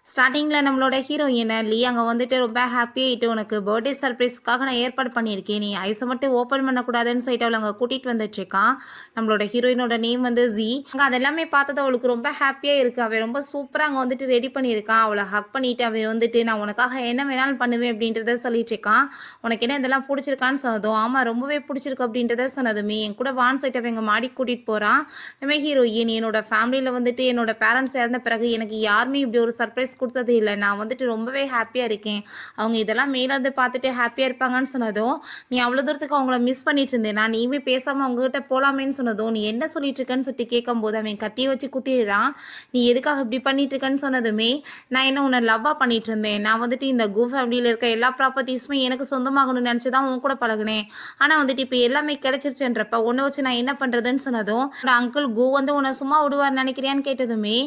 ஸ்டார்ட்டிங்கில் நம்மளோட ஹீரோயின் லீ அங்கே வந்துட்டு ரொம்ப ஹாப்பியாகிட்டு உனக்கு பர்த்டே சர்ப்ரைஸ்க்காக நான் ஏற்பாடு பண்ணியிருக்கேன், நீ ஐஸை மட்டும் ஓப்பன் பண்ணக்கூடாதுன்னு சொல்லிட்டு அவளை அங்கே கூட்டிகிட்டு வந்துட்டுருக்கான். நம்மளோட ஹீரோயினோட நேம் வந்து ஜி. அங்கே அதெல்லாமே பார்த்தது அவளுக்கு ரொம்ப ஹாப்பியாக இருக்குது. அவள் ரொம்ப சூப்பராக அங்கே வந்துட்டு ரெடி பண்ணியிருக்கான். அவளை ஹக் பண்ணிவிட்டு அவன் வந்துட்டு நான் உனக்காக என்ன வேணாலும் பண்ணுவேன் அப்படின்றத சொல்லிட்டு இருக்கான். உனக்கு என்ன இதெல்லாம் பிடிச்சிருக்கான்னு சொன்னதும் ஆமாம் ரொம்பவே பிடிச்சிருக்கு அப்படின்றத சொன்னதுமே என் கூட வான் சைட்டை அவங்க மாடி கூட்டிகிட்டு போகிறான். நம்ம ஹீரோயின் என்னோட ஃபேமிலியில் வந்துட்டு என்னோட பேரண்ட்ஸ் இறந்த பிறகு எனக்கு யாருமே இப்படி ஒரு சர்ப்ரைஸ் கொடுத்தது இல்லை, நான் வந்துட்டு ரொம்பவே ஹாப்பியாக இருக்கேன். அவங்க இதெல்லாம் மேலேருந்து பார்த்துட்டு ஹாப்பியாக இருப்பாங்கன்னு சொன்னதும் நீ அவ்வளோ தூரத்துக்கு அவங்கள மிஸ் பண்ணிட்டு இருந்தேன், நான் நீயுமே பேசாமல் அவங்ககிட்ட போகலாமேன்னு சொன்னதும் நீ என்ன சொல்லிட்டு இருக்கேன்னு சொல்லிட்டு கேட்கும்போது அவன் கத்தியை வச்சு குத்திடுறான். நீ எதுக்காக இப்படி பண்ணிட்டு இருக்கேன்னு சொன்னதுமே நான் என்ன உன்னை லவ்வாக பண்ணிட்டு இருந்தேன், நான் வந்துட்டு இந்த கு ஃபேமிலியில் இருக்க எல்லா ப்ராப்பர்ட்டிஸுமே எனக்கு சொந்தமாகணும்னு நினச்சி தான் உன் கூட பழகினேன், ஆனால் வந்துட்டு இப்போ எல்லாமே கிடைச்சிருச்சுன்றப்ப உன்னை வச்சு நான் என்ன பண்ணுறதுன்னு சொன்னதும் அங்கிள் கு வந்து உன்னை சும்மா விடுவார் நினைக்கிறியான்னு கேட்டதுமே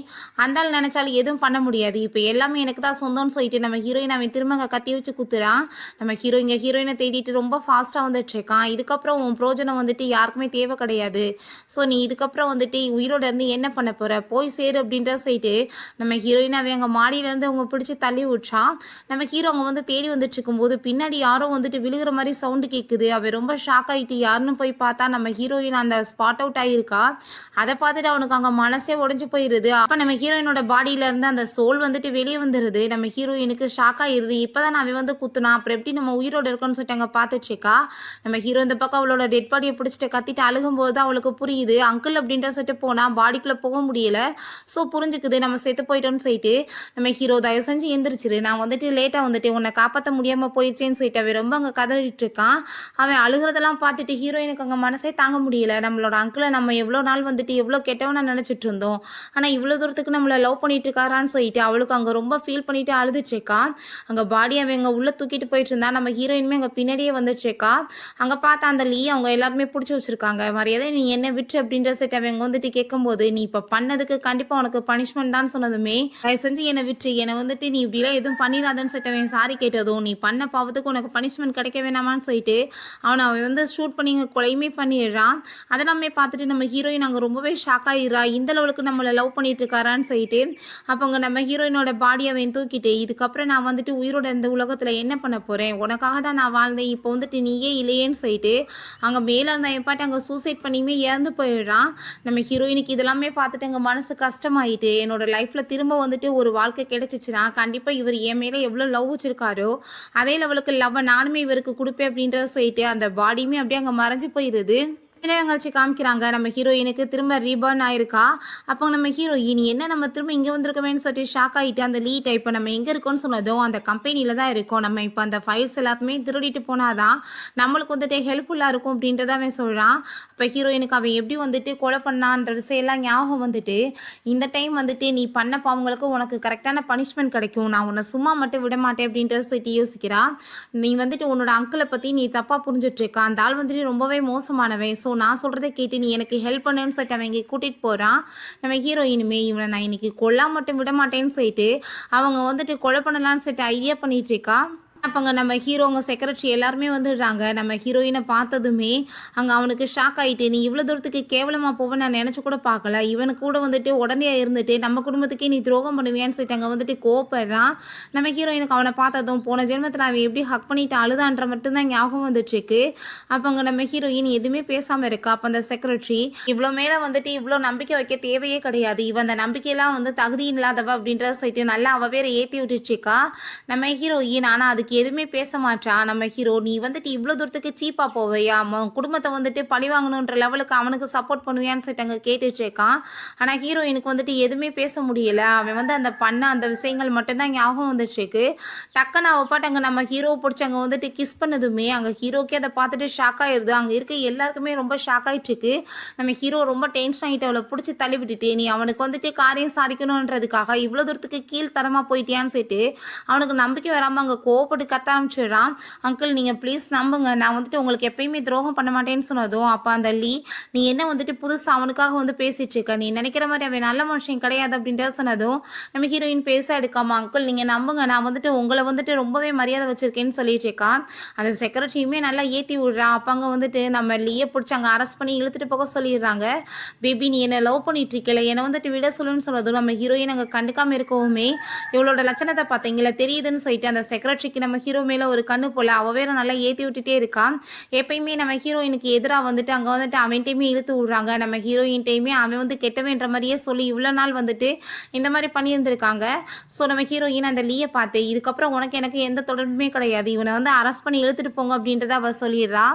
அந்த நினைச்சாலும் எதுவும் பண்ண முடியாது, இப்போ எல்லாமே எனக்கு தான் சொந்தம்னு சொல்லிட்டு நம்ம ஹீரோயின் அவன் திரும்ப அங்கே கத்தி வச்சு குத்துறான். நம்ம ஹீரோயினை தேடிட்டு ரொம்ப ஃபாஸ்ட்டாக வந்துட்டு இருக்கான். இதுக்கப்புறம் உன் பிரோஜனம் வந்துட்டு யாருக்குமே தேவை கிடையாது, ஸோ நீ இதுக்கப்புறம் வந்துட்டு உயிரோட இருந்து என்ன பண்ண போகிற, போய் சேரு அப்படின்ற சொல்லிட்டு நம்ம ஹீரோயின் அவன் அங்கே மாடியிலேருந்து அவங்க பிடிச்சி தள்ளி விட்றான். நம்ம ஹீரோ அவங்க வந்து தேடி வந்துட்டு இருக்கும்போது பின்னாடி யாரோ வந்துட்டு விழுகிற மாதிரி சவுண்டு கேட்குது. அவன் ரொம்ப ஷாக் ஆகிட்டு யாருன்னு போய் பார்த்தா நம்ம ஹீரோயின் அந்த ஸ்பாட் அவுட் ஆகியிருக்கா. அதை பார்த்துட்டு அவனுக்கு அங்கே மனசே உடஞ்சி போயிடுது. அப்போ நம்ம ஹீரோயினோட பாடியில இருந்து அந்த சோல் வந்துட்டு வெளியே வந்துடுது. நம்ம ஹீரோயினுக்கு ஷாக் ஆயிருது, இப்போதான் அவன் வந்து குத்துனா அப்புறம் எப்படி நம்ம உயிரோடு இருக்கோன்னு சொல்லிட்டு அங்கே பார்த்துட்டு இருக்கா. நம்ம ஹீரோ இந்த பக்கம் அவளோட டெட் பாடியை பிடிச்சிட்டு கத்திட்டு அழுகும்போது தான் அவளுக்கு புரியுது அங்கிள் அப்படின்ற சொல்லிட்டு போனால் பாடிக்குள்ளே போக முடியல. ஸோ புரிஞ்சுக்குது நம்ம செத்து போயிட்டோன்னு சொல்லிட்டு நம்ம ஹீரோ தயவு செஞ்சு எந்திரிச்சிரு, நான் வந்துட்டு லேட்டாக வந்துட்டு உன்னை காப்பாற்ற முடியாமல் போயிடுச்சேன்னு சொல்லிட்டு அவன் ரொம்ப அங்கே கதறிட்டு இருக்கான். அவன் அழுகிறதெல்லாம் பார்த்துட்டு ஹீரோயினுக்கு அங்கே மனசே தாங்க முடியல. நம்மளோட அங்கிளை நம்ம எவ்வளோ நாள் வந்துட்டு எவ்வளோ கெட்டவனா நினச்சிட்டு இருந்தோம், ஆனால் இவ்வளோ தூரத்துக்கு நம்மளை லவ் பண்ணிட்டு இருக்காரான்னு சொல்லிட்டு அவளுக்கு அங்கே ரொம்ப ஃபீல் பண்ணிட்டு அழுதுட்டு இருக்கா. அங்கே பாடி அவங்க உள்ளே தூக்கிட்டு போயிட்டு இருந்தா. நம்ம ஹீரோயினுமே அங்கே பின்னாடியே வந்துட்டு இருக்கா. அங்கே பார்த்தா அந்த லீ அவங்க எல்லாருமே பிடிச்சி வச்சிருக்காங்க. மரியாதை நீ என்ன விட்டு அப்படின்ற செட் அவங்க வந்துட்டு கேட்கும்போது நீ இப்போ பண்ணதுக்கு கண்டிப்பாக உனக்கு பனிஷ்மெண்ட் தான் சொன்னதுமே தயவு செஞ்சு என்னை விட்டு என்னை வந்துட்டு நீ இப்படிலாம் எதுவும் பண்ணிடாதன்னு செட் அவன் சாரி கேட்டதும் நீ பண்ண பாவத்துக்கு உனக்கு பனிஷ்மெண்ட் கிடைக்க வேணாமான்னு சொல்லிட்டு அவன் வந்து ஷூட் பண்ணி இங்கே கொலையுமே பண்ணிடுறான். அதெல்லாமே பார்த்துட்டு நம்ம ஹீரோயின் அங்கே ரொம்பவே ஷாக் ஆகிடுறா. இந்த லெவலுக்கு நம்மளை லவ் பண்ணிட்டு இருக்காரான்னு சொல்லிட்டு அப்போங்க நம்ம ஹீரோயினோட பாடியை அவன் தூக்கிட்டு இதுக்கப்புறம் நான் வந்துட்டு உயிரோட இந்த உலகத்தில் என்ன பண்ண போகிறேன், உனக்காக தான் நான் வாழ்ந்தேன், இப்போ வந்துட்டு நீயே இல்லையேன்னு சொல்லிட்டு அங்கே மேலே இருந்த என் பாட்டு அங்கே சூசைட் பண்ணியுமே இறந்து போயிடுறான். நம்ம ஹீரோயினுக்கு இதெல்லாமே பார்த்துட்டு எங்கள் மனசு கஷ்டமாயிட்டு என்னோட லைஃப்பில் திரும்ப வந்துட்டு ஒரு வாழ்க்கை கிடைச்சிச்சுன்னா கண்டிப்பாக இவர் என் மேலே எவ்வளோ லவ் வச்சிருக்காரோ அதே லெவலுக்கு லவ்வை நானுமே இவருக்கு கொடுப்பேன் அப்படின்றத சொல்லிட்டு அந்த பாடியுமே அப்படியே அங்கே மறைஞ்சு போயிடுது. நிகழ்ச்சி காமிக்கிறாங்க. நம்ம ஹீரோயினுக்கு திரும்ப ரீபர்ன் ஆயிருக்கா. அப்போ நம்ம ஹீரோயின் என்ன நம்ம திரும்ப இங்கே வந்திருக்கவேன்னு சொல்லிட்டு ஷாக் ஆகிட்டு அந்த லீட் இப்போ நம்ம எங்கே இருக்கோன்னு சொன்னதும் அந்த கம்பெனியில் தான் இருக்கோம், நம்ம இப்போ அந்த ஃபைல்ஸ் எல்லாத்தையுமே திருடிட்டு போனாதான் நம்மளுக்கு வந்துட்டு ஹெல்ப்ஃபுல்லாக இருக்கும் அப்படின்றத அவன் சொல்கிறான். அப்போ ஹீரோயினுக்கு அவன் எப்படி வந்துட்டு கொலை பண்ணான்ற விஷயம்லாம் ஞாபகம் வந்துட்டு இந்த டைம் வந்துட்டு நீ பண்ண பாவங்களுக்கு உனக்கு கரெக்டான பனிஷ்மெண்ட் கிடைக்கும், நான் உன்னை சும்மா மட்டும் விட மாட்டேன் அப்படின்றத சொல்லிட்டு யோசிக்கிறா. நீ வந்துட்டு உன்னோட அங்கிளை பற்றி நீ தப்பாக புரிஞ்சிட்ருக்கா, அந்த ஆள் வந்துட்டு ரொம்பவே மோசமானவன், ஸோ நான் சொல்கிறத கேட்டு நீ எனக்கு ஹெல்ப் பண்ணுன்னு சொல்லிட்டு அவன் இங்கே கூட்டிகிட்டு போகிறான். நம்ம ஹீரோயினுமே இவனை நான் இன்னைக்கு கொல்லா மட்டும் விட மாட்டேன்னு சொல்லிட்டு அவங்க வந்துட்டு கொலை பண்ணலான்னு சொல்லிட்டு ஐடியா பண்ணிட்டு இருக்கா. அப்போங்க நம்ம ஹீரோங்க செக்ரட்டரி எல்லாருமே வந்துடுறாங்க. நம்ம ஹீரோயினை பார்த்ததுமே அங்கே அவனுக்கு ஷாக் ஆகிட்டு நீ இவ்வளோ தூரத்துக்கு கேவலமாக போவேன் நான் நினச்சி கூட பார்க்கல, இவனுக்கு கூட வந்துட்டு உடனே இருந்துட்டு நம்ம குடும்பத்துக்கே நீ துரோகம் பண்ணுவியான்னு சொல்லிட்டு அங்கே வந்துட்டு கோவப்படுறான். நம்ம ஹீரோயினுக்கு அவனை பார்த்ததும் போன ஜென்மத்தில் அவன் எப்படி ஹக் பண்ணிட்டு அழுதான்ற மட்டும்தான் ஞாபகம் வந்துட்டுருக்கு. அப்போங்க நம்ம ஹீரோயின் எதுவுமே பேசாமல் இருக்கா. அப்போ அந்த செக்ரட்டரி இவ்வளோ மேலே வந்துட்டு இவ்வளோ நம்பிக்கை வைக்க தேவையே கிடையாது, இவன் அந்த நம்பிக்கையெல்லாம் வந்து தகுதி இல்லாதவ அப்படின்றத சொல்லிட்டு நல்லா அவ வேற ஏற்றி விட்டுச்சுக்கா. நம்ம ஹீரோயின் ஆனால் அதுக்கு எதுவுமே பேச மாட்டா. நம்ம ஹீரோ நீ வந்துட்டு இவ்வளோ தூரத்துக்கு சீப்பாக போவையா, அவன் குடும்பத்தை வந்துட்டு பழி வாங்கணுன்ற லெவலுக்கு அவனுக்கு சப்போர்ட் பண்ணுவியான்னு சொல்லிட்டு அங்கே கேட்டுட்ருக்கான். ஆனால் ஹீரோயினுக்கு வந்துட்டு எதுவுமே பேச முடியலை. அவன் வந்து அந்த அந்த விஷயங்கள் மட்டும்தான் ஞாபகம் வந்துட்டுருக்கு. டக்குன்னு அவள் பாட்டு அங்கே நம்ம ஹீரோவை பிடிச்சி அங்கே வந்துட்டு கிஸ் பண்ணதுமே அங்கே ஹீரோக்கே அதை பார்த்துட்டு ஷாக் ஆயிடுது. அங்கே இருக்க எல்லாருக்குமே ரொம்ப ஷாக் ஆகிட்டுருக்கு. நம்ம ஹீரோ ரொம்ப டென்ஷன் ஆகிட்டு அவளை பிடிச்சி தள்ளி விட்டுட்டு நீ அவனுக்கு வந்துட்டு காரியம் சாதிக்கணுன்றதுக்காக இவ்வளோ தூரத்துக்கு கீழ்த்தரமாக போயிட்டியான்னு சொல்லிட்டு அவனுக்கு நம்பிக்கை வராமல் அங்கே கோவப்பட்டு போட்டு கத்த ஆரம்பிச்சிடுறான். அங்கிள் நீங்கள் ப்ளீஸ் நம்புங்க, நான் வந்துட்டு உங்களுக்கு எப்பயுமே துரோகம் பண்ண மாட்டேன்னு சொன்னதும் அப்போ அந்த லீ, நீ என்ன வந்துட்டு புதுசாக அவனுக்காக வந்து பேசிட்டு இருக்க, நீ நினைக்கிற மாதிரி அவன் நல்ல மனுஷன் கிடையாது அப்படின்ட்டு சொன்னதும் நம்ம ஹீரோயின் பெருசாக எடுக்காம, அங்கிள் நீங்கள் நம்புங்க, நான் வந்துட்டு உங்களை வந்துட்டு ரொம்பவே மரியாதை வச்சிருக்கேன்னு சொல்லிட்டு இருக்கான். அந்த செக்ரட்டரியுமே நல்லா ஏற்றி விடுறான். அப்போ அங்கே வந்துட்டு நம்ம லீயை பிடிச்சி அங்கே அரெஸ்ட் பண்ணி இழுத்துட்டு போக சொல்லிடுறாங்க. பேபி நீ என்ன லவ் பண்ணிட்டு இருக்கல, என்னை வந்துட்டு விட சொல்லுன்னு சொன்னதும் நம்ம ஹீரோயின் அங்கே கண்டுக்காம இருக்கவுமே இவளோட லட்சணத்தை பார்த்தீங்களா தெரியுதுன்னு சொல்லிட்டு அந்த செக்ரட்டரிக்கு நம்ம ஹீரோ மேலே ஒரு கண்ணு போல அவ வேற நல்லா ஏற்றி விட்டுட்டே இருக்கான். எப்பயுமே நம்ம ஹீரோயினுக்கு எதிராக வந்துட்டு அங்கே வந்துட்டு அவன்கிட்டையுமே இழுத்து விடுறாங்க. நம்ம ஹீரோயின்ட்டையுமே அவன் வந்து கெட்டவன்ற மாதிரியே சொல்லி இவ்வளோ நாள் வந்துட்டு இந்த மாதிரி பண்ணியிருந்திருக்காங்க. ஸோ நம்ம ஹீரோயின் அந்த லீயை பார்த்து இதுக்கப்புறம் உனக்கு எனக்கு எந்த தொடர்புமே கிடையாது, இவனை வந்து அரெஸ்ட் பண்ணி இழுத்துட்டு போங்க அப்படின்றத அவ சொல்லிடுறா.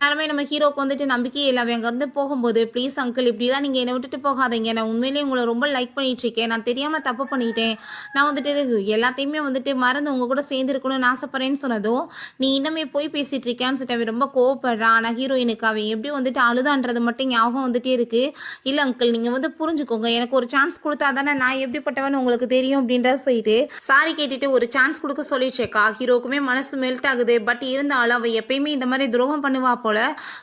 யாருமே நம்ம ஹீரோக்கு வந்துட்டு நம்பிக்கையே இல்லை. அவன் அங்கேருந்து போகும்போது ப்ளீஸ் அங்கிள் இப்படிலாம் நீங்கள் என்னை விட்டுட்டு போகாதீங்க, நான் உண்மையிலேயே உங்களை ரொம்ப லைக் பண்ணிகிட்ருக்கேன், நான் தெரியாமல் தப்பு பண்ணிட்டேன், நான் வந்துட்டு எல்லாத்தையுமே வந்துட்டு மறந்து உங்கள் கூட சேர்ந்துருக்கணும்னு ஆசைப்பட்றேன்னு சொன்னதும் நீ இன்னமே போய் பேசிகிட்டு இருக்கான்னு சொல்லிட்டு அவன் ரொம்ப கோவப்படுறான். ஆனால் ஹீரோயினுக்கு அவன் எப்படி வந்துட்டு அழுதான்றது மட்டும் ஞாபகம் வந்துட்டே இருக்குது. இல்லை அங்கிள் நீங்கள் வந்து புரிஞ்சுக்கோங்க, எனக்கு ஒரு சான்ஸ் கொடுத்தா தானே நான் எப்படிப்பட்டவன்னு உங்களுக்கு தெரியும் அப்படின்றத சொல்லிட்டு சாரி கேட்டுட்டு ஒரு சான்ஸ் கொடுக்க சொல்லிடுச்சேக்கா. ஹீரோக்குமே மனசு மெல்ட் ஆகுது. பட் இருந்தாலும் அவள் எப்பயுமே இந்த மாதிரி துரோகம் பண்ணுவா போல.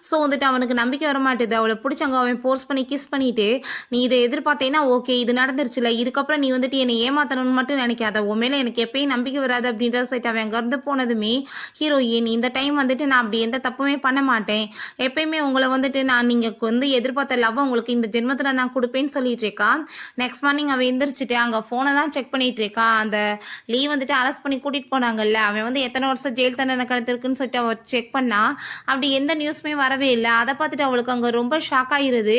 ஸோ வந்துட்டு அவனுக்கு நம்பிக்கை வர மாட்டேது. அவளை பிடிச்சவங்க அவன் ஃபோர்ஸ் பண்ணி கிஸ் பண்ணிட்டு நீ இதை எதிர்பார்த்தேன்னா ஓகே இது நடந்துருச்சுல, இதுக்கப்புறம் நீ வந்துட்டு என்னை ஏமாத்தணும்னு மட்டும் நினைக்காத, உன் மேலே எனக்கு எப்பயும் நம்பிக்கை வராது அப்படின்றத சொல்லிட்டு அவன் அங்கேருந்து போனதுமே ஹீரோயின் இந்த டைம் வந்துட்டு நான் அப்படி எந்த தப்புமே பண்ண மாட்டேன், எப்பயுமே உங்களை வந்துட்டு நான் நீங்கள் வந்து எதிர்பார்த்த லவ் உங்களுக்கு இந்த ஜென்மத்தில் நான் கொடுப்பேன்னு சொல்லிட்டு இருக்கான். நெக்ஸ்ட் மார்னிங் அவன் எந்திரிச்சிட்டு அங்கே ஃபோனை தான் செக் பண்ணிட்டு இருக்கான். அந்த லீ வந்துட்டு அரெஸ்ட் பண்ணி கூட்டிகிட்டு போனாங்கல்ல, அவன் வந்து எத்தனை வருஷம் ஜெயில் தண்டனை கிடைத்திருக்குன்னு சொல்லிட்டு அவள் செக் பண்ணா. அப்படி எந்த நியூஸுமே வரவே இல்லை. அதை பார்த்துட்டு அவளுக்கு அங்கே ரொம்ப ஷாக் ஆகிருது.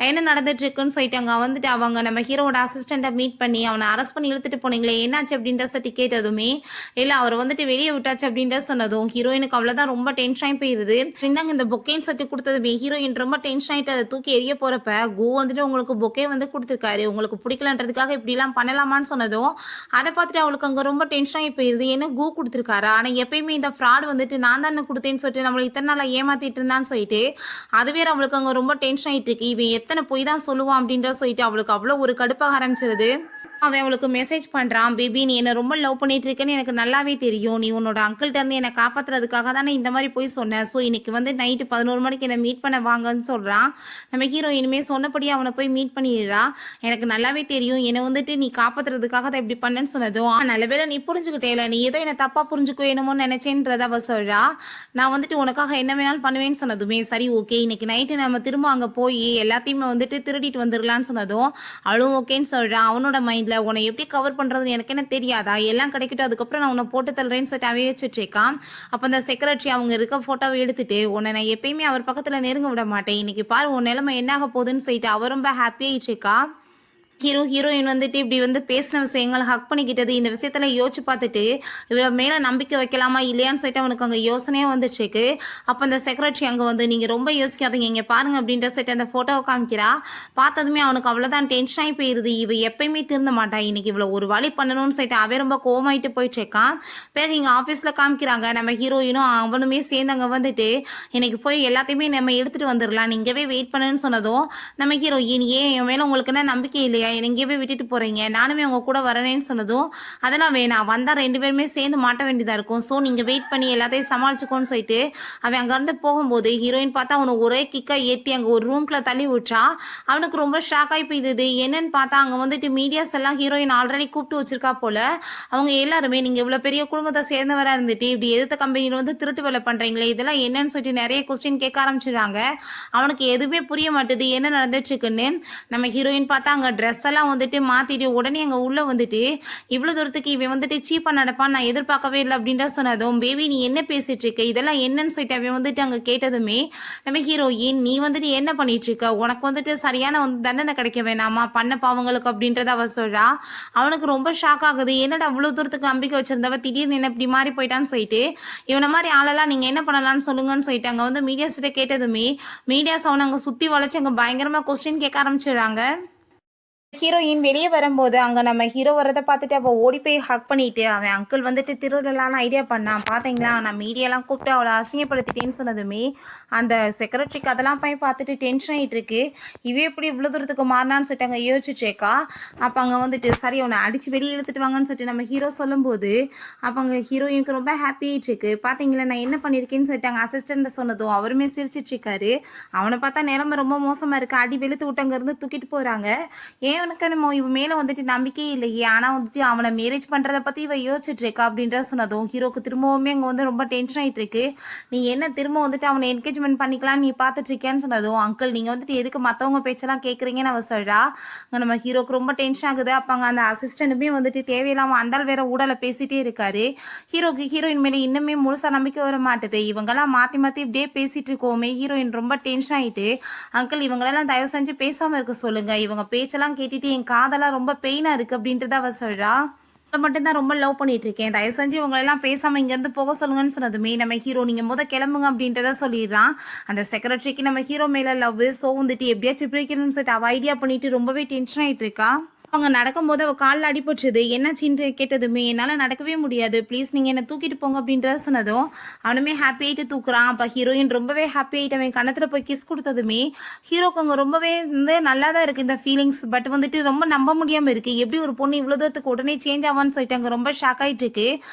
என்ன நடந்துட்டு இருக்குன்னு சொல்லிட்டு அங்கே வந்துட்டு அவங்க நம்ம ஹீரோட அசிஸ்டண்ட்டை மீட் பண்ணி அவனை அரெஸ்ட் பண்ணி இழுத்துட்டு போனீங்களே என்னாச்சு அப்படின்ற சொல்லி கேட்டதுமே இல்லை அவர் வந்துட்டு வெளியே விட்டாச்சு அப்படின்ற சொன்னதும் ஹீரோயினுக்கு அவ்வளோதான் ரொம்ப டென்ஷன் ஆகி போயிருது. இருந்தாங்க இந்த பொக்கேன்னு சொல்லி கொடுத்ததுமே ஹீரோயின் ரொம்ப டென்ஷன் ஆகிட்டு அதை தூக்கி எரிய போகிறப்ப கோ வந்துட்டு உங்களுக்கு பொக்கே வந்து கொடுத்துருக்காரு, உங்களுக்கு பிடிக்கலன்றதுக்காக இப்படிலாம் பண்ணலாமான்னு சொன்னதும் அதை பார்த்துட்டு அவளுக்கு அங்கே ரொம்ப டென்ஷன் ஆகி போயிருது. என்ன கோ கொடுத்துருக்காரு, ஆனால் எப்பயுமே இந்த ஃப்ராட் வந்துட்டு நான் தானே கொடுத்தேன்னு சொல்லிட்டு நம்மளை இத்தனை நாளாக ஏமாத்திட்டு இருந்தான்னு சொல்லிட்டு அது வேற அவளுக்கு அங்கே ரொம்ப டென்ஷன் ஆகிட்டு இருக்கு. இவன் எத்தனை பொய் தான் சொல்லுவான் அப்படின்ற சொல்லிட்டு அவளுக்கு அவ்வளோ ஒரு கடுப்பாக ஆரம்பிச்சிருது. அவன் அவளுக்கு மெசேஜ் பண்ணுறான், பேபி நீ என்னை ரொம்ப லவ் பண்ணிட்டு இருக்கேன்னு எனக்கு நல்லாவே தெரியும், நீ உன்னோட அங்கிள்கிட்ட இருந்து என்னை காப்பாற்றுறதுக்காக தானே இந்த மாதிரி போய் சொன்னேன், ஸோ இன்னைக்கு வந்து நைட்டு 11 மணிக்கு என்னை மீட் பண்ண வாங்கன்னு சொல்கிறான். நம்ம ஹீரோ இனிமேல் சொன்னபடியே அவனை போய் மீட் பண்ணிடுறா. எனக்கு நல்லாவே தெரியும் என்னை வந்துட்டு நீ காப்பாற்றுறதுக்காக தான் இப்படி பண்ணேன்னு சொன்னதும் நல்ல வேளை நீ புரிஞ்சுக்கிட்டேல, நீ ஏதோ என்னை தப்பாக புரிஞ்சுக்கோ என்னமோன்னு நினச்சேன்றத அவள் சொல்கிறா. நான் வந்துட்டு உனக்காக என்ன வேணாலும் பண்ணுவேன்னு சொன்னதுமே சரி ஓகே இன்னைக்கு நைட்டு நம்ம திரும்ப அங்கே போய் எல்லாத்தையுமே வந்துட்டு திருடிட்டு வந்துடலான்னு சொன்னதும் அவளும் ஓகேன்னு சொல்கிறான். அவனோட மைண்டில் உன்னை எப்படி கவர் பண்ணுறதுன்னு எனக்கு என்ன தெரியாதா, எல்லாம் கிடைக்கட்டும் அதுக்கப்புறம் நான் உன்னை போட்டு தள்ளுறேன்னு சொல்லிட்டு அவைய வச்சுட்ருக்கான். அப்போ அந்த செக்ரட்டரி அவங்க இருக்க ஃபோட்டோவை எடுத்துட்டு உன்னை நான் எப்பயுமே அவர் பக்கத்தில் நெருங்க விட மாட்டேன், இன்னைக்கு பாரு உன் நிலைமை என்னாக போகுதுன்னு சொல்லிட்டு அவர் ரொம்ப ஹாப்பியாகிட்டு இருக்கா. ஹீரோயின் வந்துட்டு இப்படி வந்து பேசின விஷயங்கள் ஹக் பண்ணிக்கிட்டது இந்த விஷயத்தில் யோசிச்சு பார்த்துட்டு இவரை மேலே நம்பிக்கை வைக்கலாமா இல்லையான்னு சொல்லிட்டு அவனுக்கு அங்கே யோசனையாக வந்துட்டுருக்கு. அப்போ அந்த செக்ரட்டரி அங்கே வந்து நீங்கள் ரொம்ப யோசிக்காதீங்க இங்கே பாருங்கள் அப்படின்ற சொல்லிட்டு அந்த ஃபோட்டோவை காமிக்கிறா. பார்த்ததுமே அவனுக்கு அவ்வளோதான் டென்ஷன் ஆகி போயிடுது. இவ எப்பயுமே திருந்த மாட்டான், இன்னைக்கு இவ்வளோ ஒரு வழி பண்ணணும்னு சொல்லிட்டு அவன் ரொம்ப கோவமாயிட்டு போயிட்டுருக்கான். பிறகு இங்கே ஆஃபீஸில் காமிக்கிறாங்க நம்ம ஹீரோயினும் அவனுமே சேர்ந்து அங்கே வந்துட்டு இன்னைக்கு போய் எல்லாத்தையுமே நம்ம எடுத்துகிட்டு வந்துடலாம், நீங்கவே வெயிட் பண்ணுன்னு சொன்னதும் நம்ம ஹீரோயின் ஏன் என் மேலே உங்களுக்கு என்ன நம்பிக்கை இல்லையா, எங்கேயுமே விட்டுட்டு போகிறீங்க, நானுமே உங்கள் கூட வரேன்னு சொன்னதும் அதெல்லாம் வேணாம், வந்தால் 2 பேருமே சேர்ந்து மாட்ட வேண்டியதாக இருக்கும், ஸோ நீங்கள் வெயிட் பண்ணி எல்லாத்தையும் சமாளிச்சுக்கோன்னு சொல்லிட்டு அவன் அங்கேருந்து போகும்போது ஹீரோயின் பார்த்தா அவனை ஒரே கிக்காக ஏற்றி அங்கே ஒரு ரூம்குள்ளே தள்ளி விட்டுறா. அவனுக்கு ரொம்ப ஷாக் ஆகி போயிடுது. என்னன்னு பார்த்தா அங்கே வந்துட்டு மீடியாஸ் எல்லாம் ஹீரோயின் ஆல்ரெடி கூப்பிட்டு வச்சிருக்கா போல. அவங்க எல்லாருமே நீங்கள் இவ்வளோ பெரிய குடும்பத்தை சேர்ந்தவராக இருந்துட்டு இப்படி எதிர்த்த கம்பெனியில் வந்து திருட்டு வேலை பண்ணுறீங்களே இதெல்லாம் என்னன்னு சொல்லிட்டு நிறைய கொஸ்டின் கேட்க ஆரம்பிச்சிடுறாங்க. அவனுக்கு எதுவுமே புரிய மாட்டுது என்ன நடந்துச்சுக்குன்னு. நம்ம ஹீரோயின் பார்த்தா அங்கே ட்ரெஸ் எல்லாம் வந்துட்டு மாற்றிட்டு உடனே அங்கே உள்ளே வந்துட்டு இவ்வளோ தூரத்துக்கு இவன் வந்துட்டு சீப்பாக நடப்பான்னு நான் எதிர்பார்க்கவே இல்லை அப்படின்ற சொன்னதும் பேபி நீ என்ன பேசிகிட்டு இருக்க இதெல்லாம் என்னன்னு சொல்லிட்டு அவன் வந்துட்டு அங்கே கேட்டதுமே நம்ம ஹீரோயின் நீ வந்துட்டு என்ன பண்ணிட்டு இருக்க, உனக்கு வந்துட்டு சரியான வந்து தண்டனை கிடைக்க வேணாமா பண்ண பாவங்களுக்கு அப்படின்றத அவ சொல்கிறா. அவனுக்கு ரொம்ப ஷாக் ஆகுது, என்னடா அவ்வளோ தூரத்துக்கு நம்பிக்கை வச்சிருந்தவ திடீர்னு என்ன இப்படி மாறி போயிட்டான்னு சொல்லிட்டு இவனை மாதிரி ஆளெல்லாம் நீங்கள் என்ன பண்ணலான்னு சொல்லுங்கன்னு சொல்லிட்டு அங்கே வந்து மீடியாஸ்கிட்ட கேட்டதுமே மீடியாஸ் அவனை அங்கே சுற்றி வளைச்சு அங்கே பயங்கரமாக கொஸ்டின் கேட்க ஆரம்பிச்சிடுறாங்க. ஹீரோயின் வெளியே வரும்போது அங்கே நம்ம ஹீரோ வரதை பார்த்துட்டு அவள் ஓடி போய் ஹக் பண்ணிட்டு அவன் அங்கிள் வந்துட்டு திருடலான்னு ஐடியா பண்ணான். பார்த்தீங்களா, நான் மீடியாலாம் கூப்பிட்டு அவளை அசிங்கப்படுத்திட்டேன்னு சொன்னதுமே அந்த செக்ரட்டரிக்கு அதெல்லாம் போய் பார்த்துட்டு டென்ஷன் ஆகிட்டு இருக்கு. இவே எப்படி இவ்வளோ தூரத்துக்கு மாறினான்னு சொல்லிட்டு அங்கே யோசிச்சுச்சேக்கா. அப்போ அங்கே வந்துட்டு சரி அவனை அடித்து வெளியே இழுத்துட்டு வாங்கன்னு சொல்லிட்டு நம்ம ஹீரோ சொல்லும்போது அப்போ அங்கே ஹீரோயினுக்கு ரொம்ப ஹாப்பி ஆகிட்டுருக்கு. பார்த்தீங்களா நான் என்ன பண்ணியிருக்கேன்னு சொல்லிட்டு அங்கே அசிஸ்டண்ட்டை சொன்னதும் அவருமே சிரிச்சிட்ருக்காரு. அவனை பார்த்தா நிலமை ரொம்ப மோசமாக இருக்குது. அடி வெளுத்து விட்டு அங்கேருந்து தூக்கிட்டு போகிறாங்க. ஏன் அவனுக்கு நம்ம இவன் மேலே வந்துட்டு நம்பிக்கையே இல்லையே, ஆனால் வந்துட்டு அவனை மேரேஜ் பண்ணுறதை பற்றி இவ யோசிச்சுட்டு இருக்கா அப்படின்றத சொன்னதும் ஹீரோக்கு திரும்பவுமே அங்கே வந்து ரொம்ப டென்ஷன் ஆகிட்டு இருக்கு. நீ என்ன திரும்ப வந்துட்டு அவனை என்கேஜ்மெண்ட் பண்ணிக்கலான்னு நீ பார்த்துட்டு இருக்கேன்னு சொன்னதும் அங்கிள் நீங்கள் வந்துட்டு எதுக்கு மற்றவங்க பேச்செல்லாம் கேட்குறீங்கன்னு அவ சொல்கிறா. அங்கே நம்ம ஹீரோக்கு ரொம்ப டென்ஷன் ஆகுது. அப்போ அங்கே அந்த அசிஸ்டண்ட்டுமே வந்துட்டு தேவையில்லாமல் அந்தால் வேற ஊடலை பேசிகிட்டே இருக்காரு. ஹீரோக்கு ஹீரோயின் மேலே இன்னுமே முழுசாக நம்பிக்கை வர மாட்டுது. இவங்கெல்லாம் மாற்றி மாற்றி இப்படியே பேசிகிட்டு இருக்கோமே. ஹீரோயின் ரொம்ப டென்ஷன் ஆகிட்டு அங்கிள் இவங்களெல்லாம் தயவு செஞ்சு பேசாமல் இருக்க சொல்லுங்கள், இவங்க பேச்செல்லாம் கேட்டுட்டு என் காதெல்லாம் ரொம்ப பெயினாக இருக்குது அப்படின்றத அவ சொல்கிறா. மட்டும்தான் ரொம்ப லவ் பண்ணிட்டு இருக்கேன், தயவு செஞ்சு இவங்களெல்லாம் பேசாமல் இங்கேருந்து போக சொல்லுங்கன்னு சொன்னதுமே நம்ம ஹீரோ நீங்கள் கிளம்புங்க அப்படின்றத சொல்லிடுறான். அந்த செக்ரட்டரிக்கு நம்ம ஹீரோ மேலே லவ் ஸோ வந்துட்டு எப்படியாச்சும் பிரிக்கணும்னு சொல்லிட்டு அவள் ஐடியா பண்ணிட்டு ரொம்பவே டென்ஷன் ஆகிட்டு இருக்கா. அவங்க நடக்கும்போது அவள் காலில் அடிபட்டுருது. என்னாச்சின்னு கேட்டதுமே என்னால் நடக்கவே முடியாது, ப்ளீஸ் நீங்கள் என்னை தூக்கிட்டு போங்க அப்படின்றத சொன்னதும் அவனுமே ஹாப்பி ஆகிட்டு தூக்குறான். அப்போ ஹீரோயின் ரொம்பவே ஹாப்பி ஆகிட்டு அவன் கணத்தில் போய் கிஸ் கொடுத்ததுமே ஹீரோக்கு அங்கே ரொம்பவே வந்து நல்லா தான் இருக்குது இந்த ஃபீலிங்ஸ். பட் வந்துட்டு ரொம்ப நம்ப முடியாமல் இருக்குது. எப்படி ஒரு பொண்ணு இவ்வளோ தூரத்துக்கு உடனே சேஞ்ச் ஆவான்னு சொல்லிட்டு அங்கே ரொம்ப ஷாக் ஆகிட்டு இருக்கு.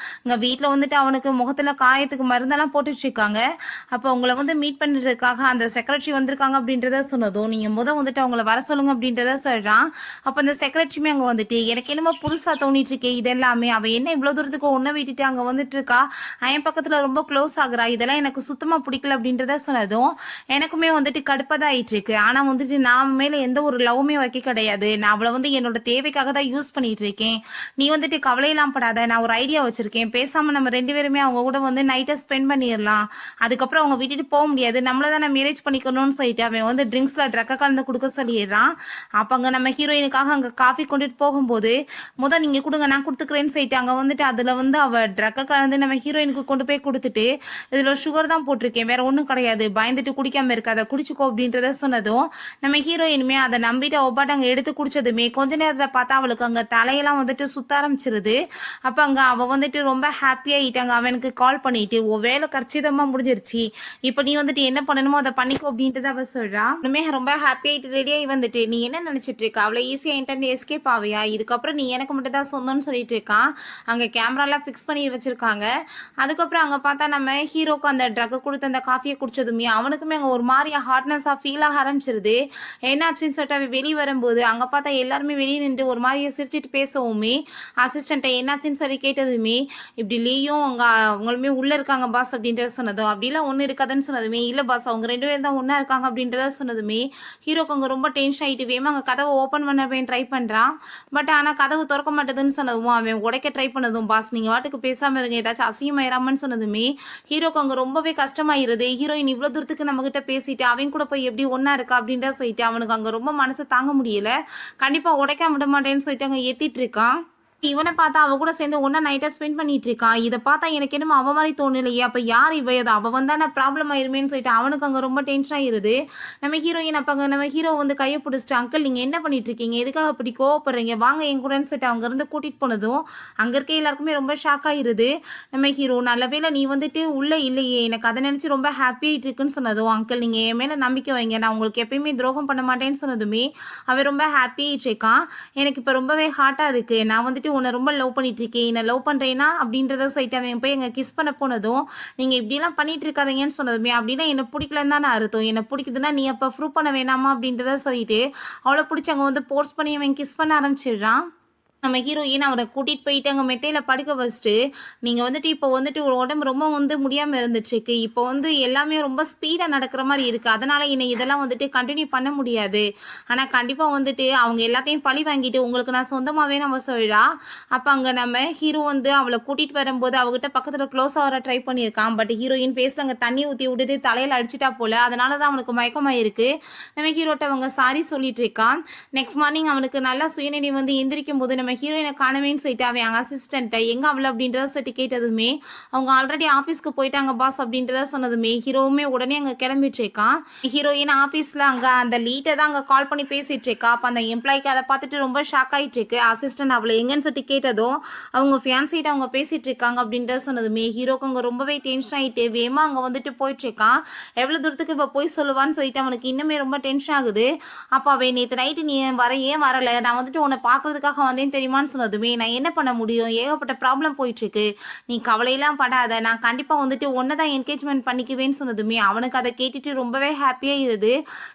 இங்கே வீட்டில் வந்துட்டு அவனுக்கு முகத்தில் காயத்துக்கு மருந்தெல்லாம் போட்டுட்ருக்காங்க. அப்போ அவங்கள வந்து மீட் பண்ணுறதுக்காக அந்த செக்ரட்டரி வந்திருக்காங்க அப்படின்றத சொன்னதும் நீங்கள் வந்துட்டு அவங்கள வர சொல்லுங்க அப்படின்றத சொல்கிறான். அப்போ அந்த செக்ரட்டரி அங்கே வந்துட்டு எனக்கு என்னமோ புதுசாக தோணிட்டு இருக்கே இது எல்லாமே. அவள் என்ன இவ்வளோ தூரத்துக்கு ஒன்றை விட்டுட்டு அங்கே வந்துட்டு இருக்கா, என் பக்கத்தில் ரொம்ப க்ளோஸ் ஆகுறா, இதெல்லாம் எனக்கு சுத்தமாக பிடிக்கல அப்படின்றத சொன்னதும் எனக்குமே வந்துட்டு கடுப்பாக தான் ஆகிட்டு இருக்கு. ஆனால் வந்துட்டு நான் மேலே எந்த ஒரு லவ்வுமே வைக்க கிடையாது, நான் அவளை வந்து என்னோட தேவைக்காக தான் யூஸ் பண்ணிட்டு இருக்கேன். நீ வந்துட்டு கவலையெல்லாம் படாத, நான் ஒரு ஐடியா வச்சிருக்கேன், பேசாமல் நம்ம 2 பேருமே அவங்க கூட வந்து நைட்டை ஸ்பெண்ட் பண்ணிடலாம், அதுக்கப்புறம் அவங்க விட்டுட்டு போக முடியாது, நம்மளை தான் நான் மேரேஜ் பண்ணிக்கணும்னு சொல்லிட்டு அவன் வந்து ட்ரிங்க்ஸில் ட்ரக்கை கலந்து கொடுக்க சொல்லிடுறான். அப்போ அங்கே நம்ம ஹீரோயினுக்காக அங்கே காஃபி கொண்டுட்டு போகும்போது நீங்கள் கொடுங்க நான் கொடுத்துக்கிறேன்னு சொல்லிட்டு அங்கே வந்துட்டு அதில் வந்து அவள் ட்ரக்கை கலந்து நம்ம ஹீரோயினுக்கு கொண்டு போய் கொடுத்துட்டு இதில் சுகர் தான் போட்டிருக்கேன், வேற ஒன்றும் கிடையாது, பயந்துட்டு குடிக்காமல் இருக்காத, குடிச்சுக்கோ அப்படின்றத சொன்னதும் நம்ம ஹீரோயினுமே அதை நம்பிட்டு ஒப்பாட்டு அங்கே எடுத்து குடிச்சதுமே கொஞ்ச நேரத்தில் பார்த்தா அவளுக்கு அங்கே தலையெல்லாம் வந்துட்டு சுத்த ஆரம்பிச்சிருது. அப்போ அங்கே அவள் வந்துட்டு ரொம்ப ஹாப்பியாகிட்டாங்க. அவனுக்கு கால் பண்ணிட்டு வேலை கச்சிதமாக முடிஞ்சிருச்சு, இப்போ நீ வந்துட்டு என்ன பண்ணணுமோ அதை பண்ணிக்கோ அப்படின்றத அவள் சொல்கிறா. இன்னுமே ரொம்ப ஹாப்பியாகிட்டு ரெடியாகி வந்துட்டு நீ என்ன நினச்சிட்டு இருக்கா, அவ்வளோ ஈஸியாக என்கிட்ட எஸ்கேப் பாவியா, இதுக்கப்புறம் நீ எனக்கு மட்டும் தான் சொந்தம்னு சொல்லிட்டு இருக்கான். அங்கே கேமராலாம் ஃபிக்ஸ் பண்ணி வச்சிருக்காங்க. அதுக்கப்புறம் அங்கே பார்த்தா நம்ம ஹீரோக்கு அந்த ட்ரக் கொடுத்து அந்த காஃபியை குடிச்சதுமே அவனுக்குமே அங்கே ஒரு மாதிரியா ஹார்ட்னஸாக ஃபீல் ஆக ஆரம்பிச்சிருது. என்னாச்சுன்னு சொல்லிட்டு அவன் வெளியே வரும்போது அங்கே பார்த்தா எல்லாருமே வெளியே நின்று ஒரு மாதிரியா சிரிச்சிட்டு பேசவுமே அசிஸ்டண்ட்டை என்னாச்சுன்னு சொல்லி கேட்டதுமே இப்படி லீயும் அவங்களுமே உள்ளே இருக்காங்க பாஸ் அப்படின்றத சொன்னதும் அப்படிலாம் ஒன்று இருக்காதுன்னு சொன்னதுமே இல்லை பாஸ் அவங்க 2 பேரும் தான் ஒன்றா இருக்காங்க அப்படின்றத சொன்னதுமே ஹீரோக்கு அங்கே ரொம்ப டென்ஷன் ஆகிட்டு வேமா அங்கே கதவை ஓப்பன் பண்ணவே ட்ரை பண்ணுறான். பட் ஆனால் கதவு திறக்க மாட்டேதுன்னு சொன்னதும் அவன் உடைக்க ட்ரை பண்ணதும் பாஸ் நீங்கள் வாட்டுக்கு பேசாமல் இருங்க, ஏதாச்சும் அசிங்கமாயிராமன்னு சொன்னதுமே ஹீரோக்கு அங்கே ரொம்பவே கஷ்டமாயிருது. ஹீரோயின் இவ்வளோ தூரத்துக்கு நம்மகிட்ட பேசிட்டு அவன் கூட போய் எப்படி ஒன்றா இருக்கா அப்படின்ற சொல்லிட்டு அவனுக்கு அங்கே ரொம்ப மனசை தாங்க முடியல. கண்டிப்பாக உடைக்க விட மாட்டேன்னு சொல்லிட்டு அங்கே ஏற்றிட்டு இருக்கான். இவனை பார்த்தா அவ கூட சேர்ந்து ஒன்றா நைட்டை ஸ்பெண்ட் பண்ணிட்டு இருக்கான். இதை பார்த்தா எனக்கு என்னமோ அவ மாதிரி தோணலையே, அப்போ யார் இவ, அது அவள் வந்தா நான் ப்ராப்ளம் ஆயிருமேன்னு சொல்லிட்டு அவனுக்கு அங்கே ரொம்ப டென்ஷன் ஆயிருது. நம்ம ஹீரோயின் அப்போ அங்கே நம்ம ஹீரோ வந்து கையை பிடிச்சிட்டு அங்கிள் நீங்கள் என்ன பண்ணிட்டு இருக்கீங்க, எதுக்காக அப்படி கோவப்படுறீங்க, வாங்க என் கூடன்னு சொல்லிட்டு அவங்க இருந்து கூட்டிகிட்டு போனதும் அங்கே இருக்க எல்லாருக்குமே ரொம்ப ஷாக் ஆயிருது. நம்ம ஹீரோ நல்ல வேளை நீ வந்துட்டு உள்ளே இல்லையே, எனக்கு அதை நினச்சி ரொம்ப ஹாப்பியாகிட்டு இருக்குன்னு சொன்னதும் அங்கிள் நீங்கள் என் மேலே நம்பிக்கை வைங்க, நான் உங்களுக்கு எப்பயுமே துரோகம் பண்ண மாட்டேன்னு சொன்னதுமே அவன் ரொம்ப ஹாப்பியாகிட்டு இருக்கான். எனக்கு இப்போ ரொம்பவே ஹார்ட்டாக இருக்குது, நான் வந்துட்டு உன்னை ரொம்ப லவ் பண்ணிட்டு இருக்கேன், என்ன லவ் பண்ணுறேன்னா அப்படின்றத சொல்லிட்டு அவன் போய் எங்கள் கிஸ் பண்ண போனதும் நீங்கள் இப்படிலாம் பண்ணிட்டு இருக்காதீங்கன்னு சொன்னதுமே அப்படின்னா என்ன பிடிக்கலன்னு தானே அர்த்தம், என்ன பிடிக்குதுன்னா நீ அப்போ ப்ரூவ் பண்ண வேணாமா அப்படின்றத சொல்லிட்டு அவளை பிடிச்சி அங்கே வந்து போர்ஸ் பண்ணி அவன் கிஸ் பண்ண ஆரம்பிச்சிடுறான். நம்ம ஹீரோயின் அவனை கூட்டிகிட்டு போயிட்டு அங்கே மெத்தையில் படுக்க வச்சுட்டு நீங்கள் வந்துட்டு இப்போ வந்துட்டு ஒரு உடம்பு ரொம்ப வந்து முடியாமல் இருந்துட்டுருக்கு, இப்போ வந்து எல்லாமே ரொம்ப ஸ்பீடாக நடக்கிற மாதிரி இருக்குது, அதனால் என்னை இதெல்லாம் வந்துட்டு கண்டினியூ பண்ண முடியாது, ஆனால் கண்டிப்பாக வந்துட்டு அவங்க எல்லாத்தையும் பழி வாங்கிட்டு உங்களுக்கு நான் சொந்தமாகவே நம்ம சொல்லிடா. அப்போ அங்கே நம்ம ஹீரோ வந்து அவளை கூட்டிகிட்டு வரும்போது அவகிட்ட பக்கத்தில் க்ளோஸ் ஆகிற ட்ரை பண்ணியிருக்கான். பட் ஹீரோயின் ஃபேஸில் அங்கே தண்ணி ஊற்றி விட்டுட்டு தலையில் அடிச்சிட்டா போல், அதனால தான் அவனுக்கு மயக்கமாயிருக்கு. நம்ம ஹீரோட்ட அவங்க சாரி சொல்லிட்டு இருக்கான். நெக்ஸ்ட் மார்னிங் அவனுக்கு நல்லா சுயநிலை வந்து எந்திரிக்கும் போது நம்ம நம்ம ஹீரோயினை காணவேன்னு சொல்லிட்டு அவன் அங்கே அசிஸ்டண்ட்டை எங்கே அவளை அப்படின்றத சொல்லிட்டு கேட்டதுமே அவங்க ஆல்ரெடி ஆஃபீஸ்க்கு போயிட்டாங்க பாஸ் அப்படின்றத சொன்னதுமே ஹீரோவுமே உடனே அங்கே கிளம்பிட்டு இருக்கான். ஹீரோயின் ஆஃபீஸில் அங்கே அந்த லீட்டை தான் அங்கே கால் பண்ணி பேசிட்டு இருக்கா. அப்போ அந்த எம்ப்ளாய்க்கு அதை பார்த்துட்டு ரொம்ப ஷாக் ஆகிட்டு இருக்கு. அசிஸ்டன்ட் அவளை எங்கன்னு சொல்லிட்டு கேட்டதும் அவங்க ஃபியான்சிட்ட அவங்க பேசிட்டு இருக்காங்க அப்படின்றத சொன்னதுமே ஹீரோக்கு அங்கே ரொம்பவே டென்ஷன் ஆகிட்டு வேமா அங்கே வந்துட்டு போயிட்டு இருக்கான். எவ்வளோ தூரத்துக்கு இப்போ போய் சொல்லுவான்னு சொல்லிட்டு அவனுக்கு இன்னுமே ரொம்ப டென்ஷன் ஆகுது. அப்போ அவன் நேற்று நைட்டு நீ ஏன் வரலை, நான் வந்துட்டு உன்னை பார்க்கறதுக்காக வந்தேன் தெரியுமான்னு சொன்னதுமே நான் என்ன பண்ண முடியும், ஏகப்பட்ட ப்ராப்ளம் போயிட்டுருக்கு, நீ கவலையெல்லாம் படாத, நான் கண்டிப்பாக வந்துட்டு ஒன்றை தான் என்கேஜ்மெண்ட் பண்ணிக்குவேன்னு சொன்னதுமே அவனுக்கு அதை கேட்டுட்டு ரொம்பவே ஹாப்பியாக இருது.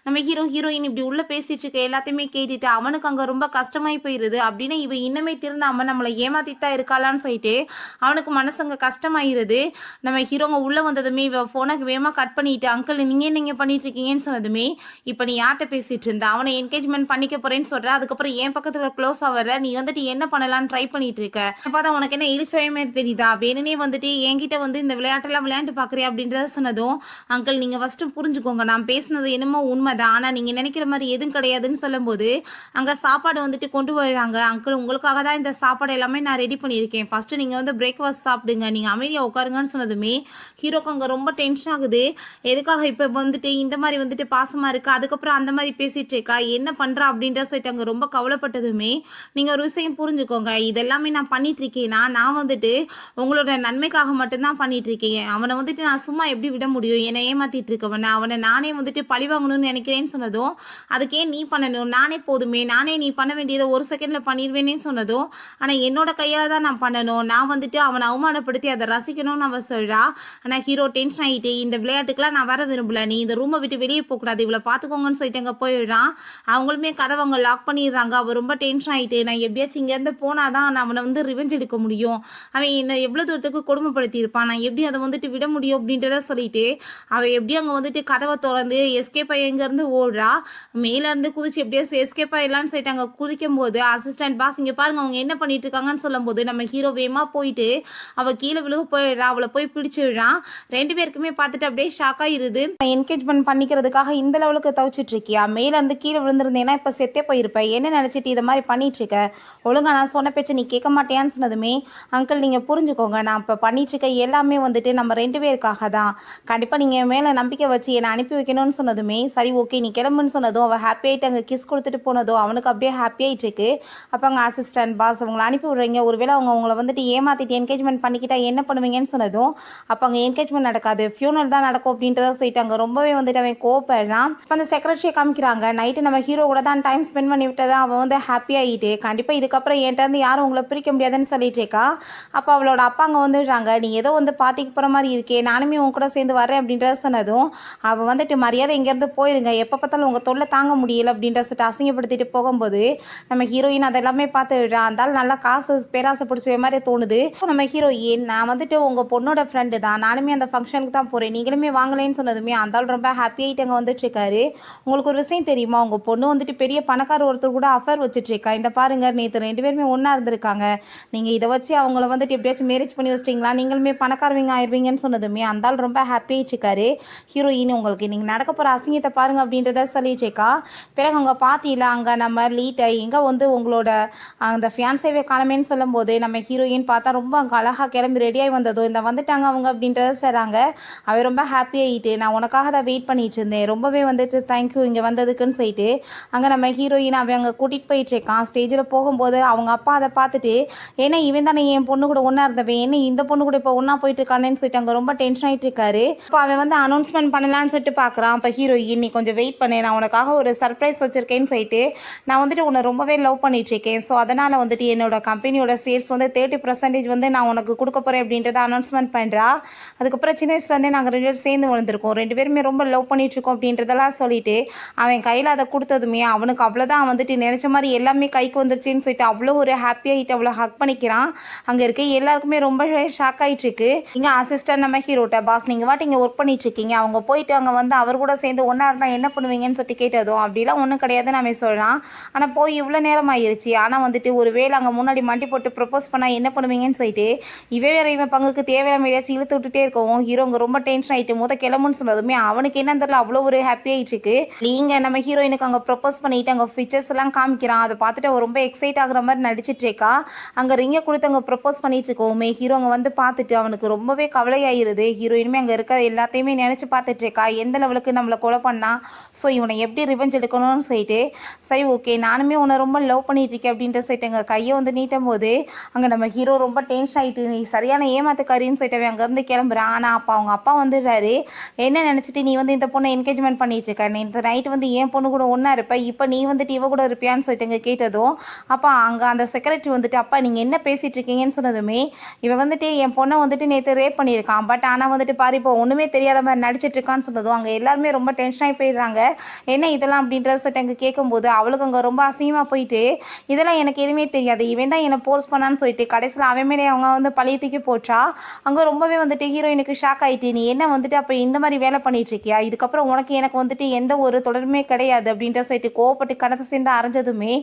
நம்ம ஹீரோயின் இப்படி உள்ளே பேசிட்டு இருக்க எல்லாத்தையுமே கேட்டுட்டு அவனுக்கு அங்கே ரொம்ப கஷ்டமாகி போயிடுது. அப்படின்னு இவன் இன்னுமே திருந்தாமல் நம்மளை ஏமாத்தித்தான் இருக்காளான்னு சொல்லிட்டு அவனுக்கு மனசு அங்கே கஷ்டமாயிருது. நம்ம ஹீரோங்க உள்ளே வந்ததுமே இவன் ஃபோனை வேகமாக கட் பண்ணிட்டு அங்கிள் நீங்கள் பண்ணிட்டு இருக்கீங்கன்னு சொன்னதுமே இப்போ நீ யார்கிட்ட பேசிட்டு இருந்தா, அவனை என்கேஜ்மெண்ட் பண்ணிக்க போறேன்னு சொல்ற, அதுக்கப்புறம் என் பக்கத்தில் க்ளோஸ் ஆகிற, நீ வந்துட்டு என்ன பண்ணலான்னு ட்ரை பண்ணிட்டு இருக்க, பார்த்தா உனக்கு என்ன இழிச்சவயமே தெரியுதா, வேணுனே வந்துட்டு என்கிட்ட வந்து இந்த விளையாட்டெல்லாம் விளையாண்டு பார்க்குறியா அப்படின்றத சொன்னதும் அங்கிள் நீங்கள் ஃபஸ்ட்டு புரிஞ்சுக்கோங்க, நான் பேசுனது என்னமோ உண்மைதான், ஆனால் நீங்கள் நினைக்கிற மாதிரி எதுவும் கிடையாதுன்னு சொல்லும்போது அங்கே சாப்பாடு வந்துட்டு கொண்டு வர்றாங்க. அங்கிள் உங்களுக்காக தான் இந்த சாப்பாடு எல்லாமே நான் ரெடி பண்ணியிருக்கேன், ஃபஸ்ட்டு நீங்கள் வந்து பிரேக்ஃபாஸ்ட் சாப்பிடுங்க, நீங்கள் அமைதியாக உட்காருங்கன்னு சொன்னதுமே ஹீரோக்கு அங்கே ரொம்ப டென்ஷன் ஆகுது. எதுக்காக இப்போ வந்துட்டு இந்த மாதிரி வந்துட்டு பாசமாக இருக்குது, அதுக்கப்புறம் அந்த மாதிரி பேசிகிட்டு இருக்கா, என்ன பண்ணுறா அப்படின்ற சொல்லிட்டு அங்கே ரொம்ப கவலைப்பட்டதுமே நீங்கள் ஒரு விஷயம் புரிஞ்சுக்கோங்க, இதெல்லாமே நான் பண்ணிகிட்ருக்கேன்னா நான் வந்துட்டு உங்களோட நன்மைக்காக மட்டும்தான் பண்ணிகிட்ருக்கேன், அவனை வந்துட்டு நான் சும்மா எப்படி விட முடியும், என்னை ஏமாற்றிட்டு இருக்கவனை, அவனை நானே வந்துட்டு பழி வாங்கணும்னு நினைக்கிறேன்னு சொன்னதும் அதுக்கே நீ பண்ணணும், நானே போதுமே, நானே நீ பண்ண வேண்டியதை ஒரு செகண்டில் பண்ணிடுவேனேன்னு சொன்னதும் ஆனால் என்னோட கையால் தான் நான் பண்ணணும், நான் வந்துட்டு அவனை அவமானப்படுத்தி அதை ரசிக்கணும்னு அவன் சொல்கிறா. ஆனால் ஹீரோ டென்ஷன் ஆகிட்டு இந்த விளையாட்டுக்கெலாம் நான் வர விரும்பல, நீ இந்த ரூமை விட்டு வெளியே போகக்கூடாது, இவ்வளோ பார்த்துக்கோங்கன்னு சொல்லிட்டு அங்கே போயிடுறான். அவங்களுமே கதவங்க லாக் பண்ணிடுறாங்க. அவள் ரொம்ப டென்ஷன் ஆகிட்டு நான் எப்படியாச்சும் இங்கேருந்து போனால் தான் நான் அவனை வந்து ரிவெஞ்ச் எடுக்க முடியும், அவன் என்னை எவ்வளோ தூரத்துக்கு கொடுமைப்படுத்தியிருப்பான், நான் எப்படி அதை வந்துட்டு விட முடியும் அப்படின்றத சொல்லிட்டு அவள் எப்படி அங்கே வந்துட்டு கதவை திறந்து எஸ்கேப் ஆகி எங்கேருந்து ஓடுறா. மேலேருந்து குதிச்சு எப்படியாச்சும் எஸ்கேப் ஆகிடலான்னு சொல்லிட்டு அங்கே குதிக்கும் போது அசிஸ்டன்ட் பாஸ் இங்கே பாருங்க அவங்க என்ன பண்ணிட்டு இருக்காங்கன்னு சொல்லும்போது நம்ம ஹீரோ வேகமாக போயிட்டு அவள் கீழே விழுக போயிடுறா. அவளை போய் பிடிச்சிடுறான். ரெண்டு பேருக்குமே பார்த்துட்டு அப்படியே ஷாக்காக இருது. என்கேஜ்மெண்ட் பண்ணிக்கிறதுக்காக இந்த லெவலுக்கு தவிச்சிட்டு இருக்கியா, மேலேருந்து கீழே விழுந்திருந்தேன்னா இப்போ செத்தே போயிருப்பேன், என்ன நினச்சிட்டு இதை மாதிரி பண்ணிகிட்ருக்க, ஒழுங்கா நான் சொன்ன பேச்சை நீ கேட்க மாட்டேயான்னு சொன்னதுமே அங்கிள் நீங்கள் புரிஞ்சுக்கோங்க, நான் இப்போ பண்ணிகிட்ருக்க எல்லாமே வந்துட்டு நம்ம ரெண்டு பேருக்காக தான், கண்டிப்பாக நீங்கள் மேலே நம்பிக்கை வச்சு என்னை அனுப்பி வைக்கணும்னு சொன்னதுமே சரி ஓகே நீ கிளம்புன்னு சொன்னதும் அவள் ஹாப்பி ஆகிட்டு அங்கே கிஸ் கொடுத்துட்டு போனதும் அவனுக்கு அப்படியே ஹாப்பி ஆகிட்டு இருக்கு. அப்போ அங்கே அசிஸ்டன்ட் பாஸ் அவங்களை அனுப்பி விட்றீங்க, ஒருவேளை அவங்கள வந்துட்டு ஏமாற்றிட்டு என்கேஜ்மெண்ட் பண்ணிக்கிட்டா என்ன பண்ணுவீங்கன்னு சொன்னதும் அப்போ அங்கே என்கேஜ்மெண்ட் நடக்காது, ஃபியூனல் தான் நடக்கும் அப்படின்றத சொல்லிட்டாங்க. ரொம்பவே வந்துட்டு அவன் கோவப்படுறான். இப்போ அந்த செக்ரட்டரியை காமிக்கிறாங்க. நைட்டு நம்ம ஹீரோ கூட தான் டைம் ஸ்பெண்ட் பண்ணி விட்டதான் அவன் வந்து ஹாப்பி ஆகிட்டு கண்டிப்பாக இதுக்கப்புறம் என்கிட்ட யாரும் உங்களை பிரிக்க முடியாதுன்னு சொல்லிட்டு இருக்கா. அப்போ அவளோட அப்பா அங்கே வந்துடுறாங்க. நீ ஏதோ வந்து பார்ட்டிக்கு போகிற மாதிரி இருக்கே, நானுமே உங்க கூட சேர்ந்து வரேன் அப்படின்றத சொன்னதும் அவள் வந்துட்டு மரியாதை இங்கேருந்து போயிருங்க, எப்போ பார்த்தாலும் உங்கள் தொல்லை தாங்க முடியல அப்படின்ற சொல்லிட்டு அசிங்கப்படுத்திட்டு போகும்போது நம்ம ஹீரோயின் அதெல்லாமே பார்த்துடுறா. அந்தாலும் நல்லா காசு பேராசை பிடிச்ச மாதிரி தோணுது. நம்ம ஹீரோயின் நான் வந்துட்டு உங்கள் பொண்ணோட ஃப்ரெண்டு தான், நானுமே அந்த ஃபங்க்ஷனுக்கு தான் போகிறேன், நீங்களுமே வாங்கலேன்னு சொன்னதுமே அந்தாலும் ரொம்ப ஹாப்பி ஆகிட்டு அங்கே வந்துட்டு இருக்காரு. உங்களுக்கு ஒரு விஷயம் தெரியுமா, உங்கள் பொண்ணு வந்துட்டு பெரிய பணக்கார ஒருத்தர் கூட அஃபேர் வச்சுட்ருக்கா, இந்த பாருங்க நேற்று ரெண்டு பேருமே ஒன்றா இருந்திருக்காங்க, நீங்கள் இதை வச்சு அவங்கள வந்துட்டு எப்படியாச்சும் மேரேஜ் பண்ணி வச்சிட்டிங்களா, நீங்களுமே பணக்காரவங்க ஆயிடுவீங்கன்னு சொன்னதுமே அந்தாலும் ரொம்ப ஹாப்பி ஆகிட்டுருக்காரு. ஹீரோயின் உங்களுக்கு நீங்கள் நடக்க போகிற அசிங்கத்தை பாருங்கள் அப்படின்றத சொல்லிட்டுருக்கா. பிறகு அவங்க பார்த்தில அங்கே நம்ம லீட்டை எங்கே வந்து உங்களோட அந்த ஃபியான்சேவே காலமேன்னு சொல்லும்போது நம்ம ஹீரோயின் பார்த்தா ரொம்ப அங்கே அழகாக கிளம்பி ரெடியாகி வந்ததோ இந்த வந்துட்டாங்க அவங்க அப்படின்றத செய்கிறாங்க. அவள் ரொம்ப ஹாப்பி ஆகிட்டு நான் உனக்காக தான் வெயிட் பண்ணிகிட்டு இருந்தேன், ரொம்பவே வந்துட்டு தேங்க்யூ இங்கே வந்ததுக்குன்னு சொல்லிட்டு அங்கே நம்ம ஹீரோயின் அவன் அங்கே கூட்டிகிட்டு போயிட்டுருக்கான். ஸ்டேஜில் போகும்போது அவங்க அப்பா அதை பார்த்துட்டு ஏன்னா இவன் தானே என் பொண்ணு கூட ஒன்றா இருந்தவன், என்ன இந்த பொண்ணு கூட இப்போ ஒன்றா போயிட்டுருக்கானேன்னு சொல்லிட்டு அங்கே ரொம்ப டென்ஷன் ஆகிட்டு இருக்காரு. இப்போ அவன் வந்து அனௌன்ஸ்மெண்ட் பண்ணலான்னு சொல்லிட்டு பார்க்குறான். இப்போ ஹீரோயின் நீ கொஞ்சம் வெயிட் பண்ணேன், நான் உனக்காக ஒரு சர்ப்ரைஸ் வச்சுருக்கேன்னு சொல்லிட்டு நான் வந்துட்டு உன்னை ரொம்பவே லவ் பண்ணிகிட்ருக்கேன், ஸோ அதனால் வந்துட்டு என்னோட கம்பெனியோட ஷேர்ஸ் வந்து 30% வந்து நான் உனக்கு கொடுக்க போகிறேன் அப்படின்றத அனௌன்ஸ்மெண்ட் பண்ணுறா. அதுக்கப்புறம் சின்ன வயசுலேருந்தே நாங்கள் ரெண்டு பேரும் சேர்ந்து வளர்ந்துருக்கோம், ரெண்டு பேருமே ரொம்ப லவ் பண்ணிகிட்ருக்கோம் அப்படின்றதெல்லாம் சொல்லிட்டு அவன் கையில் அதை கொடுத்ததுமே அவனுக்கு அவ்வளோதான் வந்துட்டு நினச்ச மாதிரி எல்லாமே கைக்கு வந்துருச்சுன்னு சொல்லிட்டு அவ்வளோ ஒரு ஹாப்பியாகிட்டு அவ்வளோ ஹக் பண்ணிக்கிறான். அங்கே இருக்க எல்லாருக்குமே ரொம்ப ஷாக் ஆகிட்டுருக்கு. இங்கே அசிஸ்டன்ட் நம்ம ஹீரோட்ட பாஸ் நீங்கள் வாட்டி இங்கே ஒர்க் பண்ணிகிட்ருக்கீங்க, அவங்க போயிட்டு அங்கே வந்து அவர் கூட சேர்ந்து ஒன்றா இருந்தால் என்ன பண்ணுவீங்கன்னு சொல்லிட்டு கேட்டதும் அப்படிலாம் ஒன்றும் கிடையாதுன்னு அவன் சொல்கிறான். ஆனால் போய் இவ்வளோ நேரம் ஆயிடுச்சு, ஆனால் வந்துட்டு ஒரு வேளை அங்கே முன்னாடி மண்டி போட்டு ப்ரப்போஸ் பண்ணால் என்ன பண்ணுவீங்கன்னு சொல்லிட்டு வேறு இவன் பங்குக்கு தேவையில்லாம ஏதாச்சும் இழுத்து விட்டுட்டே இருக்கவும் ஹீரோங்க ரொம்ப டென்ஷன் ஆகிட்டு கிளம்புன்னு சொன்னதுமே அவனுக்கு என்ன தெரியல அவ்வளோ ஒரு ஹாப்பி ஆகிட்டு இருக்கு. நீங்கள் நம்ம ஹீரோயினுக்கு அங்கே ப்ரப்போஸ் பண்ணிட்டு அங்கே ஃபிச்சர்ஸ் எல்லாம் காமிக்கிறான். அதை பார்த்துட்டு ரொம்ப எக்ஸைட் ஆகுற மாதிரி நடிச்சிட்ருக்கா. அங்கே ரிங்கை கொடுத்து அங்கே ப்ரப்போஸ் பண்ணிட்டு இருக்கோமே ஹீரோ அங்கே வந்து பார்த்துட்டு அவனுக்கு ரொம்பவே கவலையாயிருது. ஹீரோயினுமே அங்கே இருக்க எல்லாத்தையுமே நினச்சி பார்த்துட்ருக்கா, எந்த லெவலுக்கு நம்மளை கொலை பண்ணா, ஸோ இவனை எப்படி ரிவெஞ்ச் எடுக்கணும்னு சொல்லிட்டு. சரி ஓகே நானுமே உன்னை ரொம்ப லவ் பண்ணிகிட்ருக்கேன் அப்படின்ட்டு சொல்லிட்டு எங்கள் கையை வந்து நீட்டும் போது அங்கே நம்ம ஹீரோ ரொம்ப டென்ஷன் ஆகிட்டு, நீ சரியான ஏமாத்துக்காரின்னு சொல்லிட்டு அங்கேருந்து கிளம்புறான். ஆனால் அப்போ அவங்க அப்பா வந்துடுறாரு. என்ன நினச்சிட்டு நீ வந்து இந்த பொண்ணை என்கேஜ்மெண்ட் பண்ணிட்டு இருக்க, நீ இந்த நைட்டு வந்து என் பொண்ணு கூட ஒன்றா இருப்ப, இப்போ நீ வந்துட்டு இவ கூட இருப்பியான்னு சொல்லிட்டு இங்கே கேட்டதும் அப்போ அங்கே அந்த செக்ரட்டரி வந்துட்டு அப்பா நீங்கள் என்ன பேசிகிட்டு இருக்கீங்கன்னு சொன்னதுமே இவன் வந்துட்டு என் பொண்ணை வந்துட்டு நேற்று ரேப் பண்ணியிருக்கான், பட் ஆனால் வந்துட்டு பாரு இப்போ ஒன்றுமே தெரியாத மாதிரி நடிச்சிட்டு இருக்கான்னு சொன்னதும் அங்கே எல்லாருமே ரொம்ப டென்ஷன் ஆகி போயிடுறாங்க. என்ன இதெல்லாம் அப்படின்றத சொல்லிட்டு அங்கே கேட்கும்போது அவளுக்கு அங்கே ரொம்ப அசிங்கமாக போயிட்டு இதெல்லாம் எனக்கு எதுவுமே தெரியாது, இவன் தான் என்னை போர்ஸ் பண்ணான்னு சொல்லிட்டு கடைசியில் அவன் மேலே அவங்க வந்து பழைய தூக்கி போச்சா. அங்கே ரொம்பவே வந்துட்டு ஹீரோயினுக்கு ஷாக் ஆகிட்டு, நீ என்ன வந்துட்டு அப்போ இந்த மாதிரி வேலை பண்ணிட்டு இருக்கியா, இதுக்கப்புறம் உனக்கு எனக்கு வந்துட்டு எந்த ஒரு தொடர்புமே கிடையாது அப்படின்ற சொல்லிட்டு கோவப்பட்டு கடத்தை சேர்ந்து அரைஞ்சதுமே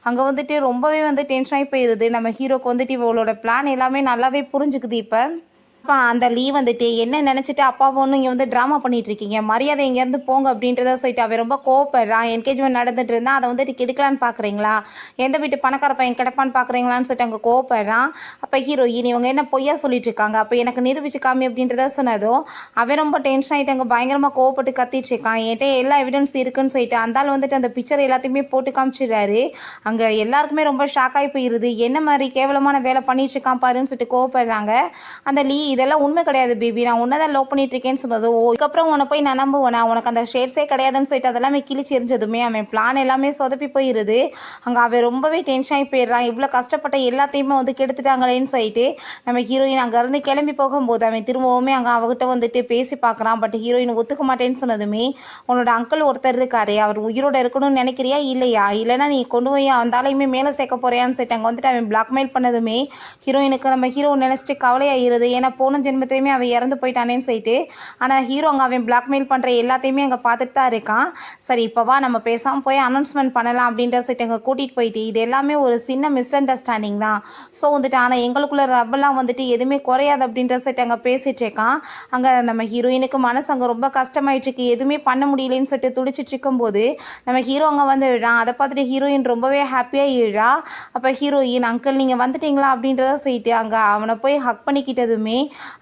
அங்கே வந்துட்டு ரொம்பவே வந்து டென்ஷன் ஆகி போயிடுது. நம்ம ஹீரோக்கு வந்துட்டு இவளோட பிளான் எல்லாமே நல்லாவே புரிஞ்சுக்குது. இப்போ அப்பா அந்த லீவ் வந்துட்டு என்ன நினச்சிட்டு அப்பாவும் ஒன்று இங்கே வந்து ட்ராமா பண்ணிட்டு இருக்கீங்க, மரியாதை இங்கேருந்து போங்க அப்படின்றத சொல்லிட்டு அவன் ரொம்ப கோவப்படுறான். என்கேஜ்மெண்ட் நடந்துட்டு இருந்தால் அதை வந்துட்டு கெடுக்கலான்னு பார்க்குறீங்களா, எந்த வீட்டு பணக்கார பையன் கிடப்பான்னு பார்க்குறீங்களான்னு சொல்லிட்டு அங்கே கோவப்படுறான். அப்போ ஹீரோயின் இவங்க என்ன பொய்யா சொல்லிட்டு இருக்காங்க, அப்போ எனக்கு நிரூபிச்சு காமி அப்படின்றத சொன்னதும் அவன் ரொம்ப டென்ஷன் ஆகிட்டு அங்கே பயங்கரமாக கோவப்பட்டு கத்திட்டு இருக்கான். என்கிட்ட எல்லா எவிடன்ஸ் இருக்குன்னு சொல்லிட்டு அந்தாலும் வந்துட்டு அந்த பிக்சர் எல்லாத்தையுமே போட்டு காமிச்சிடுறாரு. அங்கே எல்லாருக்குமே ரொம்ப ஷாக் ஆகி போயிடுது, என்ன மாதிரி கேவலமான வேலை பண்ணிட்டு இருக்கான் பாருன்னு சொல்லிட்டு கோவப்படுறாங்க. அந்த லீ இதெல்லாம் உண்மை கிடையாது பேபி, நான் உன்னை தான் லவ் பண்ணிட்டு இருக்கேன்னு சொன்னதோ இதுக்கப்புறம் உன்னை போய் நான் நம்புவேனா, உனக்கு அந்த ஷேர்ஸே கிடையாதுன்னு சொல்லிட்டு அதெல்லாமே கிழிச்சு எரிஞ்சதுமே அவன் பிளான் எல்லாமே சொதப்பி போயிடுது. அங்கே அவன் ரொம்பவே டென்ஷன் ஆகி போயிடுறான், இவ்வளோ கஷ்டப்பட்ட எல்லாத்தையுமே வந்து கெடுத்துட்டாங்களேன்னு சொல்லிட்டு. நம்ம ஹீரோயின் அங்கேருந்து கிளம்பி போகும்போது அவன் திரும்பவுமே அங்கே அவகிட்ட வந்துட்டு பேசி பார்க்குறான். பட் ஹீரோயின் ஒத்துக்க மாட்டேன்னு சொன்னதுமே உன்னோட அங்கிள் ஒருத்தர் இருக்காரு, அவர் உயிரோட இருக்கணும்னு நினைக்கிறியா இல்லையா, இல்லைனா நீ கொண்டு போய் அந்தாலையுமே மேலே சேர்க்க போறியான்னு சொல்லிட்டு அங்கே வந்துட்டு அவன் பிளாக்மெயில் பண்ணதுமே ஹீரோயினுக்கு நம்ம ஹீரோ நினச்சிட்டு கவலையாயிருது. ஏன்னா போன ஜென்மத்திலையுமே அவன் இறந்து போயிட்டானேன்னு சொல்லிட்டு. ஆனால் ஹீரோ அங்கே அவன் பிளாக்மெயில் பண்ணுற எல்லாத்தையுமே அங்கே பார்த்துட்டு தான் இருக்கான். சரி இப்போ வா நம்ம பேசாமல் போய் அனௌன்ஸ்மெண்ட் பண்ணலாம் அப்படின்ற சொல்லிட்டு அங்கே கூட்டிகிட்டு போயிட்டு இது எல்லாமே ஒரு சின்ன மிஸ் அண்டர்ஸ்டாண்டிங் தான், ஸோ வந்துட்டு ஆனால் எங்களுக்குள்ள ரப்பெல்லாம் வந்துட்டு எதுவுமே குறையாது அப்படின்ற சொல்லிட்டு அங்கே பேசிகிட்டு இருக்கான். அங்கே நம்ம ஹீரோயினுக்கு மனசு அங்கே ரொம்ப கஷ்டமாயிட்டுருக்கு, எதுவுமே பண்ண முடியலன்னு சொல்லிட்டு துடிச்சிட்டு இருக்கும்போது நம்ம ஹீரோ அங்கே வந்து விடுறான். அதை பார்த்துட்டு ஹீரோயின் ரொம்பவே ஹாப்பியாக இழுறா. அப்போ ஹீரோயின் அங்கிள் நீங்கள் வந்துட்டீங்களா அப்படின்றத சொல்லிட்டு அங்கே அவனை போய் ஹக் பண்ணிக்கிட்டதுமே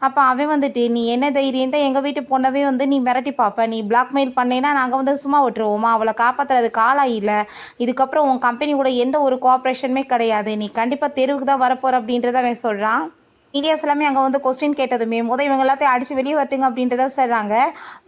அப்போ அவன் வந்துட்டு நீ என்ன தைரியம் தான் எங்கள் வீட்டு பொண்ணவே வந்து நீ மிரட்டி பார்ப்ப, நீ பிளாக்மெயில் பண்ணேன்னா நாங்கள் வந்து சும்மா விட்டுருவோமா, அவளை காப்பாற்றுறதுக்கு ஆளாக இல்லை, இதுக்கப்புறம் உன் கம்பெனி கூட எந்த ஒரு கோஆப்ரேஷனுமே கிடையாது, நீ கண்டிப்பாக தெருவுக்கு தான் வரப்போகிற அப்படின்றத அவன் சொல்கிறான். மீடியாஸ் எல்லாமே அங்கே வந்து கொஸ்டின் கேட்டதுமே இவங்க எல்லாத்தையும் அடித்து வெளியே வரட்டுங்க அப்படின்றத சொல்கிறாங்க.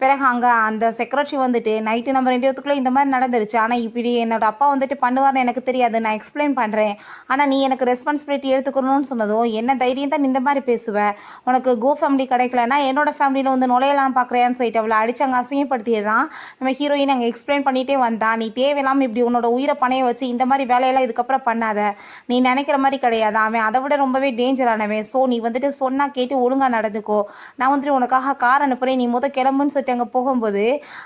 பிறகு அங்கே அந்த செக்ரட்டரி வந்துட்டு நைட்டு நம்ம 2 பேத்துக்குள்ளே இந்த மாதிரி நடந்துருச்சு, ஆனால் இப்படி என்னோட அப்பா வந்துட்டு பண்ணுவார்னு எனக்கு தெரியாது, நான் எக்ஸ்பிளைன் பண்ணுறேன், ஆனால் நீ எனக்கு ரெஸ்பான்சிபிலிட்டி எடுத்துக்கணும்னு சொன்னதும் என்ன தைரியம் தான் இந்த மாதிரி பேசுவேன், உனக்கு கோ ஃபேமிலி கிடைக்கலன்னா என்னோட ஃபேமிலியில் வந்து நுழையலாம் பார்க்குறேன்னு சொல்லிட்டு அவளை அடித்து அங்கே அசிங்கப்படுத்திடுறான். நம்ம ஹீரோயின் அங்கே எக்ஸ்பிளைன் பண்ணிகிட்டே வந்தான், நீ தேவையில்லாமல் இப்படி உன்னோட உயிரை பணைய வச்சு இந்த மாதிரி வேலையெல்லாம் இதுக்கப்புறம் பண்ணாத, நீ நினைக்கிற மாதிரி கிடையாது, அவன் அதை விட ரொம்பவே டேஞ்சரானவன், ஸோ நீ வந்துட்டு சொன்னால் கேட்டு ஒழுங்காக நடந்துக்கோ, நான் வந்துட்டு உனக்காக கார் அனுப்புகிறேன், நீ கிளம்புன்னு சொல்லிட்டு அங்கே போகும்போது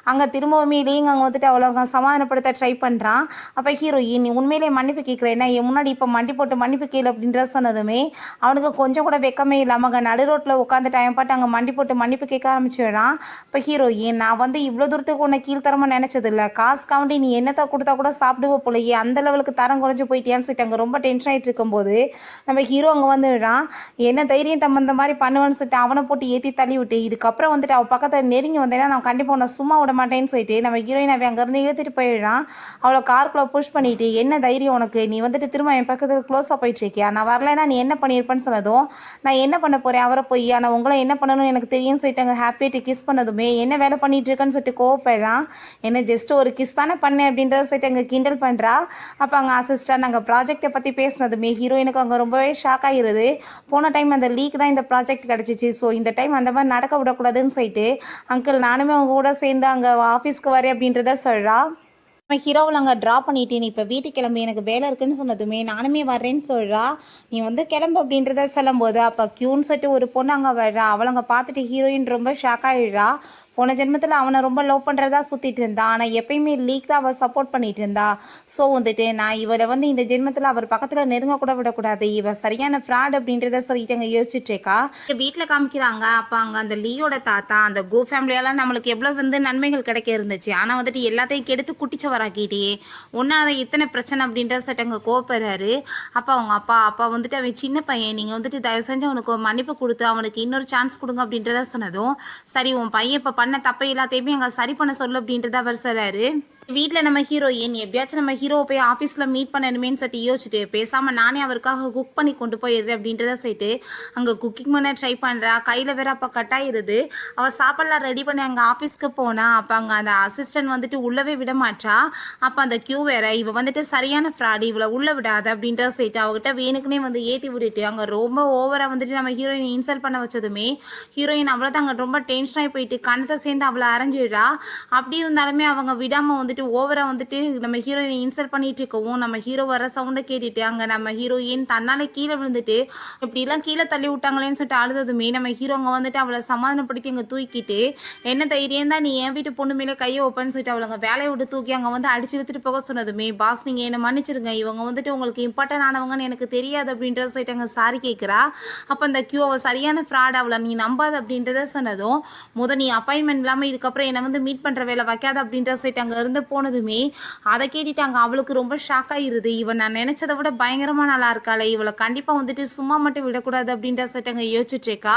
அங்கே திரும்பவுமே இல்லைங்க அங்கே வந்துட்டு அவ்வளோ சமாதானப்படுத்த ட்ரை பண்ணுறான். அப்போ ஹீரோயின் நீ உண்மையிலே மன்னிப்பு கேட்குறேன்னா என் முன்னாடி இப்போ மண்டி போட்டு மன்னிப்பு கேளு அப்படின்ற சொன்னதுமே அவனுக்கு கொஞ்சம் கூட வெக்கமே இல்லாமல் அங்கே நடு ரோட்டில் உட்காந்து டைம் பாட்டு அங்கே மண்டி போட்டு மன்னிப்பு கேட்க ஆரம்பிச்சிடுறான். இப்போ ஹீரோயின் நான் வந்து இவ்வளோ தூரத்துக்கு உன்னை கீழ்த்தரமாக நினச்சதில்லை, காசுக்காண்டி நீ என்னத்தை கொடுத்தா கூட சாப்பிடுவ போலையே, அந்த லெவலுக்கு தரம் குறைஞ்சி போயிட்டியான்னு சொல்லிட்டு அங்கே ரொம்ப டென்ஷன் ஆகிட்டு இருக்கும்போது நம்ம ஹீரோ அங்கே வந்துடுறான். என்ன தைரியம் தம்ம இந்த மாதிரி பண்ணுவேன்னு சொல்லிட்டு அவனை போட்டு ஏற்றி தள்ளி விட்டு இதுக்கப்புறம் வந்துட்டு அவள் பக்கத்தில் நெருங்கி வந்தேன்னா நான் கண்டிப்பாக உன்னை சும்மா விட மாட்டேன்னு சொல்லிட்டு நம்ம ஹீரோயின் அவன் அங்கேருந்து இழுத்துட்டு போயிடுறான். அவளை காருக்குள்ளே புஷ் பண்ணிவிட்டு என்ன தைரியம் உனக்கு, நீ வந்துட்டு திரும்ப என் பக்கத்தில் க்ளோஸாக போயிட்டு இருக்கியா, நான் வரலைன்னா நீ என்ன பண்ணியிருப்பேன்னு சொன்னதும் நான் என்ன பண்ண போகிறேன் அவரை போய், ஆனால் உங்களை என்ன பண்ணணும்னு எனக்கு தெரியும்னு சொல்லிட்டு அங்கே ஹாப்பியாகிட்டு கிஸ் பண்ணதுமே என்ன வேலை பண்ணிட்டு இருக்கேன்னு சொல்லிட்டு கோவப்படுறான். என்ன ஜஸ்ட் ஒரு கிஸ் தானே பண்ணேன் அப்படின்றத சொல்லிட்டு அங்கே கிண்டல் பண்ணுறா. அப்போ அங்கே அசிஸ்டன்ட் நாங்கள் ப்ராஜெக்டை பற்றி பேசினதுமே ஹீரோயினுக்கு அங்கே ரொம்பவே ஷாக் ஆகிடுது. போன டைம் அந்த லீக் தான் இந்த ப்ராஜெக்ட் கிடச்சிச்சு, ஸோ இந்த டைம் அந்த மாதிரி நடக்க விடக்கூடாதுன்னு சொல்லிட்டு அங்கிள் நானுமே அவங்க கூட சேர்ந்து அங்கே ஆஃபீஸ்க்கு வரேன் அப்படின்றத சொல்கிறா. நம்ம ஹீரோவில் அங்கே ட்ரா பண்ணிட்டு நீ இப்போ வீட்டுக்கு கிளம்பி எனக்கு வேலை இருக்குன்னு சொன்னதுமே நானுமே வர்றேன்னு சொல்கிறா. நீ வந்து கிளம்பு அப்படின்றத சொல்லும்போது அப்போ க்யூன்னு சொல்லிட்டு ஒரு பொண்ணு அங்கே வர்றா. அவளை அங்கே பார்த்துட்டு ஹீரோயின் ரொம்ப ஷாக் ஆகிடுறா. போன ஜென்மத்தில் அவனை ரொம்ப லவ் பண்ணுறதா சுற்றிட்டு இருந்தா. ஆனால் எப்பயுமே லீக் தான் அவள் சப்போர்ட் பண்ணிட்டு இருந்தா. ஸோ வந்துட்டு நான் இவளை வந்து இந்த ஜென்மத்தில் அவர் பக்கத்தில் நெருங்க கூட விடக்கூடாது, இவள் சரியான ஃப்ராட் அப்படின்றத சொல்லிட்டு அங்கே யோசிச்சுட்டு இருக்கா. வீட்டில் காமிக்கிறாங்க. அப்போ அங்கே அந்த லீயோட தாத்தா அந்த கோ ஃபேமிலியால் நம்மளுக்கு எவ்வளோ வந்து நன்மைகள் கிடைக்க இருந்துச்சு, ஆனால் வந்துட்டு எல்லாத்தையும் கெடுத்து குட்டிச்சவராக்கிட்டே ஒன்றாத இத்தனை பிரச்சனை அப்படின்ற சொல்லிட்டு அங்கே கோப்படுறாரு. அப்போ அவங்க அப்பா வந்துட்டு அவன் சின்ன பையன், நீங்கள் வந்துட்டு தயவு செஞ்சு அவனுக்கு மன்னிப்பு கொடுத்து அவனுக்கு இன்னொரு சான்ஸ் கொடுங்க அப்படின்றத சொன்னதும், சரி உன் பையன் இப்போ பண்ண தப்பை எல்லாத்தையுமே அங்கே சரி பண்ண சொல்லு அப்படின்றத அவர் சொல்கிறாரு. வீட்டில் நம்ம ஹீரோயின் எப்படியாச்சும் நம்ம ஹீரோவை போய் ஆஃபீஸில் மீட் பண்ணணுமேன்னு சொல்லிட்டு யோசிச்சுட்டு பேசாமல் நானே அவருக்காக குக் பண்ணி கொண்டு போயிடுறேன் அப்படின்றத சொல்லிட்டு அங்கே குக்கிங் பண்ண ட்ரை பண்ணுறா. கையில் வேற அப்போ கட்டாயிருது. அவள் சாப்பாடெலாம் ரெடி பண்ணி அங்கே ஆஃபீஸ்க்கு போனா. அப்போ அங்கே அந்த அசிஸ்டன்ட் வந்துட்டு உள்ளவே விட மாட்டா. அப்போ அந்த கியூ வேற இவள் வந்துட்டு சரியான ஃப்ராடி, இவளை உள்ளே விடாது அப்படின்றத சொல்லிட்டு அவகிட்ட வேணுக்குனே வந்து ஏற்றி விட்டுட்டு அங்கே ரொம்ப ஓவராக வந்துட்டு நம்ம ஹீரோயின் இன்சல்ட் பண்ண வச்சதுமே ஹீரோயின் அவ்வளோதான் அங்கே ரொம்ப டென்ஷனாகி போயிட்டு கணத்தை சேர்ந்து அவளை அரைஞ்சிடுறா. அப்படி இருந்தாலுமே அவங்க விடாமல் வந்துட்டு ஓவரா வந்துட்டு நம்ம ஹீரோயினை இன்சல்ட் பண்ணிட்டு இருக்கவும் நம்ம ஹீரோ வர சவுண்டை கேட்டுட்டு அங்கே நம்ம ஹீரோயின் தன்னால கீழே விழுந்துட்டு இப்படிலாம் கீழே தள்ளி விட்டாங்களேன்னு சொல்லிட்டு அழுததுமே நம்ம ஹீரோ அங்கே வந்துட்டு அவளை சமாதானப்படுத்தி அங்கே தூக்கிட்டு என்ன தைரியம் தான் நீ என் வீட்டு பொண்ணு மேலே கையை வைப்பேன்னு சொல்லிட்டு அவளை வேலையை விட்டு தூக்கி அங்கே வந்து அடிச்சு எடுத்துட்டு போக சொன்னதுமே, பாஸ் நீங்கள் என்னை மன்னிச்சிருங்க, இவங்க வந்துட்டு உங்களுக்கு இம்பார்ட்டன் ஆனவங்கன்னு எனக்கு தெரியாது அப்படின்றத சொல்லிட்டு அங்கே சாரி கேட்குறா. அப்போ அந்த கியூ அவள் சரியான ஃப்ராட், அவளை நீ நம்பாது அப்படின்றத சொன்னதும், நீ அப்பாயின்மெண்ட் இல்லாமல் இதுக்கப்புறம் என்னை வந்து மீட் பண்ணுற வேலை வைக்காத அப்படின்றத சொல்லிட்டு அங்கே இருந்து போனதுமே அதை கேட்டுட்டாங்க. அவளுக்கு ரொம்ப ஷாக் ஆயிருது. இவன் நான் நினைச்சதை விட பயங்கரமா நல்லா இருக்காளே, இவளை கண்டிப்பா வந்துட்டு சும்மா மட்டும் விடக்கூடாது அப்படின்ற சொல்லிட்டு அங்கே யோசிச்சுட்டு இருக்கா.